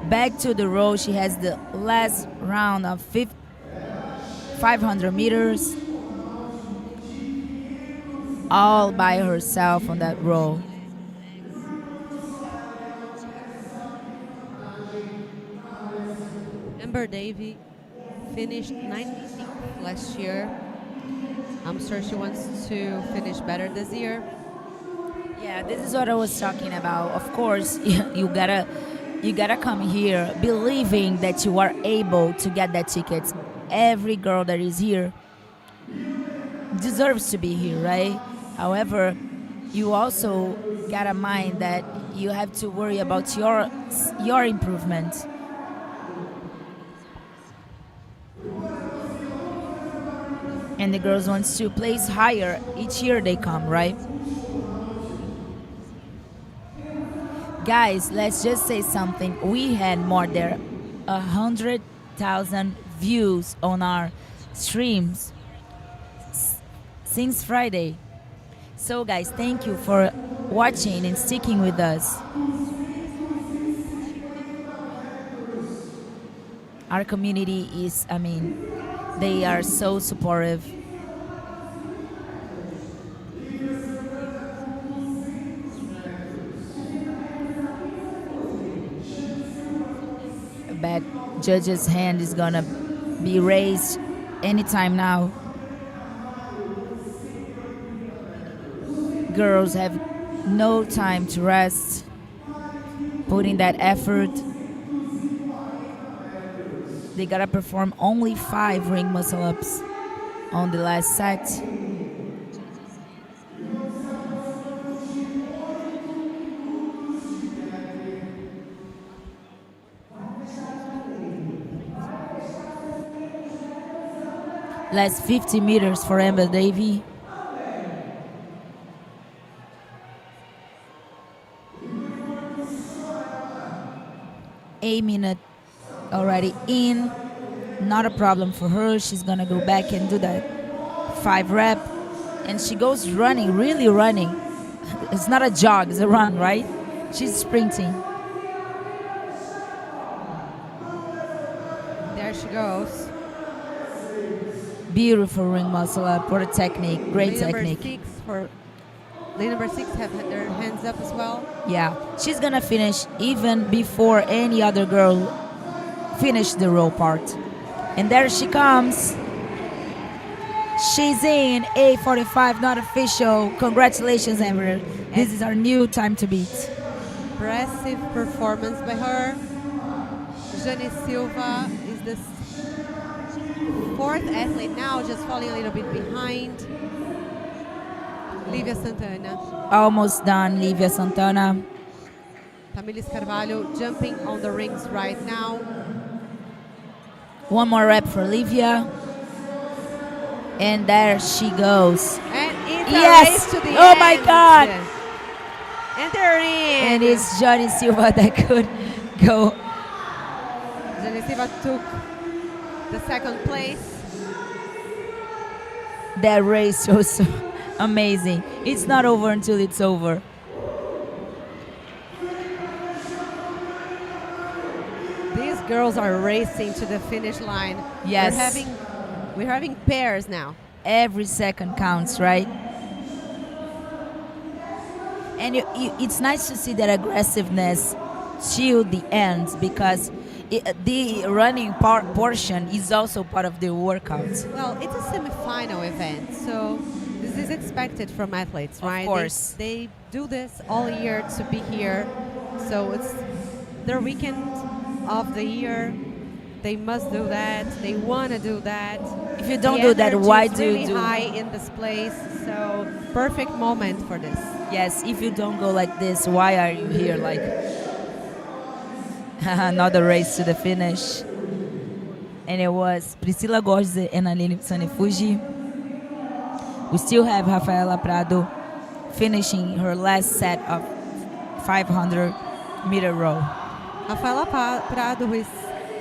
Back to the row, she has the last round of 500 meters. All by herself on that row. Amber Davey finished 19th last year. I'm sure she wants to finish better this year. Yeah, this is what I was talking about. Of course, you gotta come here believing that you are able to get that ticket. Every girl that is here deserves to be here, right? However, you also gotta mind that you have to worry about your improvement. And the girls want to place higher each year they come, right? Guys, let's just say something. We had more than 100,000 views on our streams since Friday. So guys, thank you for watching and sticking with us. Our community is, they are so supportive. I bet judge's hand is gonna be raised anytime now. Girls have no time to rest, putting that effort. They gotta perform only 5 ring muscle ups on the last set. Last 50 meters for Amber Davy. A minute already in. Not a problem for her. She's gonna go back and do that 5 rep. And she goes running, really running. It's not a jog, it's a run, right? She's sprinting. There she goes. Beautiful ring muscle up. What a technique. Great technique. Lane number 6 have their hands up as well. Yeah, she's gonna finish even before any other girl finish the row part. And there she comes. She's in A45, not official. Congratulations, Amber. This is our new time to beat. Impressive performance by her. Jane Silva is the 4th athlete now, just falling a little bit behind. Lívia Santana. Almost done, Lívia Santana. Tamilis Carvalho jumping on the rings right now. One more rep for Lívia. And there she goes. And it's yes! a race to the oh end. my God! And they're in. And it's Johnny Silva that could go. Johnny Silva took the 2nd place. That race was amazing. It's not over until it's over. These girls are racing to the finish line. Yes. We're having pairs now. Every second counts, right? And it's nice to see that aggressiveness till the end, because the running portion is also part of the workout. Well, it's a semifinal event, so this is expected from athletes, right? Of course. They do this all year to be here, so it's their weekend of the year. They must do that. They want to do that. If you don't do that, why do you do? Really high in this place, so perfect moment for this. Yes, if you don't go like this, why are you here? Like another race to the finish. And it was Priscila Gorges and Aline Sanefuji. We still have Rafaela Prado finishing her last set of 500-meter row. Rafaela Prado, who is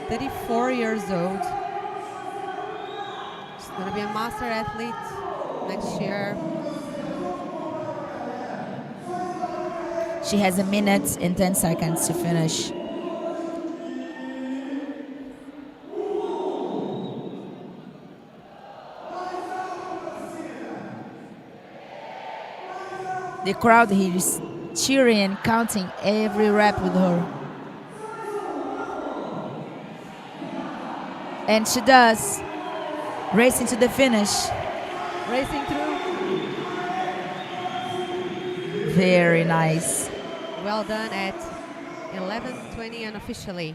34 years old. She's going to be a master athlete next year. She has 1 minute and 10 seconds to finish. The crowd here is cheering and counting every rep with her. And she does. Racing to the finish. Racing through. Very nice. Well done at 11:20 unofficially.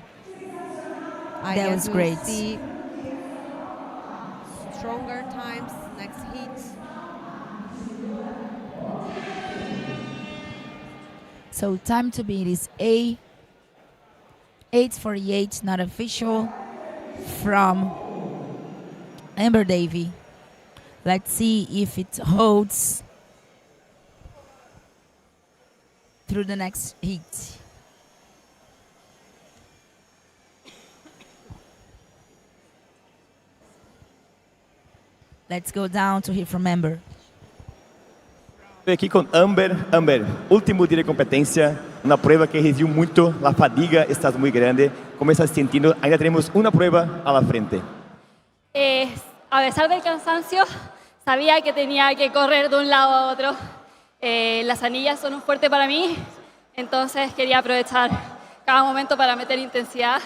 That was great. See stronger times next heat. So time to beat is 8:48, not official, from Amber Davy. Let's see if it holds through the next heat. Let's go down to hear from Amber. Estou aqui com Amber. Amber, último dia de competência, uma prova que reduziu muito, a fadiga está muito grande. Como estás sentindo? Ainda temos uma prova à la frente. A pesar del cansancio, sabía que tenía que correr de un lado a otro. Las anillas son un fuerte para mí, entonces quería aprovechar cada momento para meter intensidad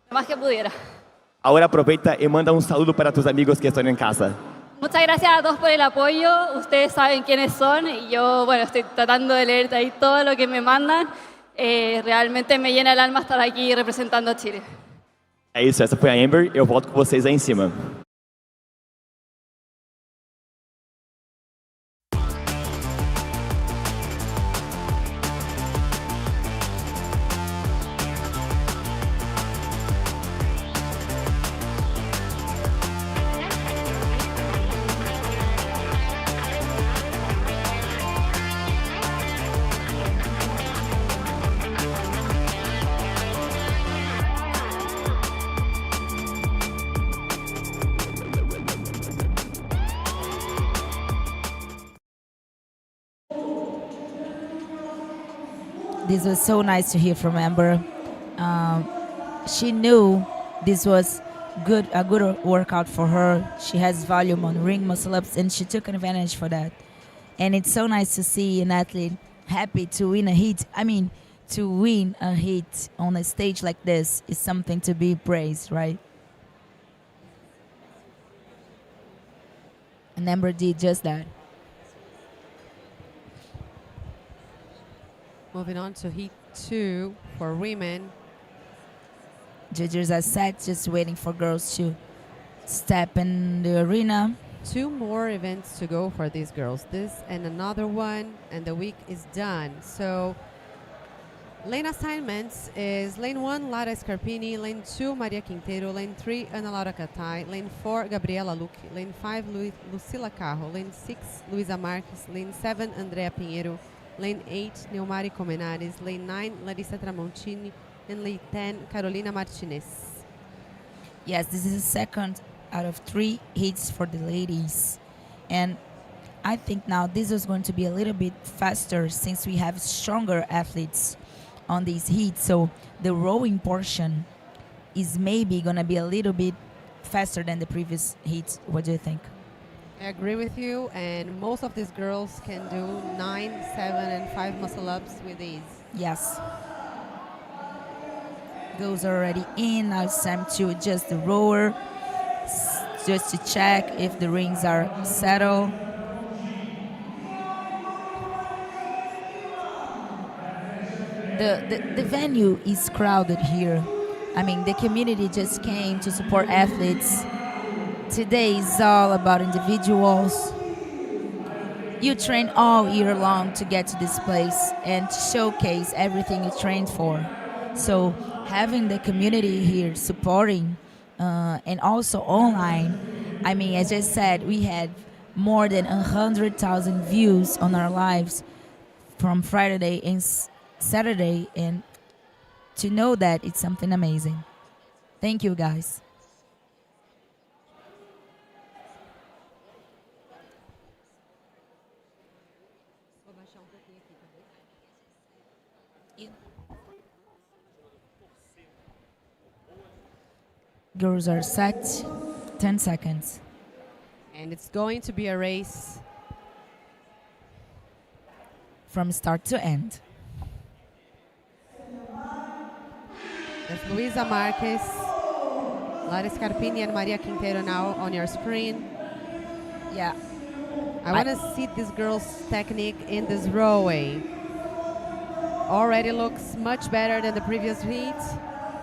lo más que pudiera. Ahora aproveita y manda un saludo para tus amigos que están en casa. Muchas gracias a todos por el apoyo. Ustedes saben quiénes son y yo, bueno, estoy tratando de leer ahí todo lo que me mandan. Realmente me llena el alma estar aquí representando a Chile. É isso, essa foi a Amber. Eu volto com vocês aí em cima. This was so nice to hear from Amber. She knew this was a good workout for her. She has volume on ring muscle ups, and she took advantage for that. And it's so nice to see an athlete happy to win a heat. I mean, to win a heat on a stage like this is something to be praised, right? And Amber did just that. Moving on to heat 2 for women. Judges are set, just waiting for girls to step in the arena. 2 more events to go for these girls. This and another one, and the week is done. So, lane assignments is lane 1, Lara Scarpini, lane 2, Maria Quintero, lane 3, Ana Laura Catai, lane 4, Gabriela Luque, lane 5, Lucila Carro, lane 6, Luisa Marques, lane 7, Andrea Pinheiro, lane 8, Neumari Comenares, lane 9, Larissa Tramontini, and lane 10, Carolina Martinez. Yes, this is the second out of 3 heats for the ladies. And I think now this is going to be a little bit faster since we have stronger athletes on these heats. So the rowing portion is maybe going to be a little bit faster than the previous heats. What do you think? I agree with you, and most of these girls can do 9, 7, and 5 muscle-ups with ease. Yes. Those are already in. Now it's time to adjust the rower, just to check if the rings are settled. The venue is crowded here. I mean, the community just came to support athletes. Today is all about individuals. You train all year long to get to this place and to showcase everything you trained for. So having the community here supporting and also online, I mean, as I said, we had more than 100,000 views on our lives from Friday and Saturday, and to know that it's something amazing. Thank you, guys. Girls are set, 10 seconds. And it's going to be a race from start to end. There's Luisa Marques, Lara Scarpini, and Maria Quintero now on your screen. Yeah. I want to see this girl's technique in this rowing. Already looks much better than the previous heat,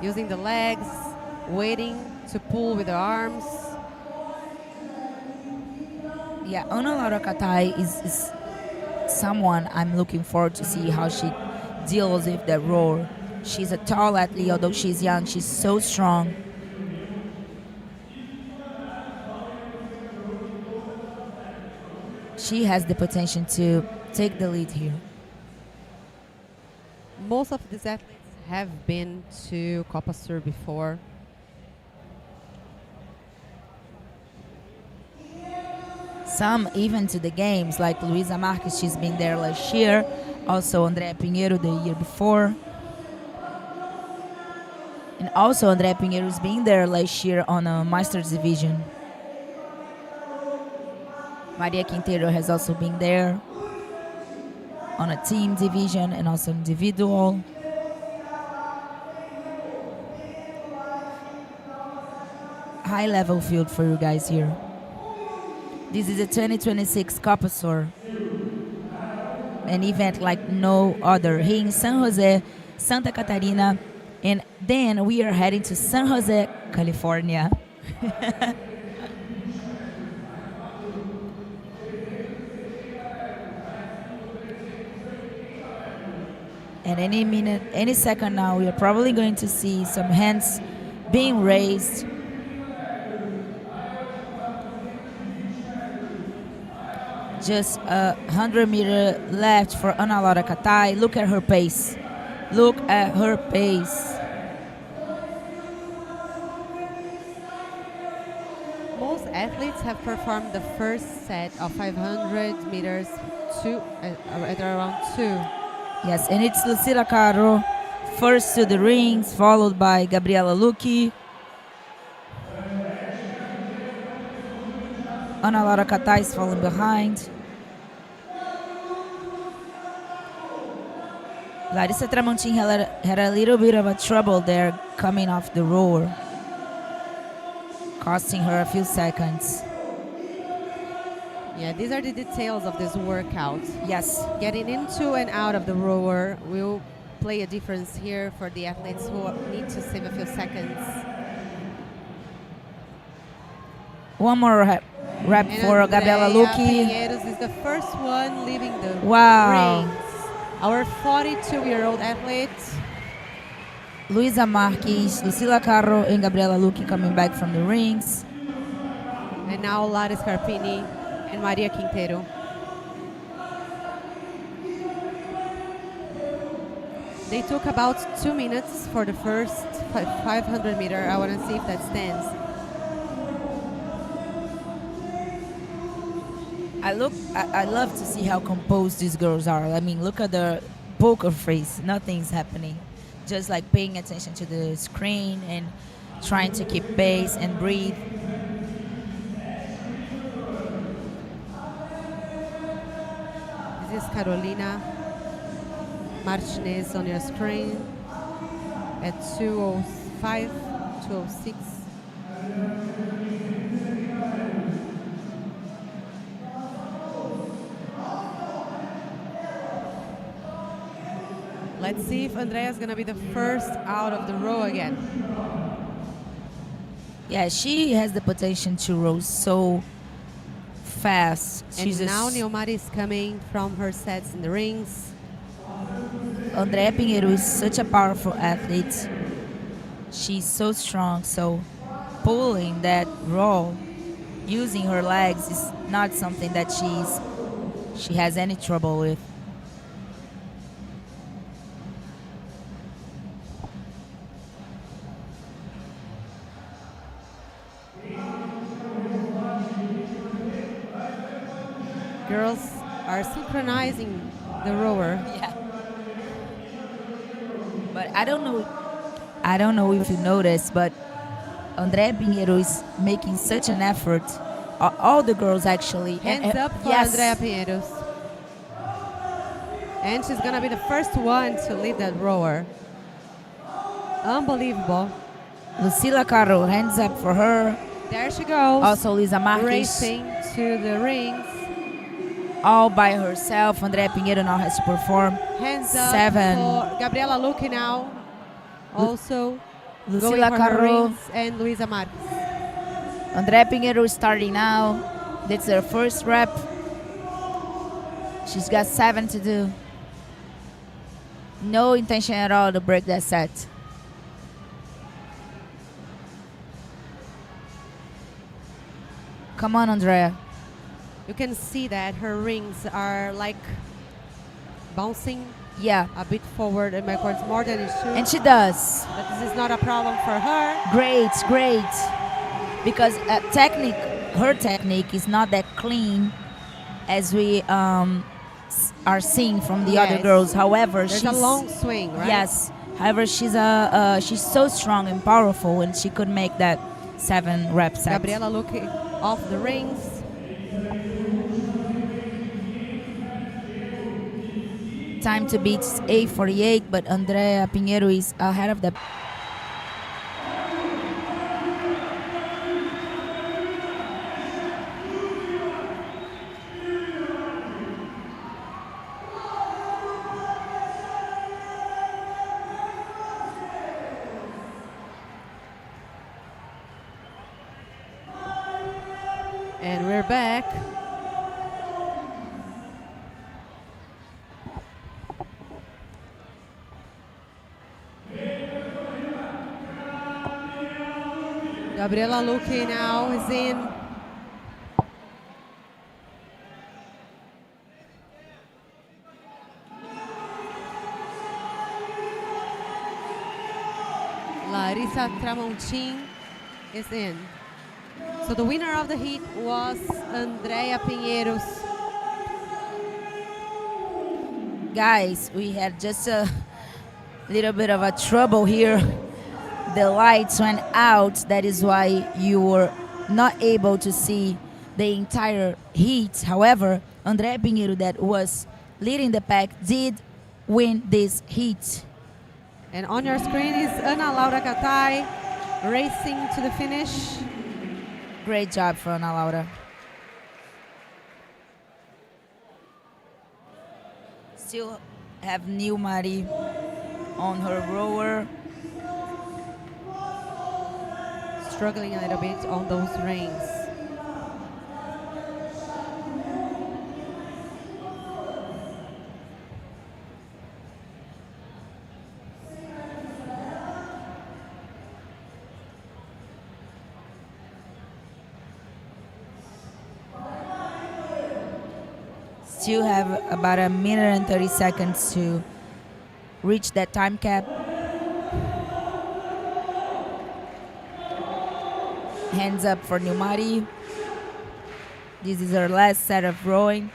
using the legs, waiting to pull with the arms. Yeah, Ana Laura Catai is someone I'm looking forward to see how she deals with the roar. She's a tall athlete, although she's young, she's so strong. She has the potential to take the lead here. Most of these athletes have been to Copa Sur before. some even to the games, like Luisa Marques, she's been there last year. Also Andrea Pinheiro the year before. And also Andrea Pinheiro's been there last year on a Masters division. Maria Quinteiro has also been there on a team division and also individual. High level field for you guys here. This is a 2026 Copa Sur, an event like no other here in San Jose, Santa Catarina, and then we are heading to San Jose, California. And any minute, any second now, we are probably going to see some hands being raised. Just 100 meters left for Ana Laura Catai. Look at her pace. Look at her pace. Most athletes have performed the first set of 500 meters at around 2. Yes, and it's Lucila Caro first to the rings, followed by Gabriela Lucchi. Ana Laura Catai is falling behind. Larissa Tramontin had a little bit of a trouble there coming off the rower, costing her a few seconds. Yeah, these are the details of this workout. Yes. Getting into and out of the rower will play a difference here for the athletes who need to save a few seconds. One more rep for Gabriela Lucchi. Pinheiros is the first one leaving the Wow. rings. Our 42-year-old athlete. Luisa Marques, Lucila Carro, and Gabriela Lucchi coming back from the rings. And now Lara Scarpini and Maria Quinteiro. They took about 2 minutes for the first 500 meter. I want to see if that stands. I love to see how composed these girls are. I mean, look at the poker face. Nothing's happening. Just like paying attention to the screen and trying to keep pace and breathe. This is Carolina Martinez on your screen at 2:05, 2:06. Let's see if Andrea's gonna be the first out of the row again. Yeah, she has the potential to roll so fast. And now Neomari is coming from her sets in the rings. Andrea Pinheiro is such a powerful athlete. She's so strong, so pulling that roll, using her legs is not something that she has any trouble with. Girls are synchronizing the rower. Yeah. But I don't know if you noticed, but Andrea Pinheiro is making such an effort. All the girls actually. Hands up for yes. Andrea Pinheiros. And she's gonna be the first one to lead that rower. Unbelievable. Lucila Carro, hands up for her. There she goes. Also Lisa Marques. Racing to the rings. All by herself. Andrea Pinheiro now has to perform. Hands up 7. for Gabriela Lucchi now. Also Lucila going for her Carro. rings, and Luisa Marques. Andrea Pinheiro is starting now. That's her first rep. She's got 7 to do. No intention at all to break that set. Come on, Andrea. You can see that her rings are like bouncing a bit forward and backwards more than it should. And she does. But this is not a problem for her. Great, great. Because her technique is not that clean as we are seeing from the other Yes. girls. However, There's she's a long swing, right? Yes. However, she's so strong and powerful, and she could make that 7 rep set. Gabriela looking off the rings. Time to beat 8:48, but Andrea Pinheiro is ahead of the. And we're back. Gabriela Luque now is in. Larissa Tramontin is in. So the winner of the heat was Andrea Pinheiros. Guys, we had just a little bit of a trouble here. The lights went out. That is why you were not able to see the entire heat. However, Andrea Pinheiro, that was leading the pack, did win this heat. And on your screen is Ana Laura Catai racing to the finish. Great job for Ana Laura. Still have New Mari on her rower. Struggling a little bit on those reins. Still have about 1 minute and 30 seconds to reach that time cap. Hands up for Newmari. This is her last set of rowing.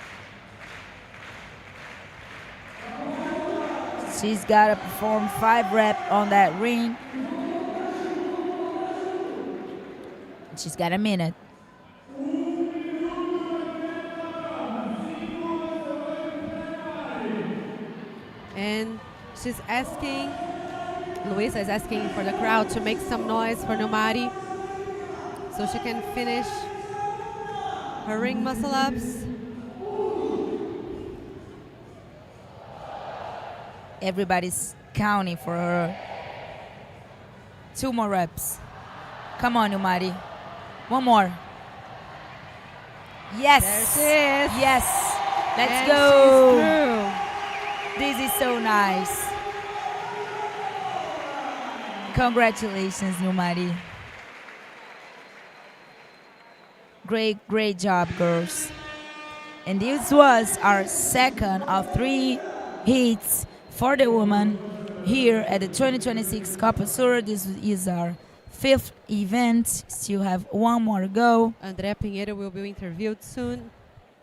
She's got to perform 5 reps on that ring. She's got 1 minute. And she's asking, Luisa is asking for the crowd to make some noise for Newmari so she can finish her ring muscle ups. Everybody's counting for her. 2 more reps. Come on, Newmari. 1 more. Yes. There she is. Yes. Let's And go. she's through. This is so nice. Congratulations, Newmari. Great job, girls. And this was our second of 3 heats for the women here at the 2026 Copa Sur. This is our 5th event. Still have 1 more to go. Andrea Pinheiro will be interviewed soon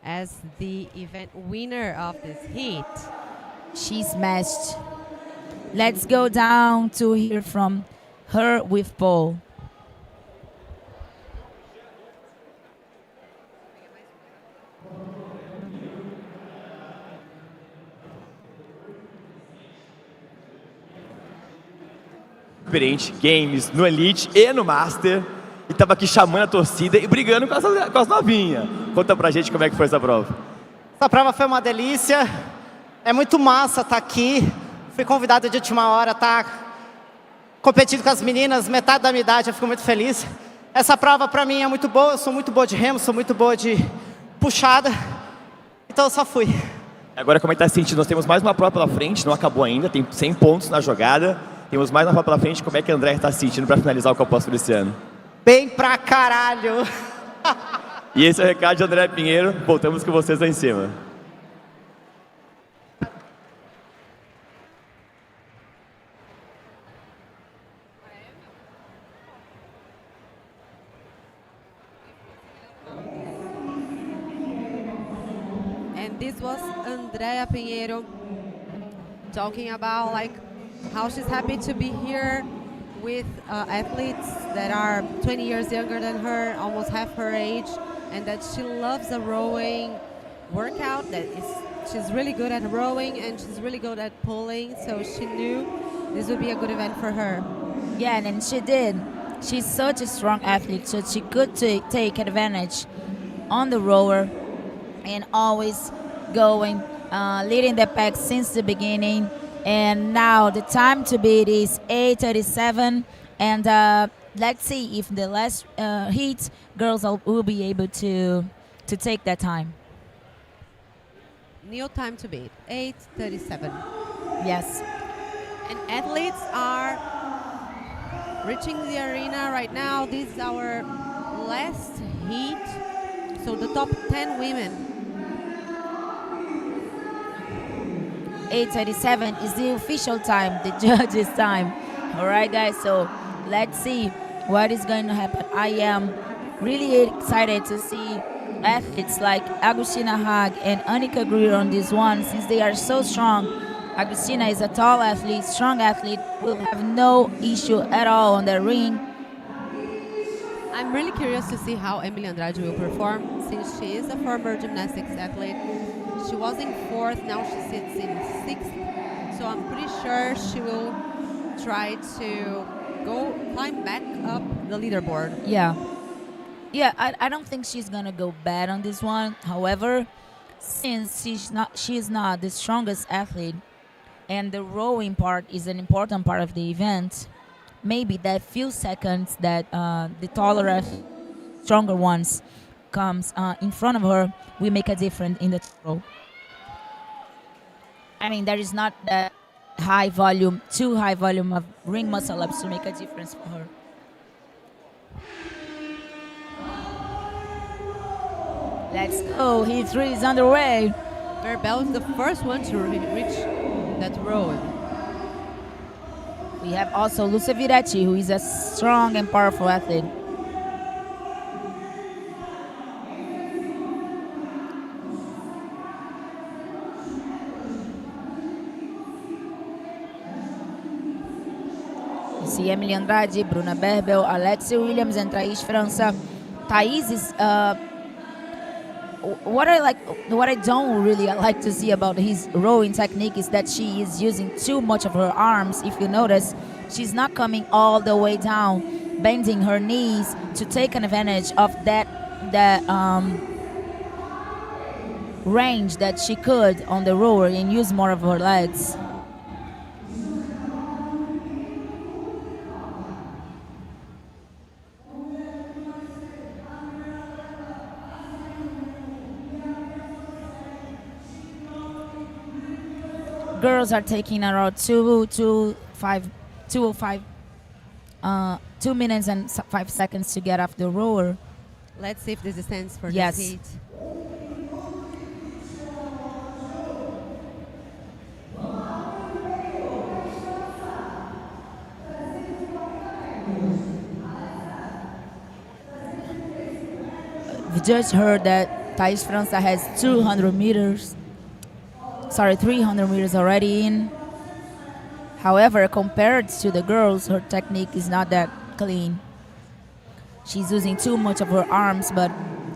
as the event winner of this heat. She smashed. Let's go down to hear from her with pole. Diferente, games no Elite e no Master. E tava aqui chamando a torcida e brigando com as novinhas. Conta pra gente como é que foi essa prova. Essa prova foi uma delícia. É muito massa estar aqui. Fui convidado de última hora, competindo com as meninas, metade da minha idade, eu fico muito feliz. Essa prova pra mim é muito boa, eu sou muito boa de remo, sou muito boa de puxada. Então eu só fui. Agora como é que tá se sentindo? Nós temos mais uma prova pela frente, não acabou ainda, tem 100 pontos na jogada. Temos mais uma prova pela frente, como é que a André está se sentindo para finalizar o Copa Sur esse ano? Bem pra caralho! E esse é o recado de André Pinheiro, voltamos com vocês lá em cima. And this was Andrea Pinheiro talking about like how she's happy to be here with athletes that are 20 years younger than her, almost half her age, and that she loves a rowing workout. She's really good at rowing and she's really good at pulling, so she knew this would be a good event for her. Yeah, and she did. She's such a strong athlete, so she could take advantage on the rower and always going, leading the pack since the beginning. And now the time to beat is 8:37, and let's see if the last heat girls will be able to take that time. New time to beat, 8:37. Yes. And athletes are reaching the arena right now. This is our last heat. So the top 10 women. 8:37 is the official time, the judges' time. All right, guys, so let's see what is going to happen. I am really excited to see athletes like Agustina Haag and Annika Greer on this one, since they are so strong. Agustina is a tall athlete, strong athlete, will have no issue at all on the ring. I'm really curious to see how Emily Andrade will perform, since she is a former gymnastics athlete. She was in 4th, now she sits in 6th. So I'm pretty sure she will try to climb back up the leaderboard. Yeah. Yeah, I don't think she's gonna go bad on this one. However, since she's not the strongest athlete and the rowing part is an important part of the event, maybe that few seconds that the taller, stronger ones comes in front of her will make a difference in the row. I mean, there is not that too high volume of ring muscle ups to make a difference for her. Let's go, heat 3 is underway. Verbel is the first one to reach that row. We have also Lucia Viretti, who is a strong and powerful athlete. You see Emily Andrade, Bruna Berbel, Alexia Williams, and Thaís França. Thaís is what I don't really like to see about his rowing technique is that she is using too much of her arms. If you notice, she's not coming all the way down, bending her knees to take an advantage of that range that she could on the rower and use more of her legs. Girls are taking around 2 minutes and 5 seconds to get off the rower. Let's see if this stands for yes. this heat. We just heard that Thaís França has 300 meters already in. However, compared to the girls, her technique is not that clean. She's using too much of her arms, but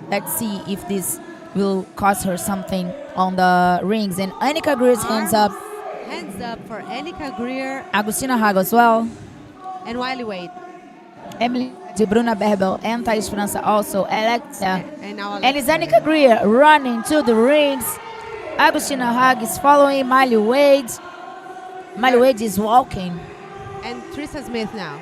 let's see if this will cost her something on the rings. And Annika Greer's hands up. Hands up for Annika Greer. Agustina Haag as well. And Wiley Wade. Emily de Bruna Berbel and Thaís França also. Alexia. And it's Annika Greer running to the rings. Agustina Haag is following Miley Wade. Miley Wade is walking. And Trista Smith now.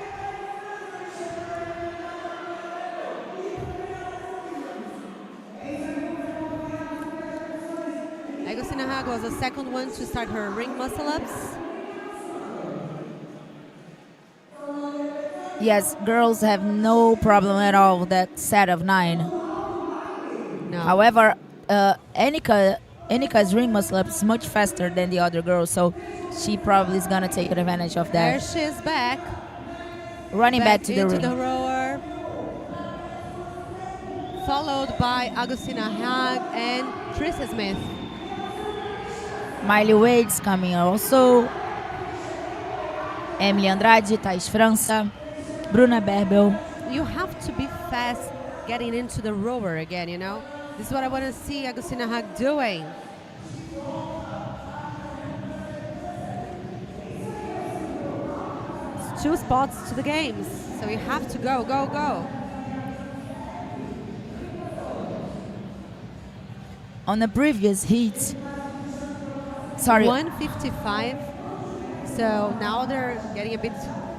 Agustina Haag was the second one to start her ring muscle ups. Yes, girls have no problem at all with that set of 9. No. However, Annika's ring muscle up is much faster than the other girls, so she probably is gonna take advantage of that. There she is back. Running back to the ring. the rower. Followed by Agustina Haag and Trista Smith. Miley Wade's coming also. Emily Andrade, Thais França, Bruna Berbel. You have to be fast getting into the rower again, you know? This is what I want to see Agustina Haag doing. It's 2 spots to the games, so you have to go, go, go. On the previous heat, sorry, 1:55. So now they're getting a bit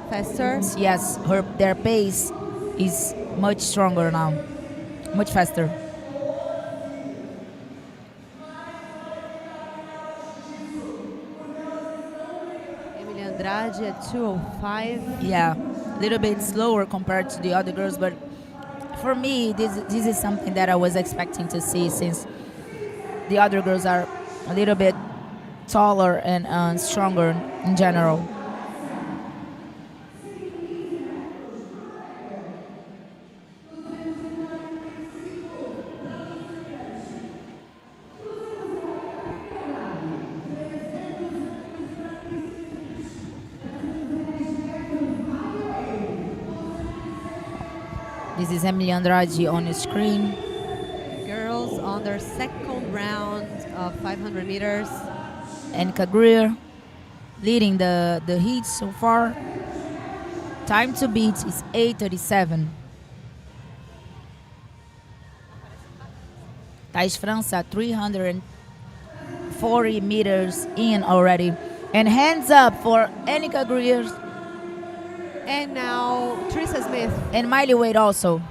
faster. Yes, their pace is much stronger now, much faster. Emily Andrade at 2:05. Yeah, a little bit slower compared to the other girls, but for me, this is something that I was expecting to see, since the other girls are a little bit taller and stronger in general. This is Emily Andrade on the screen. Girls on their second round of 500 meters. Annika Greer leading the heat so far. Time to beat is 8:37. Thais França 340 meters in already. And hands up for Annika Greer. And now Teresa Smith. And Miley Wade also.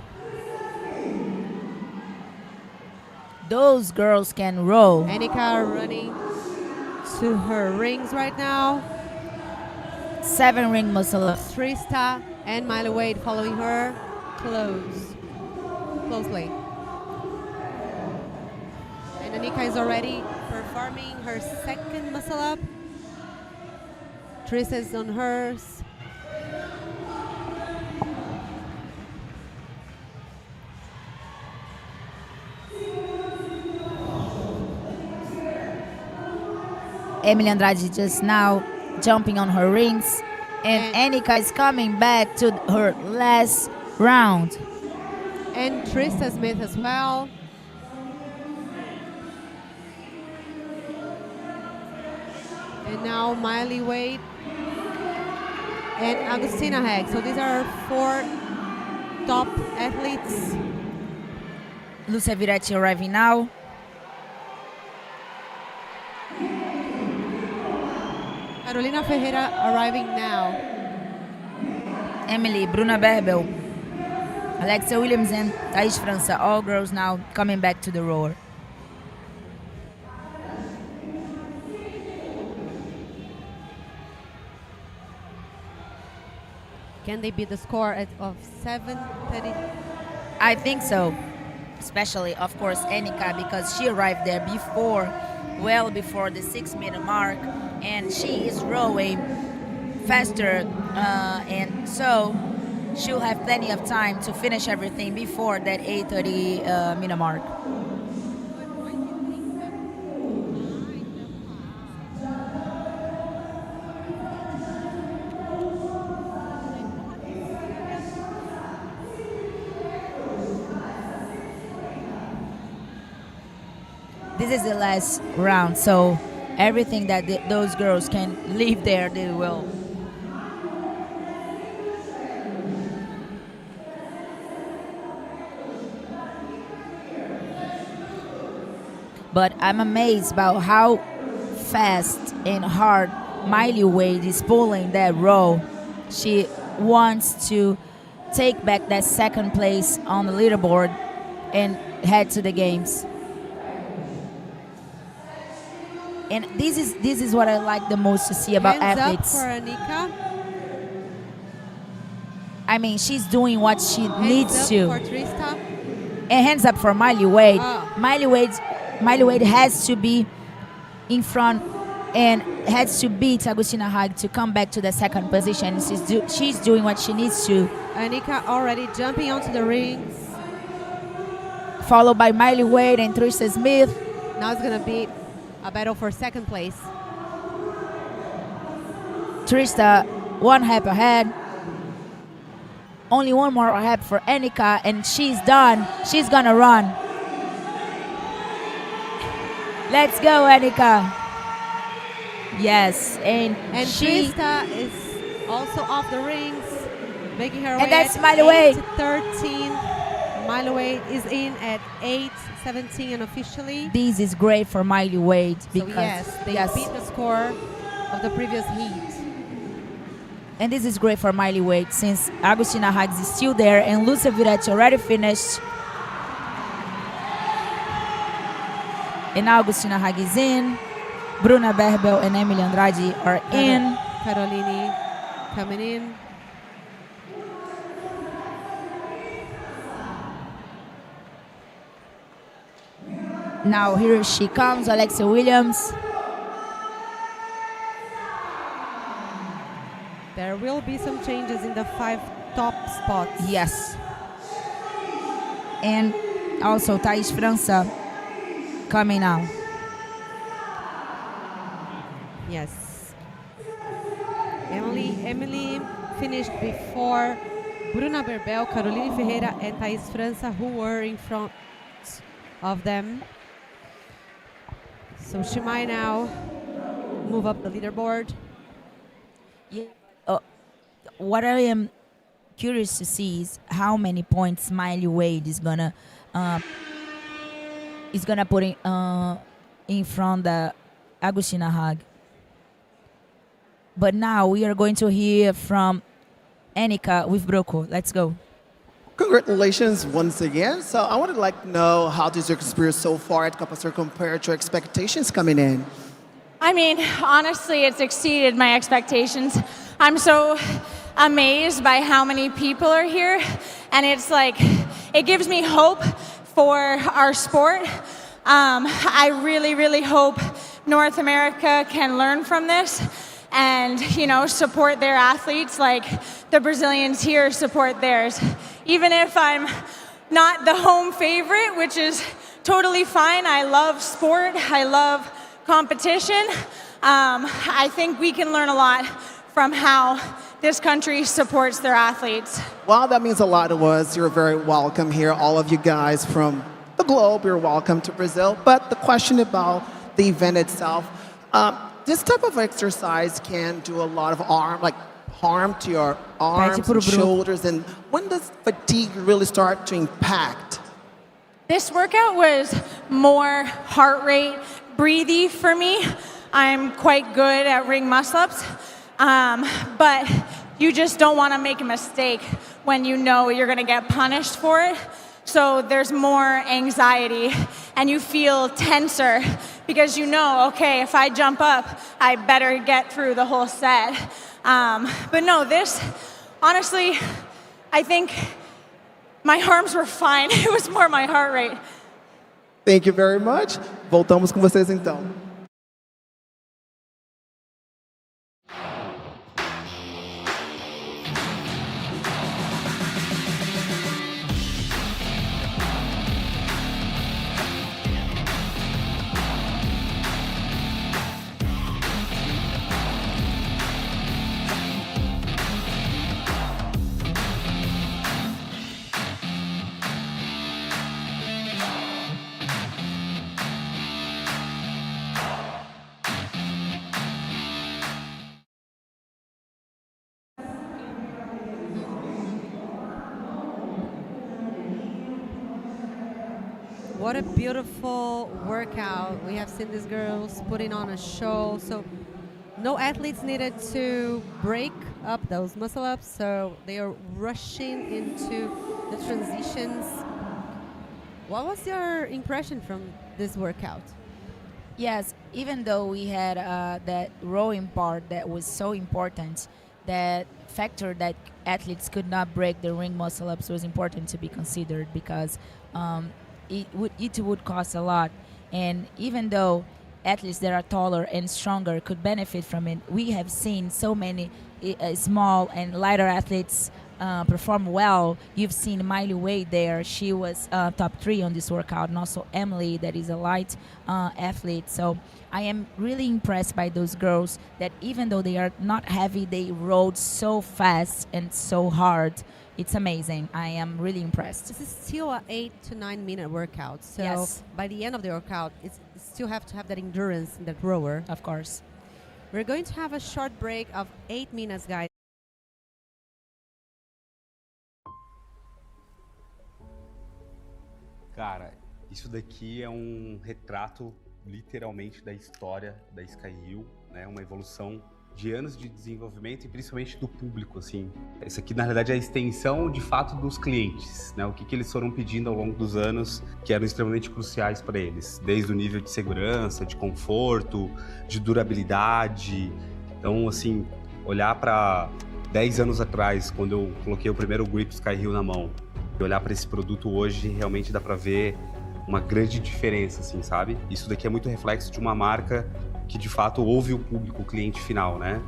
Those girls can row. Annika running to her rings right now. 7 ring muscle ups. Trista and Miley Wade following her closely. And Annika is already performing her second muscle up. Trista is on hers. Emily Andrade just now jumping on her rings, and Annika is coming back to her last round. And Trista Smith as well. And now Miley Wade and Agustina Haag. So these are 4 top athletes. Lucia Viretti arriving now. Carolina Ferreira arriving now. Emily, Bruna Berbel, Alexia Williams and Thais França, all girls now coming back to the rower. Can they beat the score of 7:30? I think so, especially, of course, Annika, because she arrived there well before the 6-minute mark, and she is rowing faster, and so she'll have plenty of time to finish everything before that 8:30 minute mark. This is the last round, so everything that those girls can leave there, they will. But I'm amazed about how fast and hard Miley Wade is pulling that row. She wants to take back that second place on the leaderboard and head to the games. And this is what I like the most to see about athletes. Hands up for Annika. I mean, she's doing what she needs Hands to. up for Trista. And hands up for Miley Wade. Oh. Miley Wade has to be in front and has to beat Agustina Haag to come back to the second position. She's doing what she needs to. Annika already jumping onto the rings. Followed by Miley Wade and Trista Smith. Now it's gonna be a battle for second place. Trista, 1 lap ahead. Only 1 more lap for Annika, and she's done. She's gonna run. Let's go, Annika. Yes, and she... Trista is also off the rings, making her way And that's at Miley Wade. 8:13. Miley Wade is in at 8:17 unofficially. This is great for Miley Wade because So yes, they beat the score of the previous heat. And this is great for Miley Wade since Agustina Hags is still there and Lucia Viretti already finished. And now Agustina Hags is in. Bruna Berbel and Emily Andrade are in. Caroline coming in. Now here she comes, Alexia Williams. There will be some changes in the 5 top spots. Yes. And also Thais França coming now. Yes. Emily finished before Bruna Berbel, Caroline Ferreira, and Thais França, who were in front of them. So she might now move up the leaderboard. Yeah. What I am curious to see is how many points Miley Wade is gonna put in front of Agustina Haag. But now we are going to hear from Annika with Broco. Let's go. Congratulations once again. So I would like to know, how does your experience so far at Copa Sur compare to your expectations coming in? I mean, honestly, it's exceeded my expectations. I'm so amazed by how many people are here, and it's like, it gives me hope for our sport. I really, really hope North America can learn from this and, you know, support their athletes like the Brazilians here support theirs. Even if I'm not the home favorite, which is totally fine. I love sport, I love competition. I think we can learn a lot from how this country supports their athletes. Well, that means a lot to us. You're very welcome here, all of you guys from the globe. You're welcome to Brazil. But the question about the event itself, this type of exercise can do a lot of harm to your arms and shoulders. And when does fatigue really start to impact? This workout was more heart rate breathy for me. I'm quite good at ring muscle-ups, but you just don't want to make a mistake when you know you're going to get punished for it. So there's more anxiety and you feel tenser because you know, okay, if I jump up, I better get through the whole set. But no, this, honestly, I think my arms were fine. It was more my heart rate. Thank you very much. Voltamos com vocês então. What a beautiful workout. We have seen these girls putting on a show. So no athletes needed to break up those muscle-ups, so they are rushing into the transitions. What was your impression from this workout? Yes, even though we had that rowing part that was so important, that factor that athletes could not break the ring muscle-ups was important to be considered because it would cost a lot. And even though athletes that are taller and stronger could benefit from it, we have seen so many small and lighter athletes perform well. You've seen Miley Wade there. She was top 3 on this workout. And also Emily, that is a light athlete. So I am really impressed by those girls that even though they are not heavy, they rode so fast and so hard. It's amazing. I am really impressed. This is still an 8 to 9 minute workout. So Yes. by the end of the workout, you still have to have that endurance in that rower. Of course. We're going to have a short break of 8 minutes, guys. Cara, isso daqui é um retrato literalmente da história da Sky Hill, né? Uma evolução de anos de desenvolvimento e principalmente do público, assim. Isso aqui, na realidade, é a extensão, de fato, dos clientes, né? O que eles foram pedindo ao longo dos anos que eram extremamente cruciais para eles, desde o nível de segurança, de conforto, de durabilidade. Então, assim, olhar para 10 anos atrás, quando eu coloquei o primeiro grip Sky Hill na mão, e olhar para esse produto hoje, realmente dá para ver uma grande diferença, assim, sabe? Isso daqui é muito reflexo de uma marca que, de fato, ouve o público, o cliente final, né?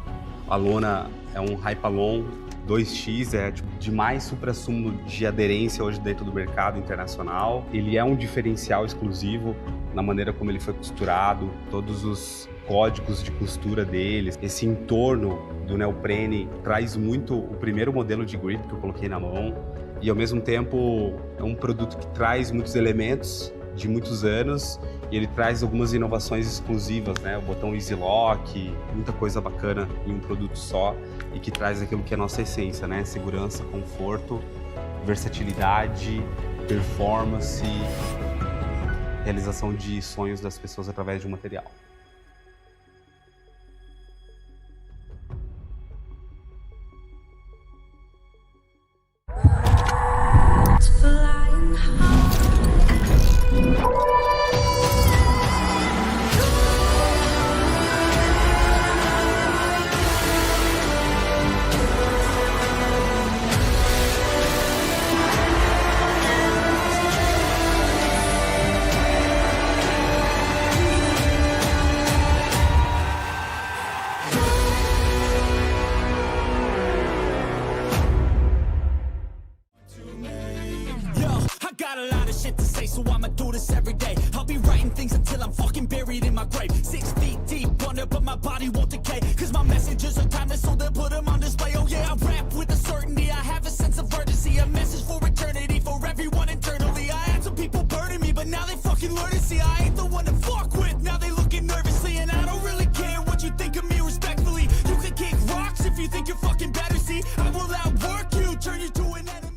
A lona é um Hypalon 2X, é tipo, de mais supra-sumo de aderência hoje dentro do mercado internacional. Ele é um diferencial exclusivo na maneira como ele foi costurado, todos os códigos de costura deles. Esse entorno do neoprene traz muito o primeiro modelo de grip que eu coloquei na mão. E, ao mesmo tempo, é um produto que traz muitos elementos de muitos anos e ele traz algumas inovações exclusivas, né? O botão Easy Lock, muita coisa bacana em um produto só e que traz aquilo que é a nossa essência, né? Segurança, conforto, versatilidade, performance, realização de sonhos das pessoas através de um material. So I'ma do this every day. I'll be writing things until I'm fucking buried in my grave. 6 feet deep under, but my body won't decay. Cause my messages are timeless, so they'll put them on display. Oh yeah, I rap with a certainty. I have a sense of urgency. A message for eternity, for everyone internally. I had some people burning me, but now they fucking learn to see I ain't the one to fuck with. Now they looking nervously, and I don't really care what you think of me respectfully. You can kick rocks if you think you're fucking better. See, I will outwork you, turn you to an enemy.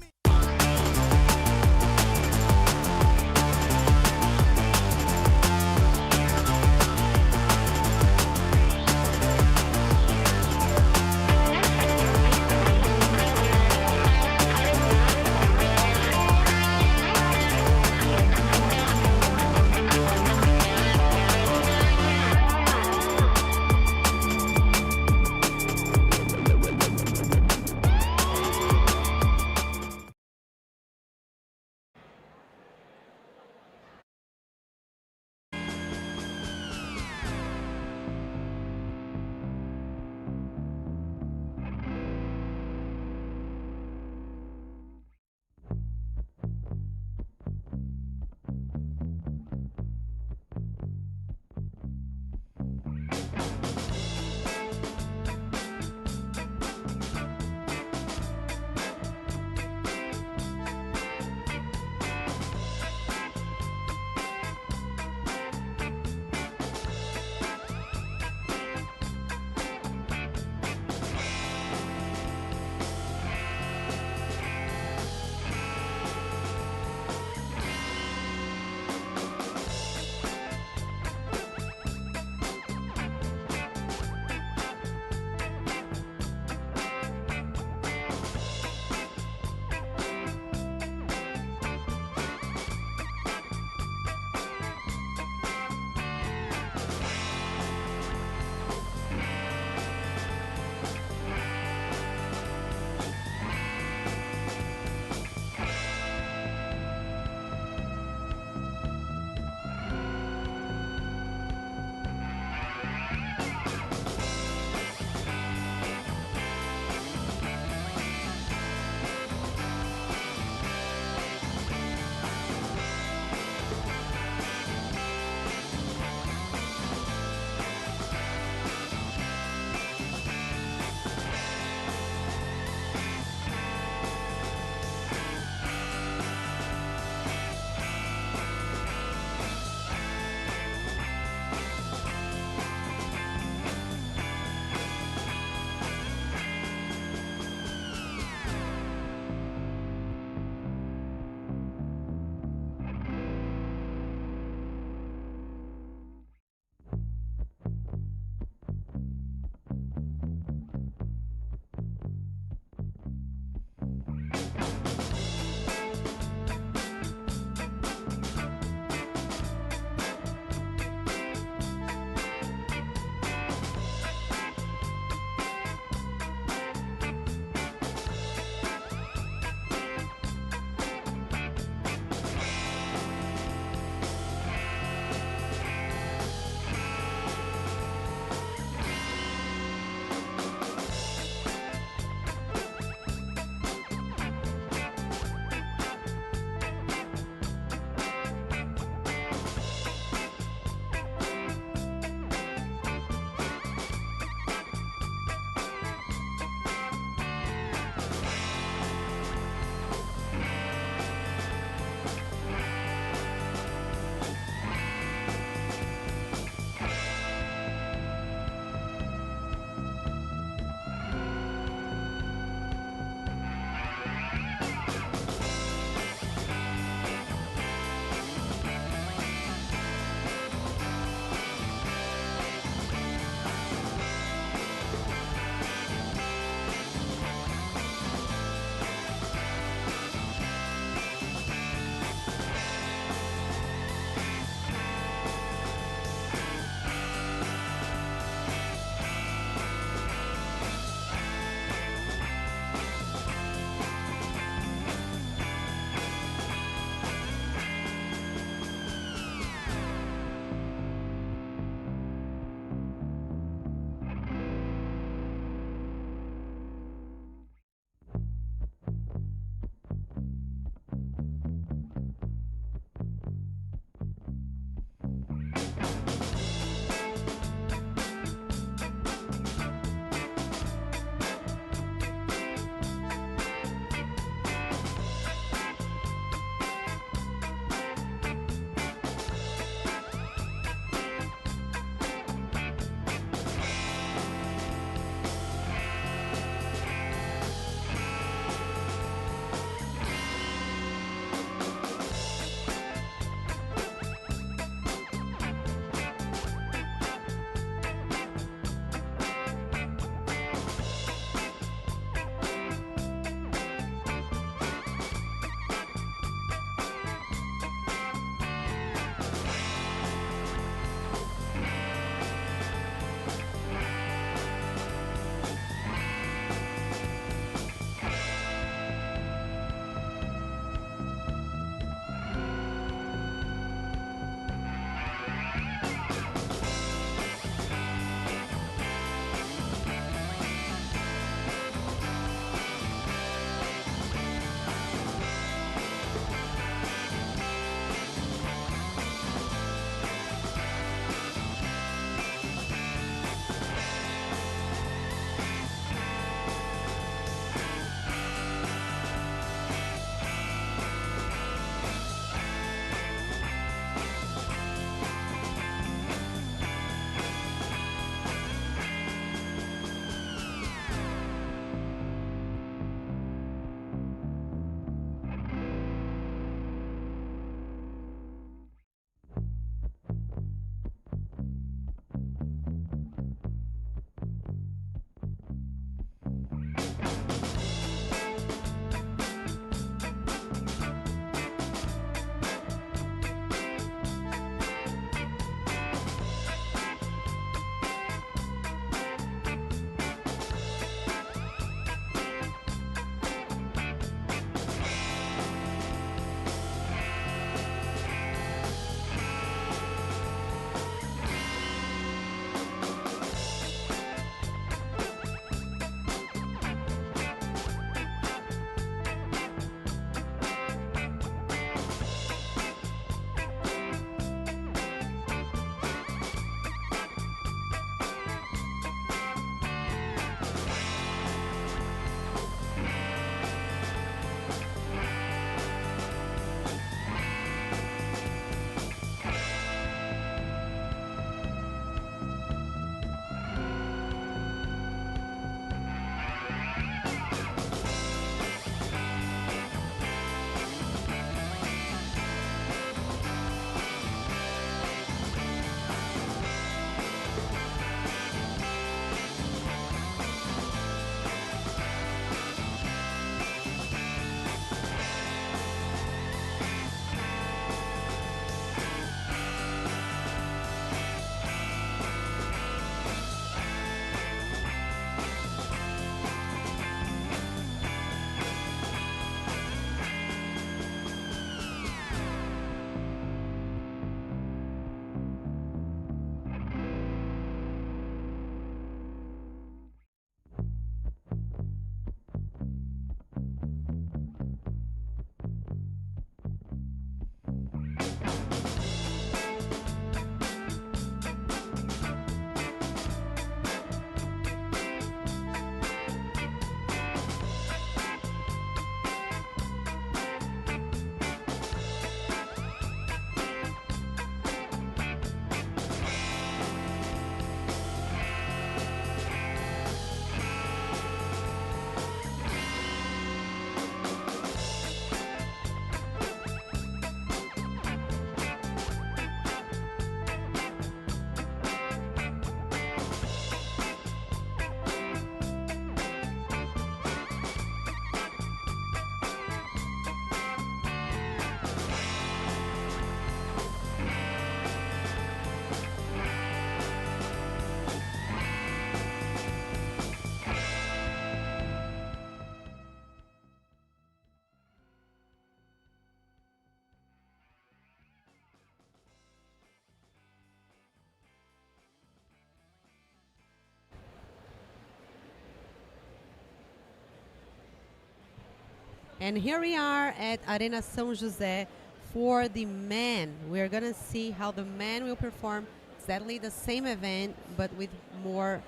And here we are at Arena São José for the men. We're going to see how the men will perform exactly the same event, but with more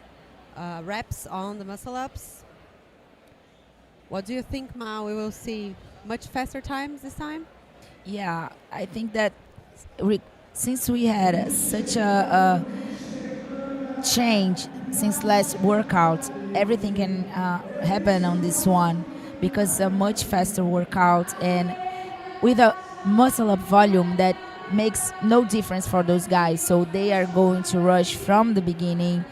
reps on the muscle-ups. What do you think, Ma? We will see much faster times this time? Yeah, I think that since we had such a change since last workout, everything can happen on this one, because a much faster workout and with a muscle up volume that makes no difference for those guys. So they are going to rush from the beginning.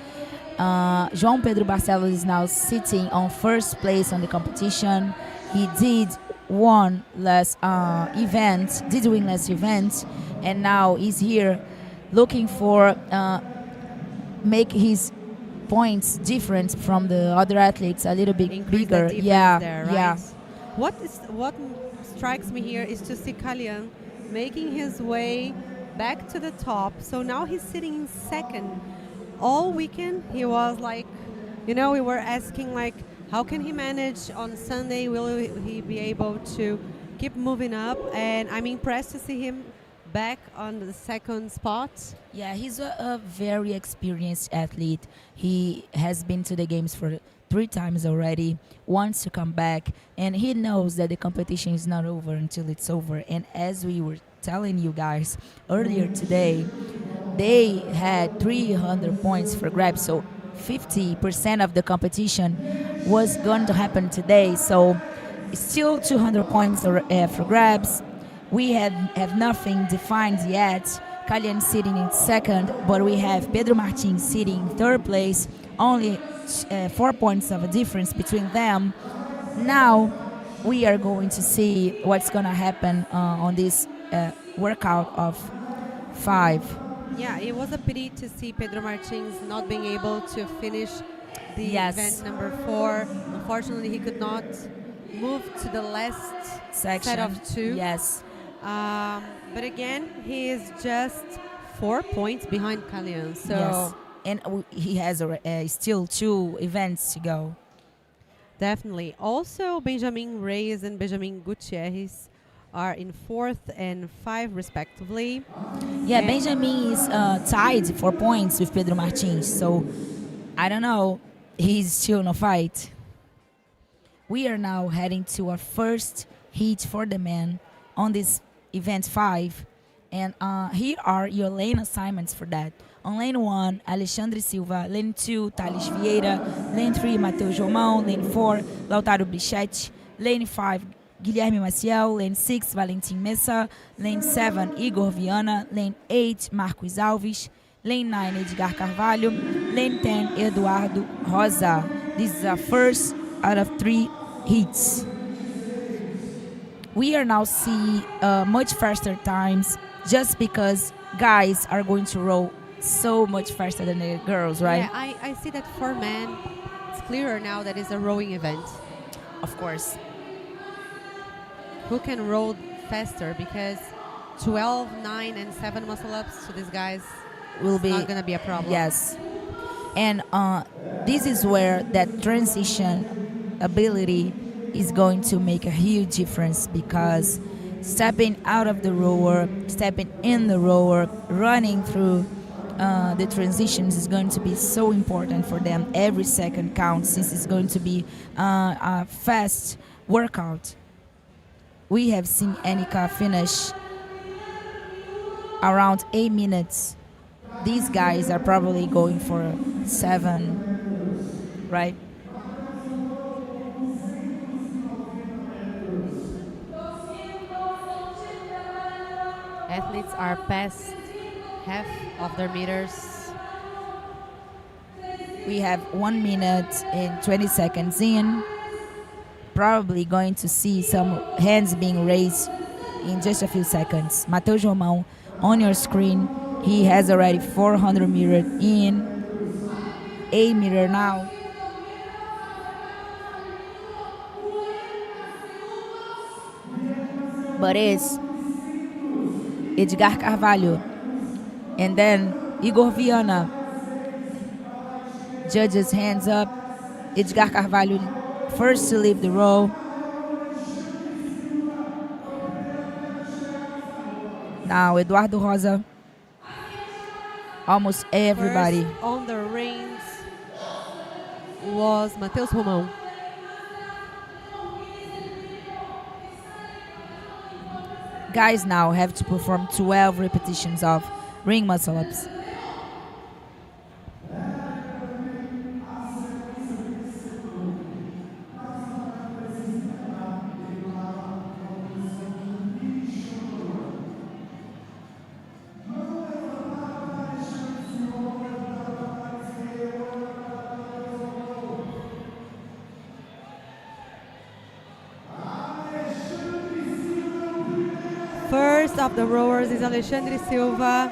João Pedro Barcelos is now sitting on first place on the competition. He did win last event, and now he's here looking for make his points different from the other athletes, a little bit bigger. Yeah, there, right? yeah. What strikes me here is to see Kalian making his way back to the top. So now he's sitting in second. All weekend he was like, we were asking like, how can he manage on Sunday? Will he be able to keep moving up? And I'm impressed to see him back on the second spot. Yeah, he's a very experienced athlete. He has been to the games for 3 times already, wants to come back, and he knows that the competition is not over until it's over. And as we were telling you guys earlier today, they had 300 points for grabs, so 50% of the competition was going to happen today. So still 200 points for grabs. We have nothing defined yet, Kalian sitting in second, but we have Pedro Martins sitting in third place. Only 4 points of a difference between them. Now we are going to see what's going to happen on this workout of 5. Yeah, it was a pity to see Pedro Martins not being able to finish the event number 4. Unfortunately, he could not move to the last section set of 2. Yes. But again, he is just 4 points behind Kalian. So yes. And he has still 2 events to go. Definitely. Also, Benjamin Reyes and Benjamin Gutierrez are in 4th and 5 respectively. Yeah, and Benjamin is tied 4 points with Pedro Martins. So I don't know. He's still in a fight. We are now heading to our first heat for the men on this event 5. And here are your lane assignments for that. On lane 1, Alexandre Silva. Lane 2, Thales Vieira. Lane 3, Matheus Jomão. Lane 4, Lautaro Brichetti. Lane 5, Guilherme Maciel. Lane 6, Valentim Messa. Lane 7, Igor Viana. Lane 8, Marcos Alves. Lane 9, Edgar Carvalho. Lane 10, Eduardo Rosa. This is our first out of 3 heats. We are now see much faster times just because guys are going to row so much faster than the girls, right? Yeah, I see that for men, it's clearer now that it's a rowing event. Of course. Who can row faster? Because 12, 9, and 7 muscle-ups to these guys will be not going to be a problem. Yes. And this is where that transition ability is going to make a huge difference, because stepping out of the rower, stepping in the rower, running through the transitions is going to be so important for them. Every second counts, since it's going to be a fast workout. We have seen Annika finish around 8 minutes. These guys are probably going for 7, right? Athletes are past half of their meters. We have 1 minute and 20 seconds in. Probably going to see some hands being raised in just a few seconds. Matheus Jomão on your screen. He has already 400 meters in. 8 meter now. But it's Edgar Carvalho. And then Igor Viana. Judges hands up. Edgar Carvalho first to leave the row. Now Eduardo Rosa. Almost everybody. First on the rings was Matheus Romão. Guys now have to perform 12 repetitions of ring muscle-ups. First of the rowers is Alexandre Silva,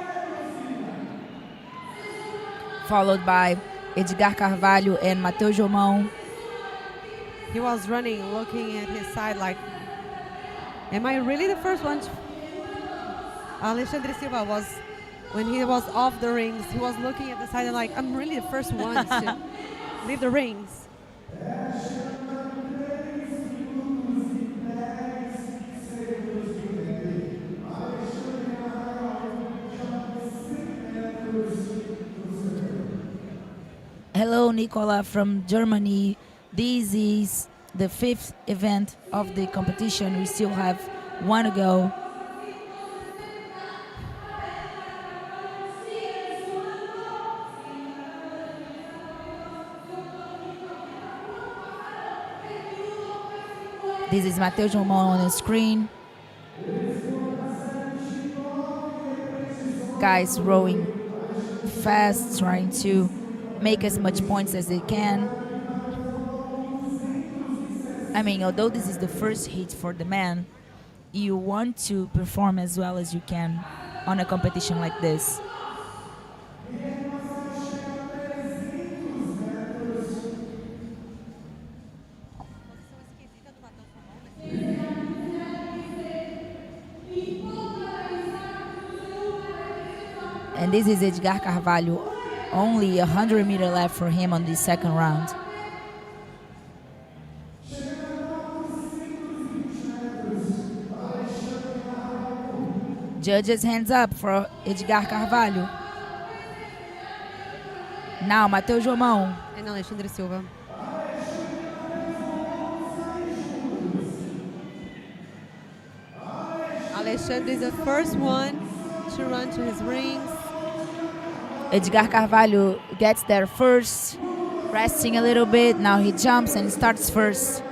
followed by Edgar Carvalho and Matheus Jomão. He was running, looking at his side like, am I really the first one? Alexandre Silva was, when he was off the rings, he was looking at the side and like, I'm really the first one to leave the rings. Hello, Nicola from Germany. This is the 5th event of the competition. We still have 1 to go. This is Matheus Jomão on the screen. guys rowing fast, trying to make as much points as they can. I mean, although this is the first heat for the men, you want to perform as well as you can on a competition like this. And this is Edgar Carvalho. Only 100 meters left for him on the second round. Judges hands up for Edgar Carvalho. Now, Matheus Jomão. And Alexandre Silva. Alexandre is the first one to run to his rings. Edgar Carvalho gets there first, resting a little bit. Now he jumps and starts first.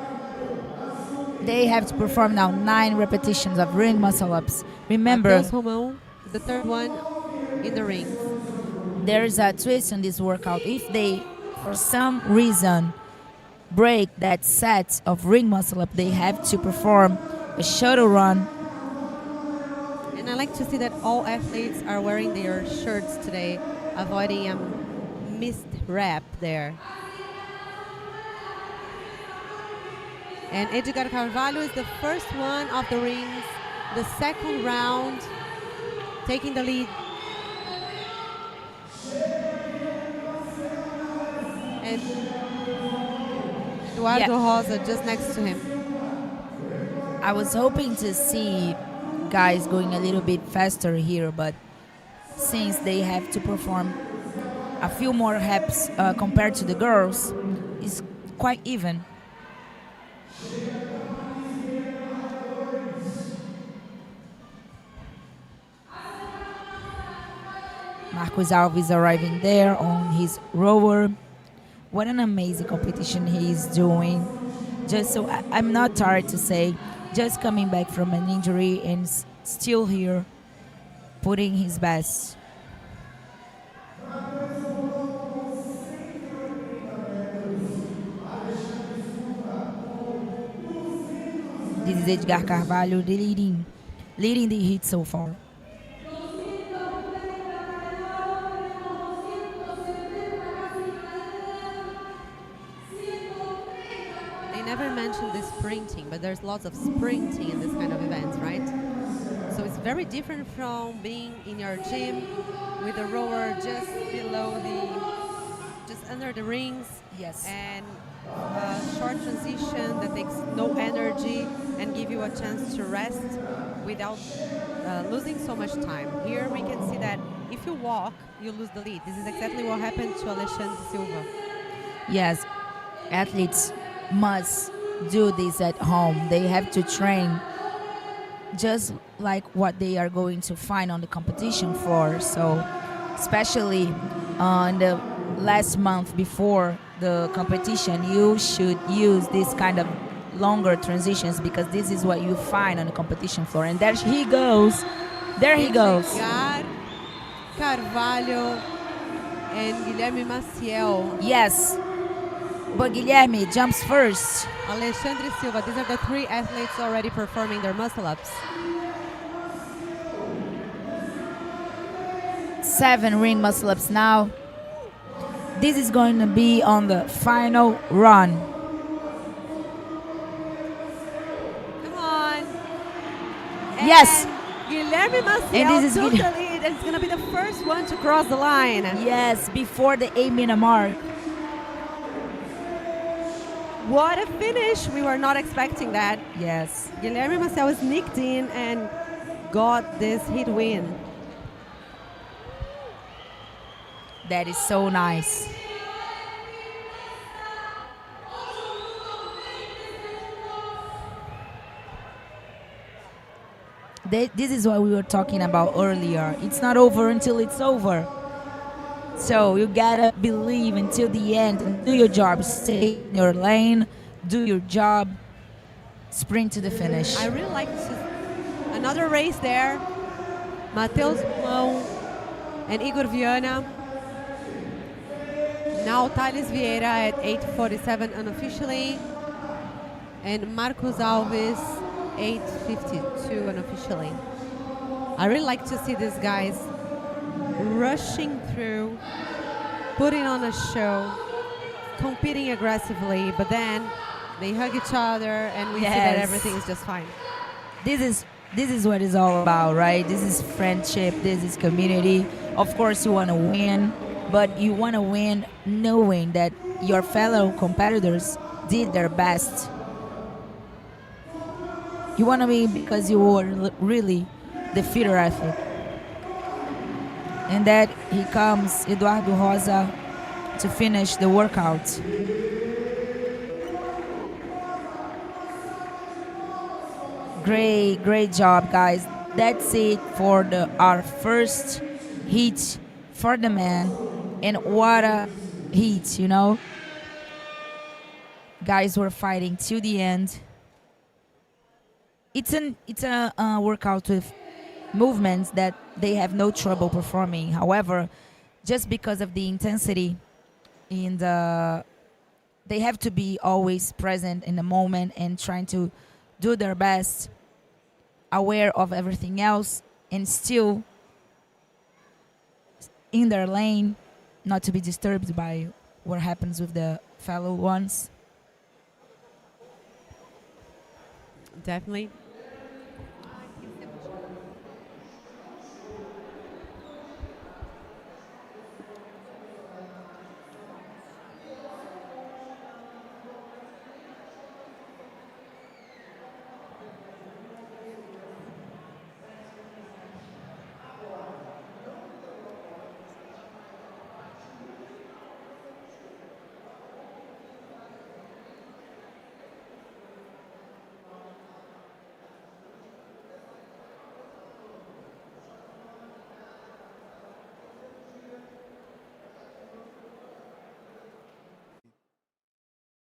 They have to perform now 9 repetitions of ring muscle-ups. Remember, Matheus Romão, the third one in the ring. There is a twist in this workout. If they, for some reason, break that set of ring muscle-up, they have to perform a shuttle run. And I like to see that all athletes are wearing their shirts today, avoiding a missed wrap there. And Edgar Carvalho is the first one of the rings, the second round, taking the lead. And Eduardo Rosa just next to him. I was hoping to see guys going a little bit faster here, but since they have to perform a few more reps compared to the girls, it's quite even. Marcos Alves arriving there on his rower. What an amazing competition he is doing. Just so I'm not tired to say, just coming back from an injury and still here, putting his best. This is Edgar Carvalho leading the heat so far. They never mentioned the sprinting, but there's lots of sprinting in this kind of events, right? So it's very different from being in your gym with a rower just below just under the rings. Yes. And a short transition that takes no energy and give you a chance to rest without losing so much time. Here we can see that if you walk, you lose the lead. This is exactly what happened to Alexandre Silva. Yes, athletes must do this at home. They have to train just like what they are going to find on the competition floor. So especially in the last month before the competition, you should use this kind of longer transitions because this is what you find on the competition floor. And there he goes. There he goes. Edgar Carvalho and Guilherme Maciel. Yes. But Guilherme jumps first. Alexandre Silva. These are the 3 athletes already performing their muscle-ups. 7 ring muscle-ups now. This is going to be on the final run. Come on. Yes. Guilherme Maciel And this is took the lead. It's going to be the first one to cross the line. Yes, before the 8-minute mark. What a finish. We were not expecting that. Yes. Guilherme Maciel sneaked in and got this heat win. That is so nice. This is what we were talking about earlier. It's not over until it's over. So you gotta believe until the end and do your job. Stay in your lane, do your job, sprint to the finish. I really like another race there. Matheus Romão and Igor Viana. Now Thales Vieira at 8:47 unofficially, and Marcos Alves 8:52 unofficially. I really like to see these guys rushing through, putting on a show, competing aggressively, but then they hug each other and we see that everything is just fine. This is what it's all about, right? This is friendship, this is community. Of course you want to win, but you want to win knowing that your fellow competitors did their best. You want to win because you were really the fitter athlete. And that he comes, Eduardo Rosa, to finish the workout. Great job, guys. That's it for our first heat for the men. And what a heat, you know? Guys were fighting till the end. It's a workout with movements that they have no trouble performing. However, just because of the intensity in they have to be always present in the moment and trying to do their best, aware of everything else, and still in their lane, not to be disturbed by what happens with the fellow ones. Definitely.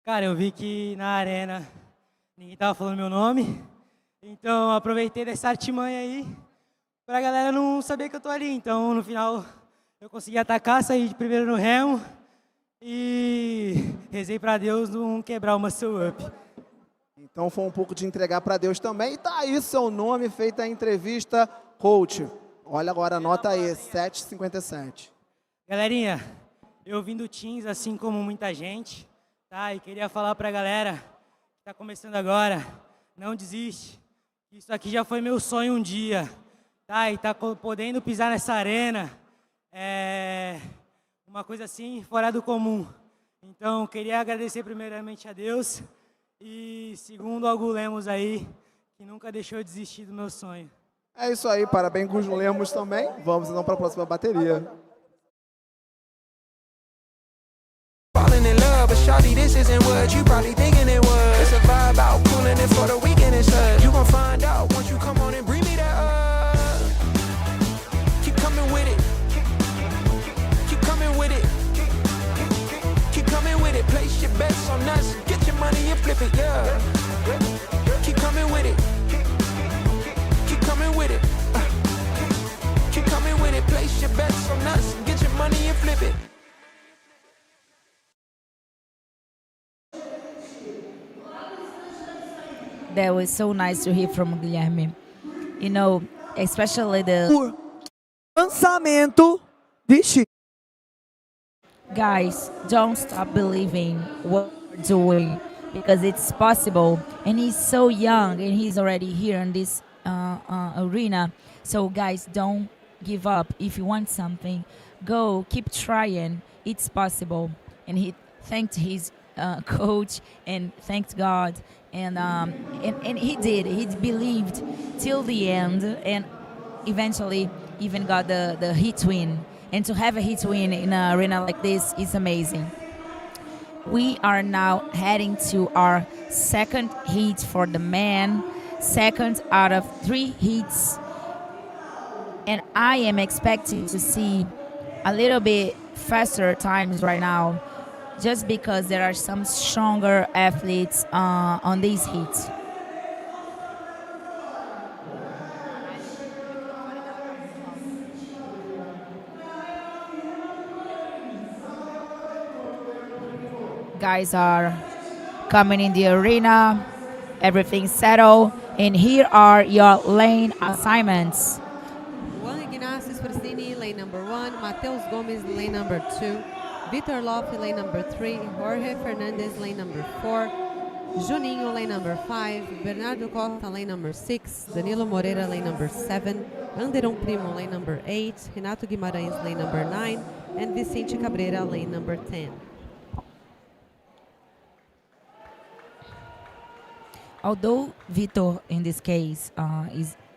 Cara, eu vi que na arena ninguém tava falando meu nome, então aproveitei dessa artimanha aí pra galera não saber que eu tô ali. Então no final eu consegui atacar, sair de primeiro no remo e rezei pra Deus não quebrar o muscle up. Então foi um pouco de entregar para Deus também. E tá aí seu nome, feita a entrevista, coach. Olha agora, anota aí, 7:57. Galerinha, eu vim do Teams, assim como muita gente. Tá, e queria falar pra galera que tá começando agora, não desiste. Isso aqui já foi meu sonho um dia, tá? E tá podendo pisar nessa arena é uma coisa assim fora do comum. Então, queria agradecer primeiramente a Deus e segundo ao Gu Lemos aí, que nunca deixou eu desistir do meu sonho. É isso aí, parabéns Gu Lemos também. Vamos então para a próxima bateria. Falling in love, but shawty, this isn't what you probably thinking it was. It's a vibe out, cooling it for the weekend and such. You gon' find out once you come on and bring me that Keep coming with it. Keep coming with it. Keep coming with it. Place your bets on us. Get your money and flip it, yeah. Keep coming with it. Keep coming with it. Keep coming with it. Place your bets on us. Get your money and flip it. That was so nice to hear from Guilherme. You know, especially the lançamento. Vixe. Guys, don't stop believing what we're doing because it's possible. And he's so young and he's already here in this arena. So guys, don't give up. If you want something, go, keep trying. It's possible. And he thanked his coach and thanked God. And he did. He believed till the end and eventually even got the heat win. And to have a heat win in an arena like this is amazing. We are now heading to our second heat for the men, second out of 3 heats. And I am expecting to see a little bit faster times right now, just because there are some stronger athletes on these heats. Guys are coming in the arena. Everything's settled. And here are your lane assignments. Juan Ignacio Sforzini, lane number 1. Mateus Gomes, lane number 2. Vitor Loffi, lane number 3. Jorge Fernandez, lane number 4. Juninho, lane number 5. Bernardo Costa, lane number 6. Danilo Moreira, lane number 7. Anderon Primo, lane number 8. Renato Guimarães, lane number 9. And Vicente Cabrera, lane number 10. Although Vitor, in this case,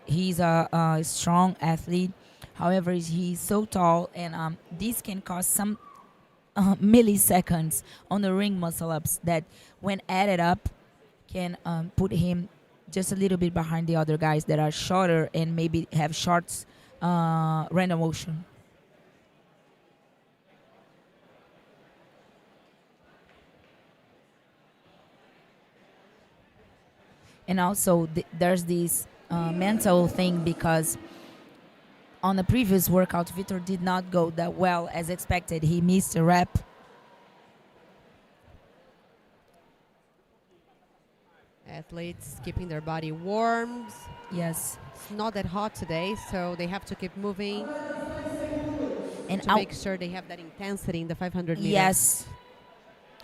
he's a strong athlete, however, he's so tall, and this can cost some milliseconds on the ring muscle-ups that, when added up, can put him just a little bit behind the other guys that are shorter and maybe have short range of motion. And also, there's this mental thing, because on the previous workout, Vitor did not go that well as expected. He missed a rep. Athletes keeping their body warm. Yes. It's not that hot today, so they have to keep moving And to make sure they have that intensity in the 500 meters. Yes.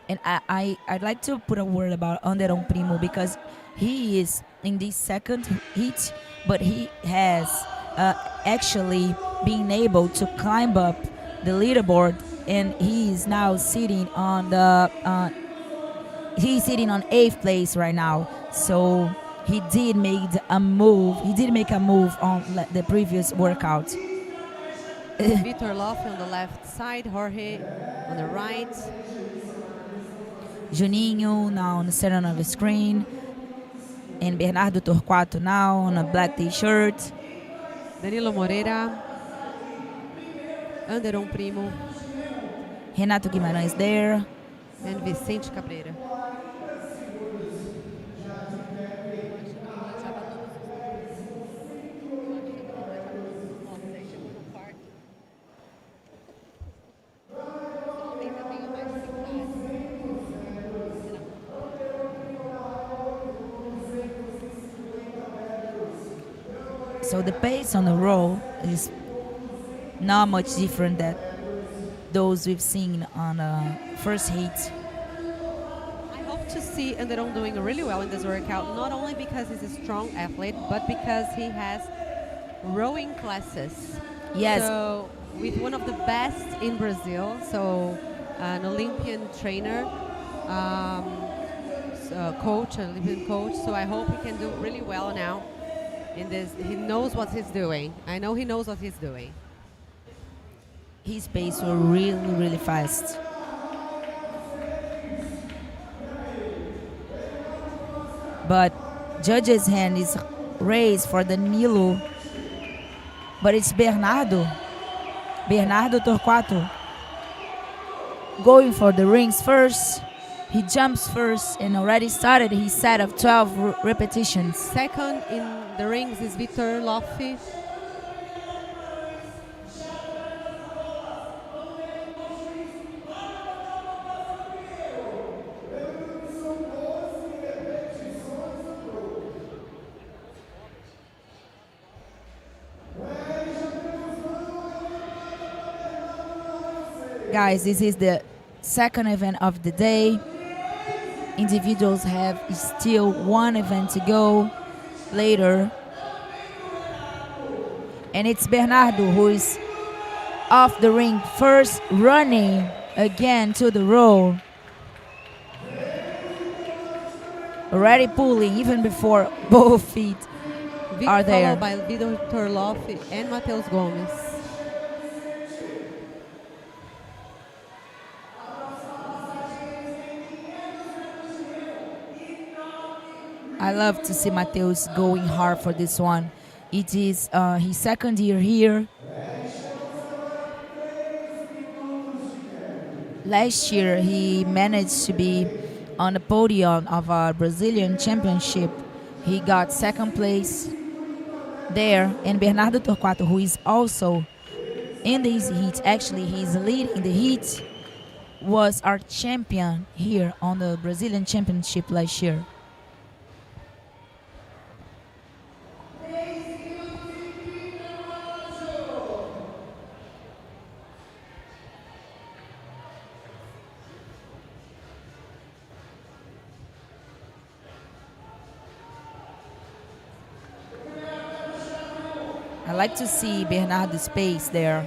And I'd like to put a word about Anderon Primo, because he is in the second heat, but he has actually been able to climb up the leaderboard, and he is now sitting on the he's sitting on 8th place right now. So he did make a move. He did make a move on the previous workout. Vitor Loffi on the left side, Jorge on the right. Juninho now on the center of the screen. And Bernardo Torquato now on a black t-shirt. Danilo Moreira. Anderon Primo. Renato Guimarães there. And Vicente Cabrera. So the pace on the roll is not much different than those we've seen on first heat. I hope to see Anderon doing really well in this workout, not only because he's a strong athlete, but because he has rowing classes. Yes. So with one of the best in Brazil, so an Olympian trainer, coach, an Olympian coach. So I hope he can do really well now. In this, he knows what he's doing. I know he knows what he's doing. His pace was really, really fast. But judge's hand is raised for Danilo. But it's Bernardo Torquato going for the rings first. He jumps first and already started his set of 12 repetitions. Second in the rings is Vitor Loffi. Guys, this is the second event of the day. Individuals have still one event to go later. And it's Bernardo who is off the ring first, running again to the roll. Already pulling even before both feet are there. Followed by Vitor Loffi and Mateus Gomes. I love to see Mateus going hard for this one. It is his second year here. Last year, he managed to be on the podium of a Brazilian championship. He got second place there. And Bernardo Torquato, who is also in this heat, actually he's leading the heat was our champion here on the Brazilian Championship last year. I like to see Bernardo's pace there.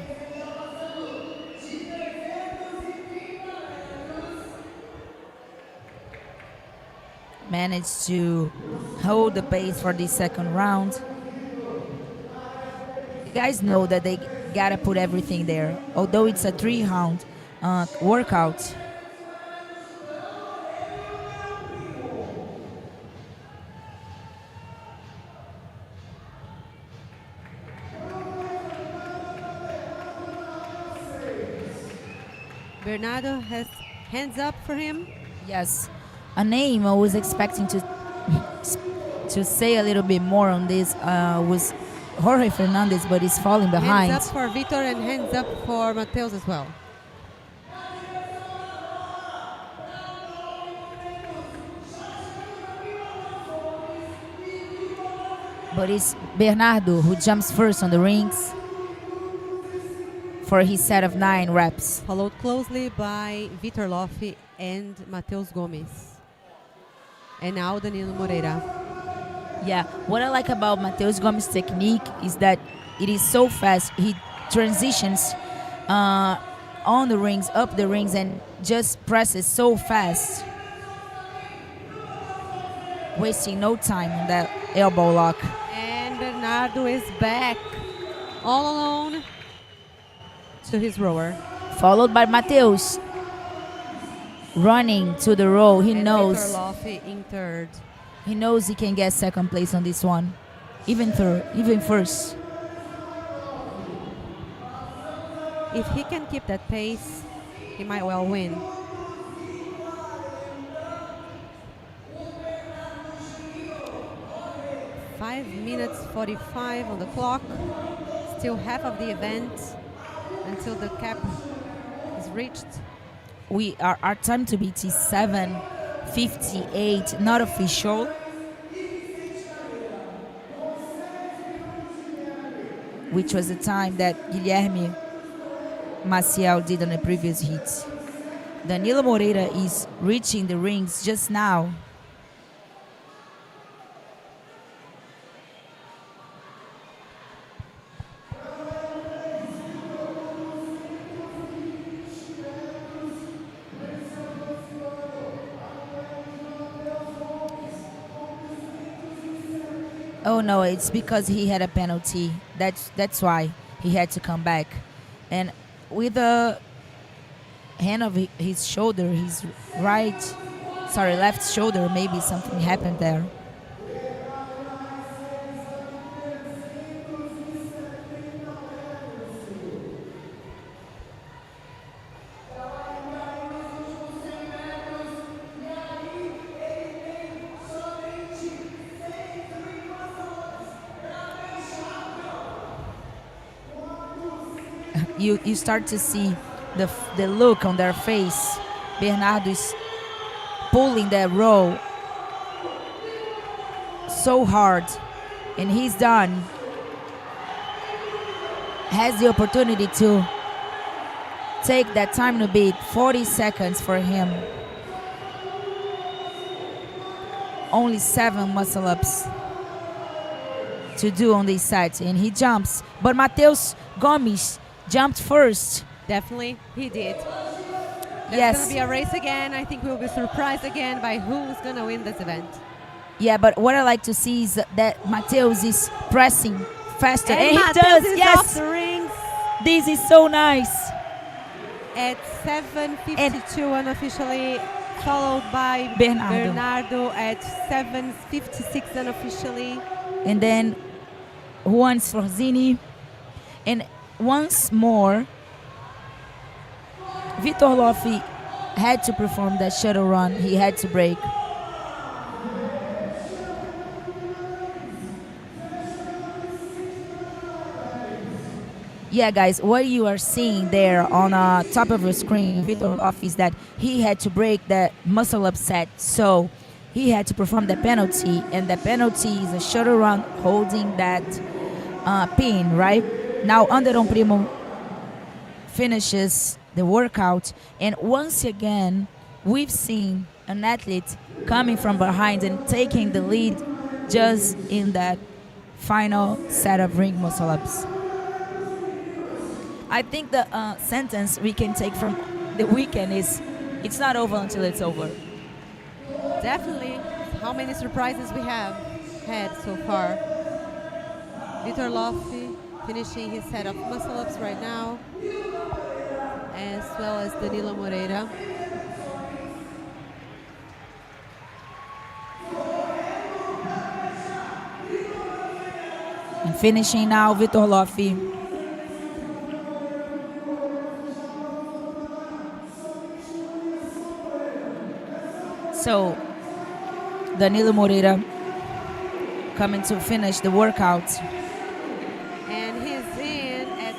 Managed to hold the pace for the second round. You guys know that they gotta put everything there, although it's a 3-round workout. Bernardo has hands up for him. Yes, a name I was expecting to say a little bit more on this was Jorge Fernandez, but he's falling behind. Hands up for Vitor and hands up for Mateus as well. But it's Bernardo who jumps first on the rings for his set of 9 reps. Followed closely by Vitor Loffi and Mateus Gomes. And now Danilo Moreira. Yeah, what I like about Mateus Gomes' technique is that it is so fast. He transitions on the rings, up the rings, and just presses so fast. Wasting no time on that elbow lock. And Bernardo is back all alone to his rower. Followed by Mateus. Running to the row. He knows. Vitor Loffi in third. He knows he can get second place on this one. Even third, even first. If he can keep that pace, he might well win. Five minutes 45 on the clock. Still half of the event until the cap is reached. Our time to beat is 7:58, not official. Which was the time that Guilherme Maciel did on the previous heats. Danilo Moreira is reaching the rings just now. Oh no, it's because he had a penalty. That's why he had to come back. And with the hand of his shoulder, his left shoulder, maybe something happened there. You start to see the look on their face. Bernardo is pulling that row so hard, and he's done. Has the opportunity to take that time to beat. 40 seconds for him. Only 7 muscle ups to do on these sides, and he jumps. But Mateus Gomes jumped first. Definitely, he did. There's Yes. going to be a race again. I think we'll be surprised again by who's going to win this event. Yeah, but what I like to see is that Mateus is pressing faster. And And he Mateus does, is yes! off the rings This is so nice. at 7:52 unofficially, followed by Bernardo at 7:56 unofficially. And then Juan Sforzini. And once more, Vitor Loffi had to perform that shuttle run. He had to break. Yeah, guys, what you are seeing there on top of your screen, Vitor off, is that he had to break the muscle upset, so he had to perform the penalty, and the penalty is a shuttle run holding that pin, right? Now, Anderon Primo finishes the workout, and once again, we've seen an athlete coming from behind and taking the lead just in that final set of ring muscle ups. I think the sentence we can take from the weekend is, it's not over until it's over. Definitely. How many surprises we have had so far. Vitor Loffi finishing his set of muscle-ups right now, as well as Danilo Moreira. And finishing now, Vitor Loffi. So, Danilo Moreira coming to finish the workout. And he's in at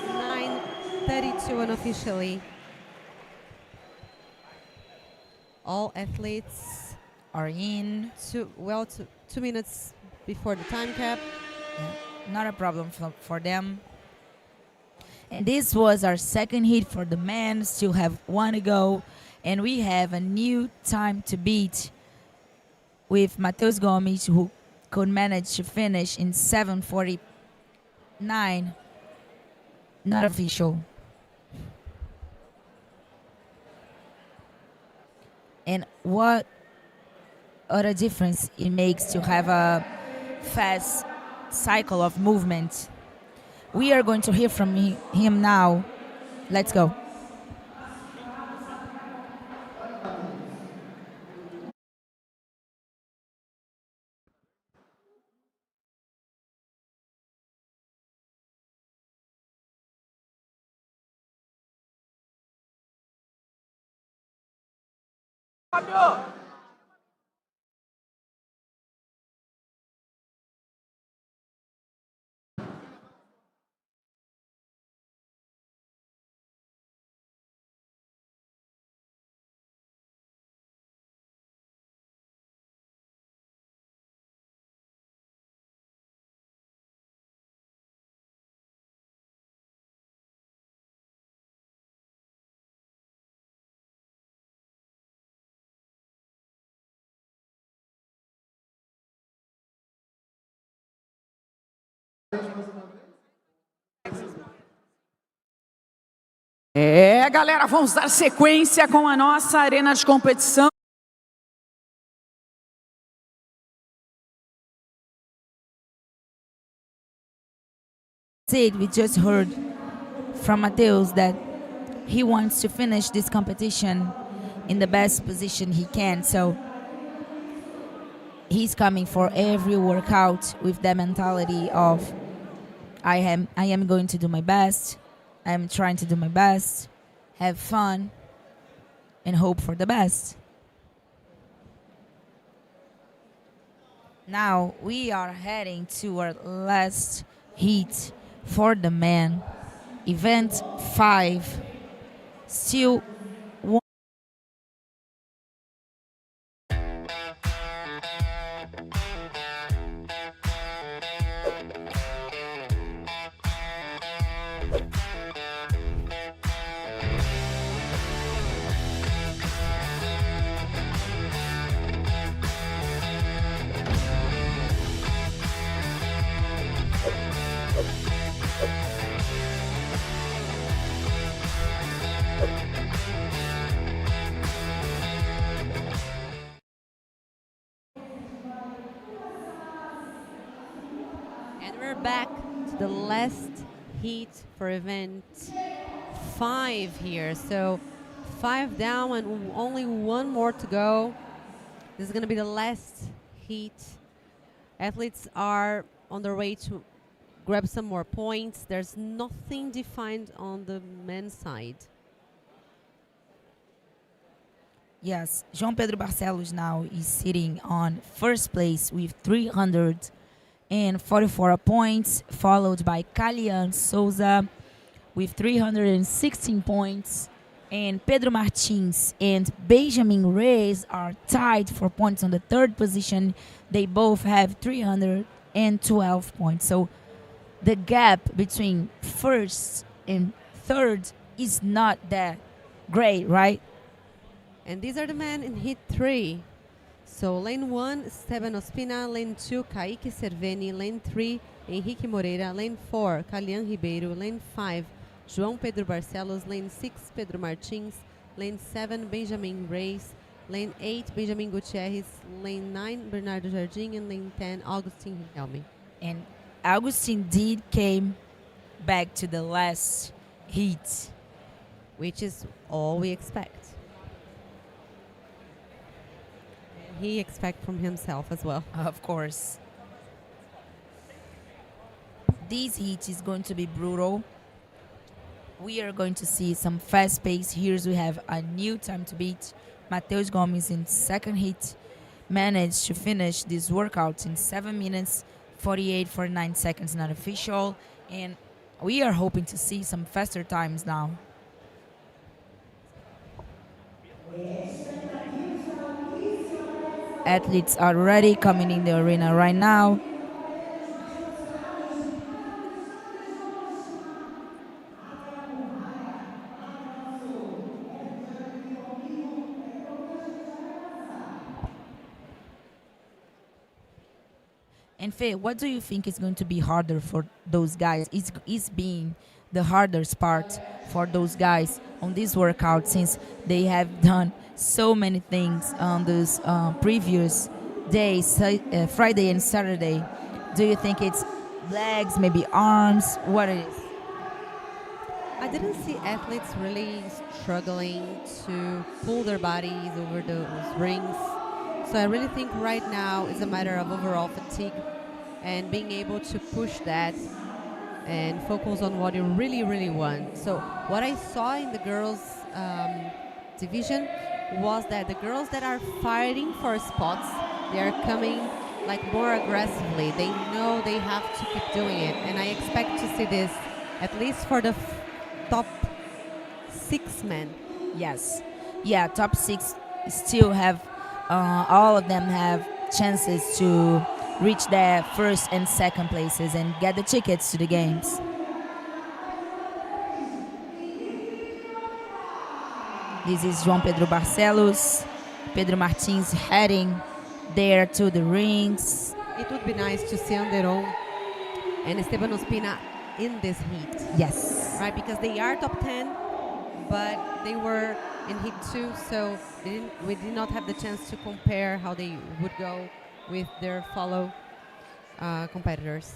9:32 unofficially. All athletes are in. 2 minutes before the time cap. Yeah, not a problem for them. And this was our second heat for the men. Still have one to go. And we have a new time to beat with Matheus Gomes, who could manage to finish in 7:49. Not official. And what a difference it makes to have a fast cycle of movement. We are going to hear from him now. Let's go. Galera, vamos dar sequência com a nossa arena de competição. We just heard from Matheus that he wants to finish this competition in the best position he can. So he's coming for every workout with the mentality of I am going to do my best. I'm trying to do my best, have fun, and hope for the best. Now we are heading to our last heat for the men. Event 5. Still one. We're back to the last heat for event 5 here. So 5 down and only one more to go. This is going to be the last heat. Athletes are on their way to grab some more points. There's nothing defined on the men's side. Yes, João Pedro Barcelos now is sitting on first place with 344 points, followed by Calian Souza with 316 points. And Pedro Martins and Benjamin Reyes are tied for points on the third position. They both have 312 points. So the gap between first and third is not that great, right? And these are the men in heat 3. So lane 1, Esteban Ospina. Lane 2, Kaique Cerveni. Lane 3, Henrique Moreira. Lane 4, Calian Ribeiro. Lane 5, João Pedro Barcelos. Lane 6, Pedro Martins. Lane 7, Benjamin Reis. Lane 8, Benjamin Gutierrez. Lane 9, Bernardo Jardim. And lane 10, Augustin Helmi. And Augustin did came back to the last heat, which is all we expect. And he expects from himself as well. Of course. This heat is going to be brutal. We are going to see some fast pace. Here we have a new time to beat. Mateus Gomes in second heat managed to finish this workout in 7 minutes, 49 seconds, not official. And we are hoping to see some faster times now. Athletes are ready, coming in the arena right now. And Faye, what do you think is going to be harder for those guys? Is being the hardest part for those guys on this workout, since they have done so many things on those previous days, Friday and Saturday? Do you think it's legs, maybe arms? What it is? I didn't see athletes really struggling to pull their bodies over those rings. So I really think right now is a matter of overall fatigue and being able to push that and focus on what you really, really want. So what I saw in the girls' division was that the girls that are fighting for spots, they are coming like more aggressively. They know they have to keep doing it. And I expect to see this at least for the top 6 men. Yes. Yeah, top 6 still have all of them have chances to reach their first and second places and get the tickets to the games. This is João Pedro Barcelos, Pedro Martins heading there to the rings. It would be nice to see Anderon and Esteban Ospina in this heat. Yes. Right, because they are top 10, but they were in heat 2, so we did not have the chance to compare how they would go with their fellow competitors.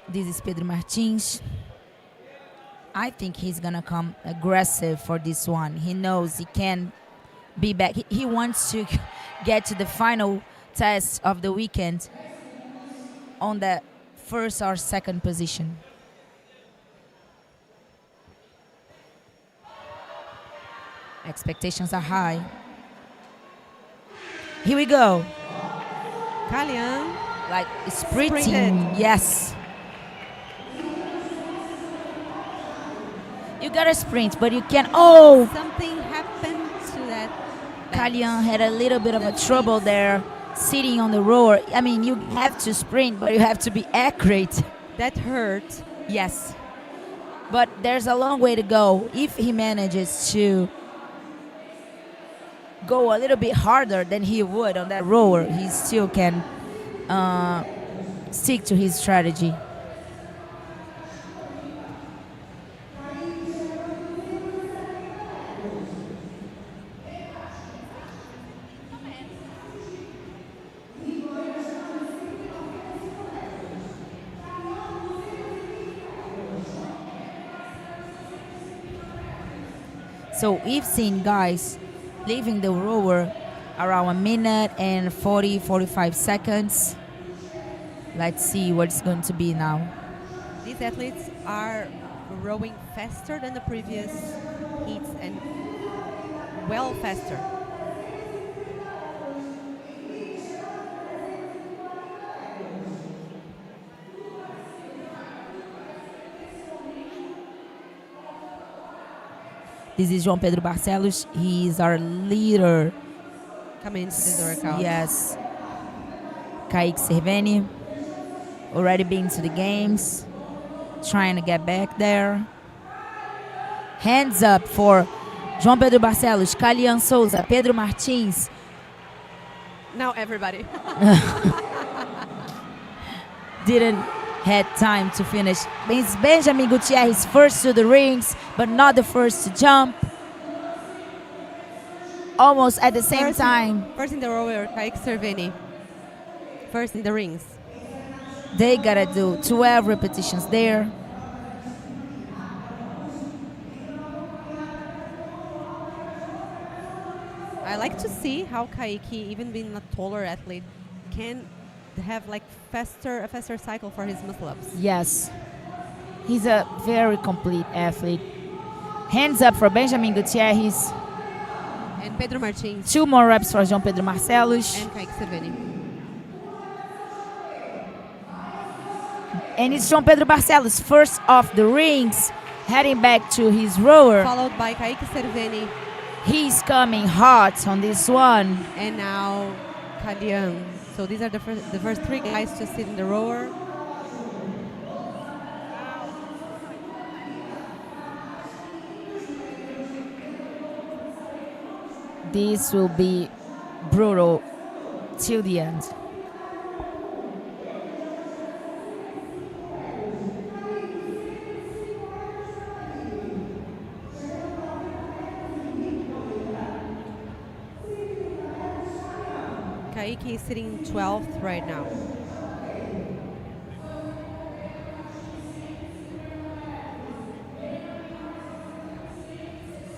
This is Pedro Martins. I think he's gonna come aggressive for this one. He knows he can be back. He wants to get to the final test of the weekend on the first or second position. Expectations are high. Here we go. Calian. Like sprinting. Sprinted. Yes. You gotta sprint, but you can't. Oh! Something happened to that. Calian had a little bit of a trouble there, sitting on the rower. I mean, you have to sprint, but you have to be accurate. That hurt. Yes. But there's a long way to go. If he manages to go a little bit harder than he would on that rower, he still can stick to his strategy. So we've seen guys leaving the rower around 1 minute and 45 seconds. Let's see what's going to be now. These athletes are rowing faster than the previous heats and well faster. This is João Pedro Barcelos. He is our leader. Coming to this workout. Yes. Kaique Cerveni, already been to the games, trying to get back there. Hands up for João Pedro Barcelos, Calian Souza, Pedro Martins. Now everybody. Didn't had time to finish. It's Benjamin Gutierrez first to the rings, but not the first to jump. Almost at the same time. First in the rower, Kaique Cerveni. First in the rings. They gotta do 12 repetitions there. I like to see how Kaique, even being a taller athlete, can have like a faster cycle for his muscle ups. Yes. He's a very complete athlete. Hands up for Benjamin Gutierrez. And Pedro Martins. 2 more reps for João Pedro Marcelos. And Kaique Cerveni. And it's João Pedro Barcelos, first off the rings, heading back to his rower. Followed by Kaique Cerveni. He's coming hot on this one. And now Calian. So these are the first 3 guys to sit in the rower. This will be brutal till the end. Kaique is sitting 12th right now.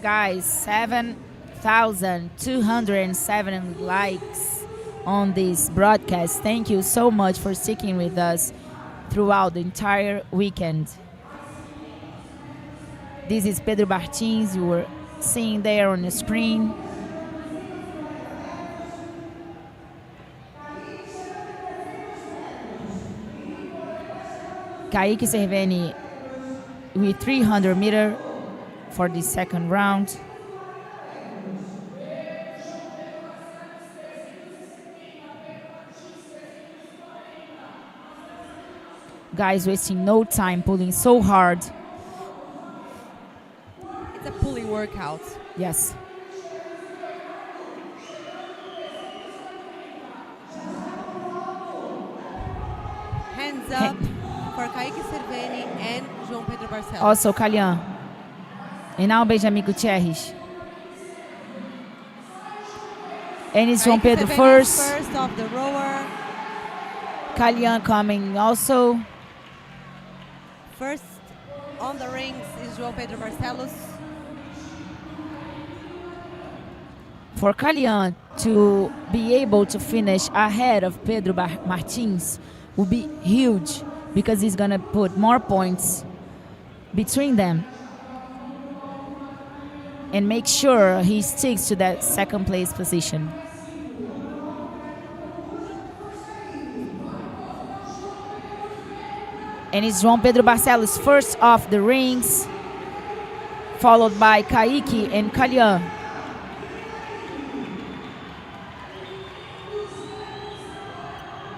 Guys, 7,207 likes on this broadcast. Thank you so much for sticking with us throughout the entire weekend. This is Pedro Martins, you were seeing there on the screen. Kaique Cerveni with 300 meter for the second round. Guys wasting no time, pulling so hard. It's a pulling workout. Yes. Hands up for Kaique Cerveni and João Pedro Barcelos. Also Calian. And now Benjamin Gutierrez. And it's João Pedro first. First off the rower. Calian coming also. First on the rings is João Pedro Barcelos. For Calian to be able to finish ahead of Pedro Martins will be huge, because he's gonna put more points between them and make sure he sticks to that second place position. And it's João Pedro Barcelos first off the rings, followed by Kaique and Calian.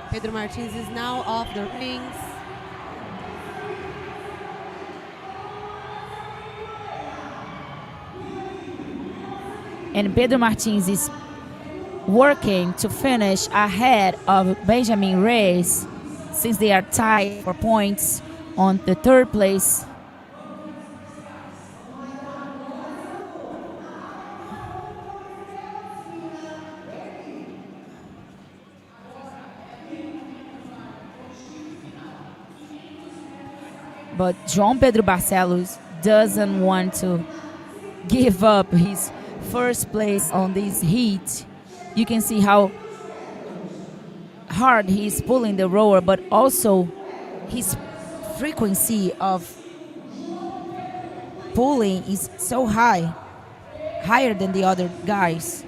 Pedro Martins is now off the rings. And Pedro Martins is working to finish ahead of Benjamin Reyes, since they are tied for points on the third place. But João Pedro Barcelos doesn't want to give up his first place on this heat. You can see how hard he's pulling the rower, but also his frequency of pulling is so high, higher than the other guys.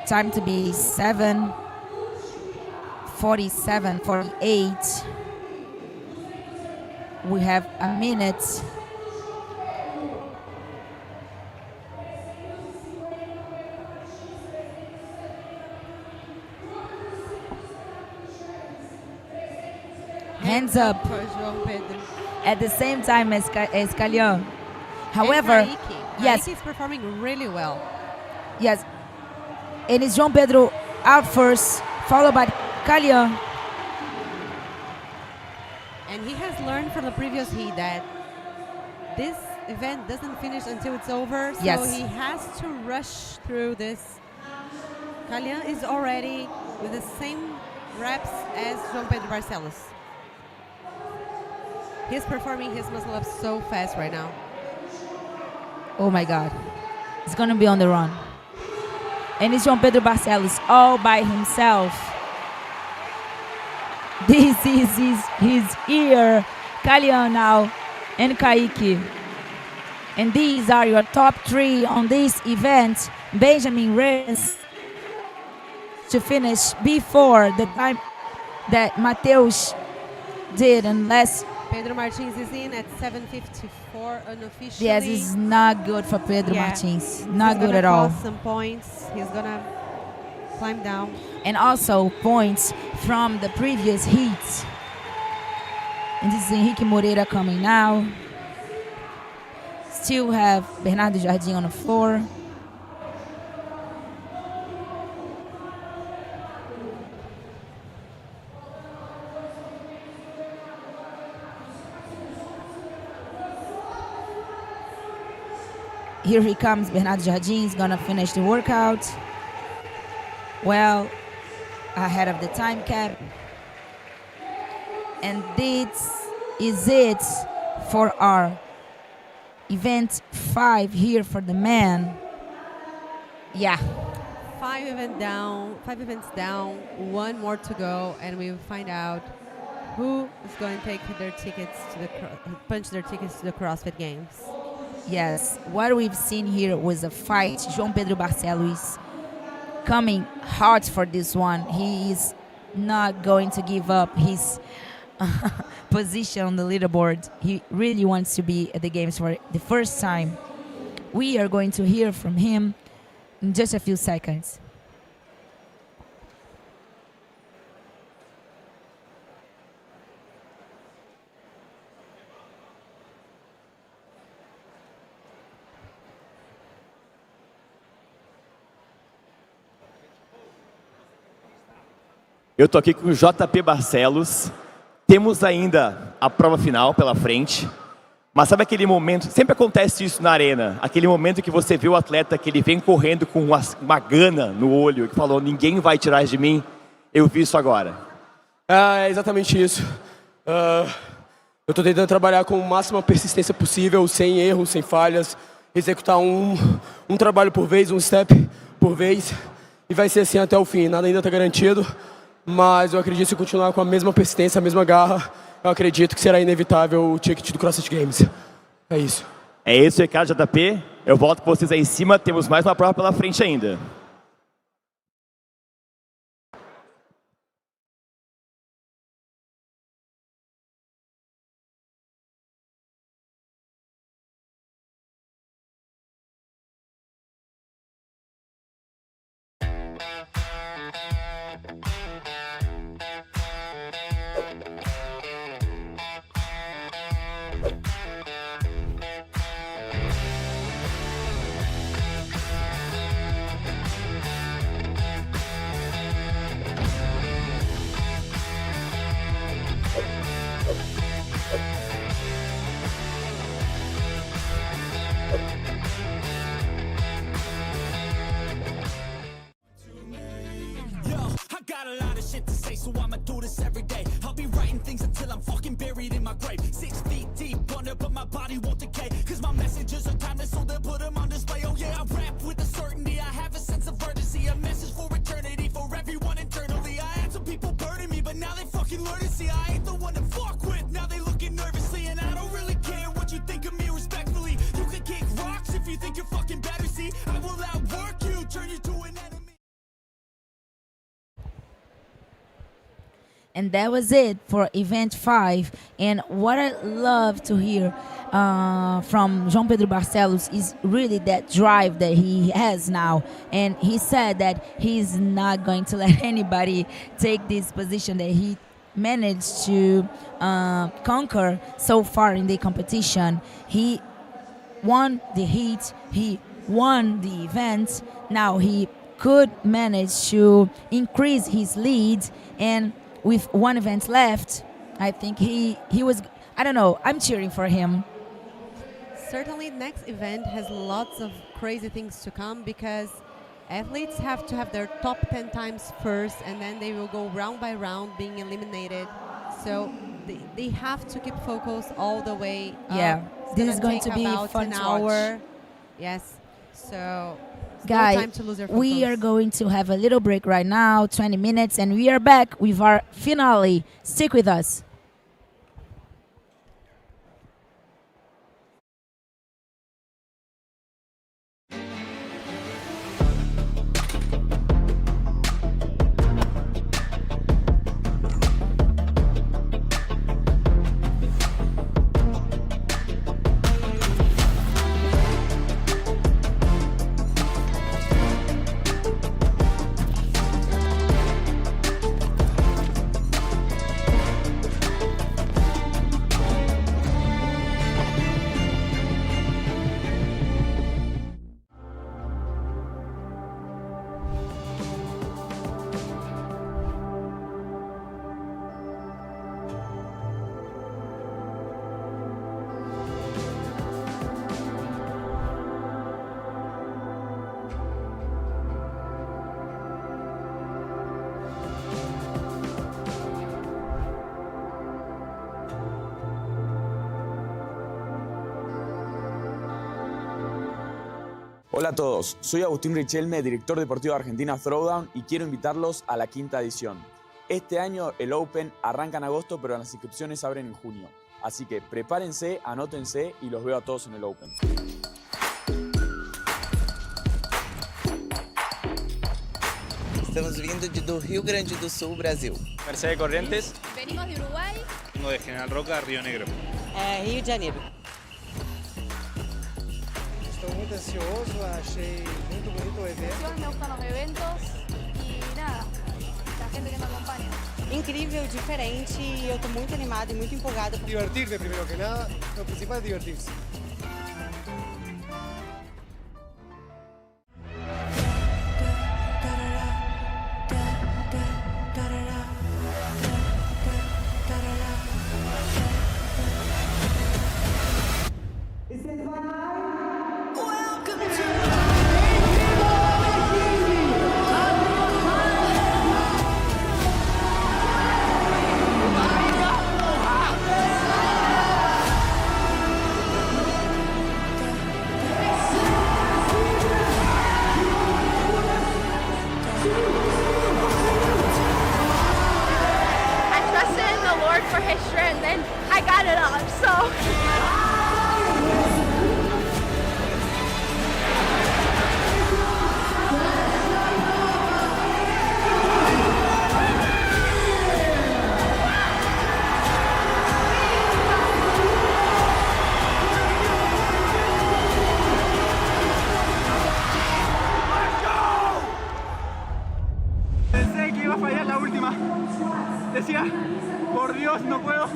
time to be 7:47, 48. We have a minute. Hands up. For João Pedro. At the same time as Calhão. However, And yes, Kaique is performing really well. yes. And it's João Pedro out first, followed by Calhão. And he has learned from the previous heat that this event doesn't finish until it's over. So Yes. he has to rush through this. Calhão is already with the same reps as João Pedro Barcelos. He's performing his muscle ups so fast right now. Oh my God. He's going to be on the run. And it's João Pedro Barcelos all by himself. This is his ear. Calhão now and Kaique. And these are your top 3 on this event. Benjamin Reyes to finish before the time that Mateus did unless Pedro Martins is in at 7:54 unofficially. yes, it's not good for Pedro Martins. Not He's good at gonna all. cost some points. He's gonna climb down. And also points from the previous heats. And this is Henrique Moreira coming now. Still have Bernardo Jardim on the floor. Here he comes, Bernardo Jardim is gonna finish the workout. Well, ahead of the time cap. And this is it for our event 5 here for the man. Yeah. 5 events down, 1 more to go, and we will find out who is going to take their tickets to the punch their tickets to the CrossFit Games. Yes, what we've seen here was a fight. João Pedro Barcelos coming hard for this one. He is not going to give up his position on the leaderboard. He really wants to be at the games for the first time. We are going to hear from him in just a few seconds. Eu tô aqui com o JP Barcelos. Temos ainda a prova final pela frente. Mas sabe aquele momento, sempre acontece isso na arena, aquele momento que você vê o atleta que ele vem correndo com uma gana no olho, que falou, ninguém vai tirar de mim. Eu vi isso agora. É exatamente isso. Eu estou tentando trabalhar com a máxima persistência possível, sem erros, sem falhas, executar um trabalho por vez, um step por vez, e vai ser assim até o fim. Nada ainda está garantido, mas eu acredito que se continuar com a mesma persistência, a mesma garra, eu acredito que será inevitável o ticket do CrossFit Games. É isso. É esse o recado, JP. Eu volto com vocês aí em cima, temos mais uma prova pela frente ainda. Got a lot of shit to say, so I'ma do this every day. I'll be writing things until I'm fucking buried in my grave. 6 feet deep under, but my body won't decay. Cause my messages are timeless, so they'll put them on display. Oh yeah, I rap with a certainty, I have a sense of urgency. A message for eternity, for everyone internally. I had some people burning me, but now they fucking learn to see I ain't the one to fuck with. Now they looking nervously, and I don't really care what you think of me respectfully. You can kick rocks if you think you're fucking better, see. I will outwork you, turn you to an enemy. And that was it for event 5. And what I love to hear from João Pedro Barcelos is really that drive that he has now. And he said that he's not going to let anybody take this position that he managed to conquer so far in the competition. He won the heat, he won the event. Now he could manage to increase his lead, and with one event left, I think he was, I don't know, I'm cheering for him. Certainly next event has lots of crazy things to come because athletes have to have their top 10 times first, and then they will go round by round being eliminated. So they have to keep focused all the way. Yeah, this is going to be about fun an to hour. watch. Yes, so Guys, no time to lose your focus. we are going to have a little break right now, 20 minutes, and we are back with our finale. Stick with us. Hola a todos, soy Agustín Richelme, director deportivo de Argentina Throwdown, y quiero invitarlos a la 5ª edición. Este año el Open arranca en agosto, pero las inscripciones abren en junio. Así que prepárense, anótense y los veo a todos en el Open. Estamos vindo do Rio Grande do Sul, Brasil. Mercedes Corrientes. Venimos de Uruguay. Vengo de General Roca, Río Negro. Rio de Janeiro. Estou muito ansioso, achei muito bonito o evento. Me gustan los eventos y nada, la gente que me acompaña. Incrível, diferente, e eu estou muito animada e muito empolgada. Divertir-te, primeiro que nada, o principal é divertir-se. For his strength, and I got it up, so. Pensé que iba a fallar la última. Decía, por Dios, no puedo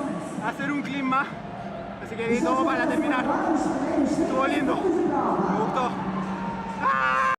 hacer un clean más. Así que di todo para terminar. Estuvo lindo. Me gustó. ¡Ah!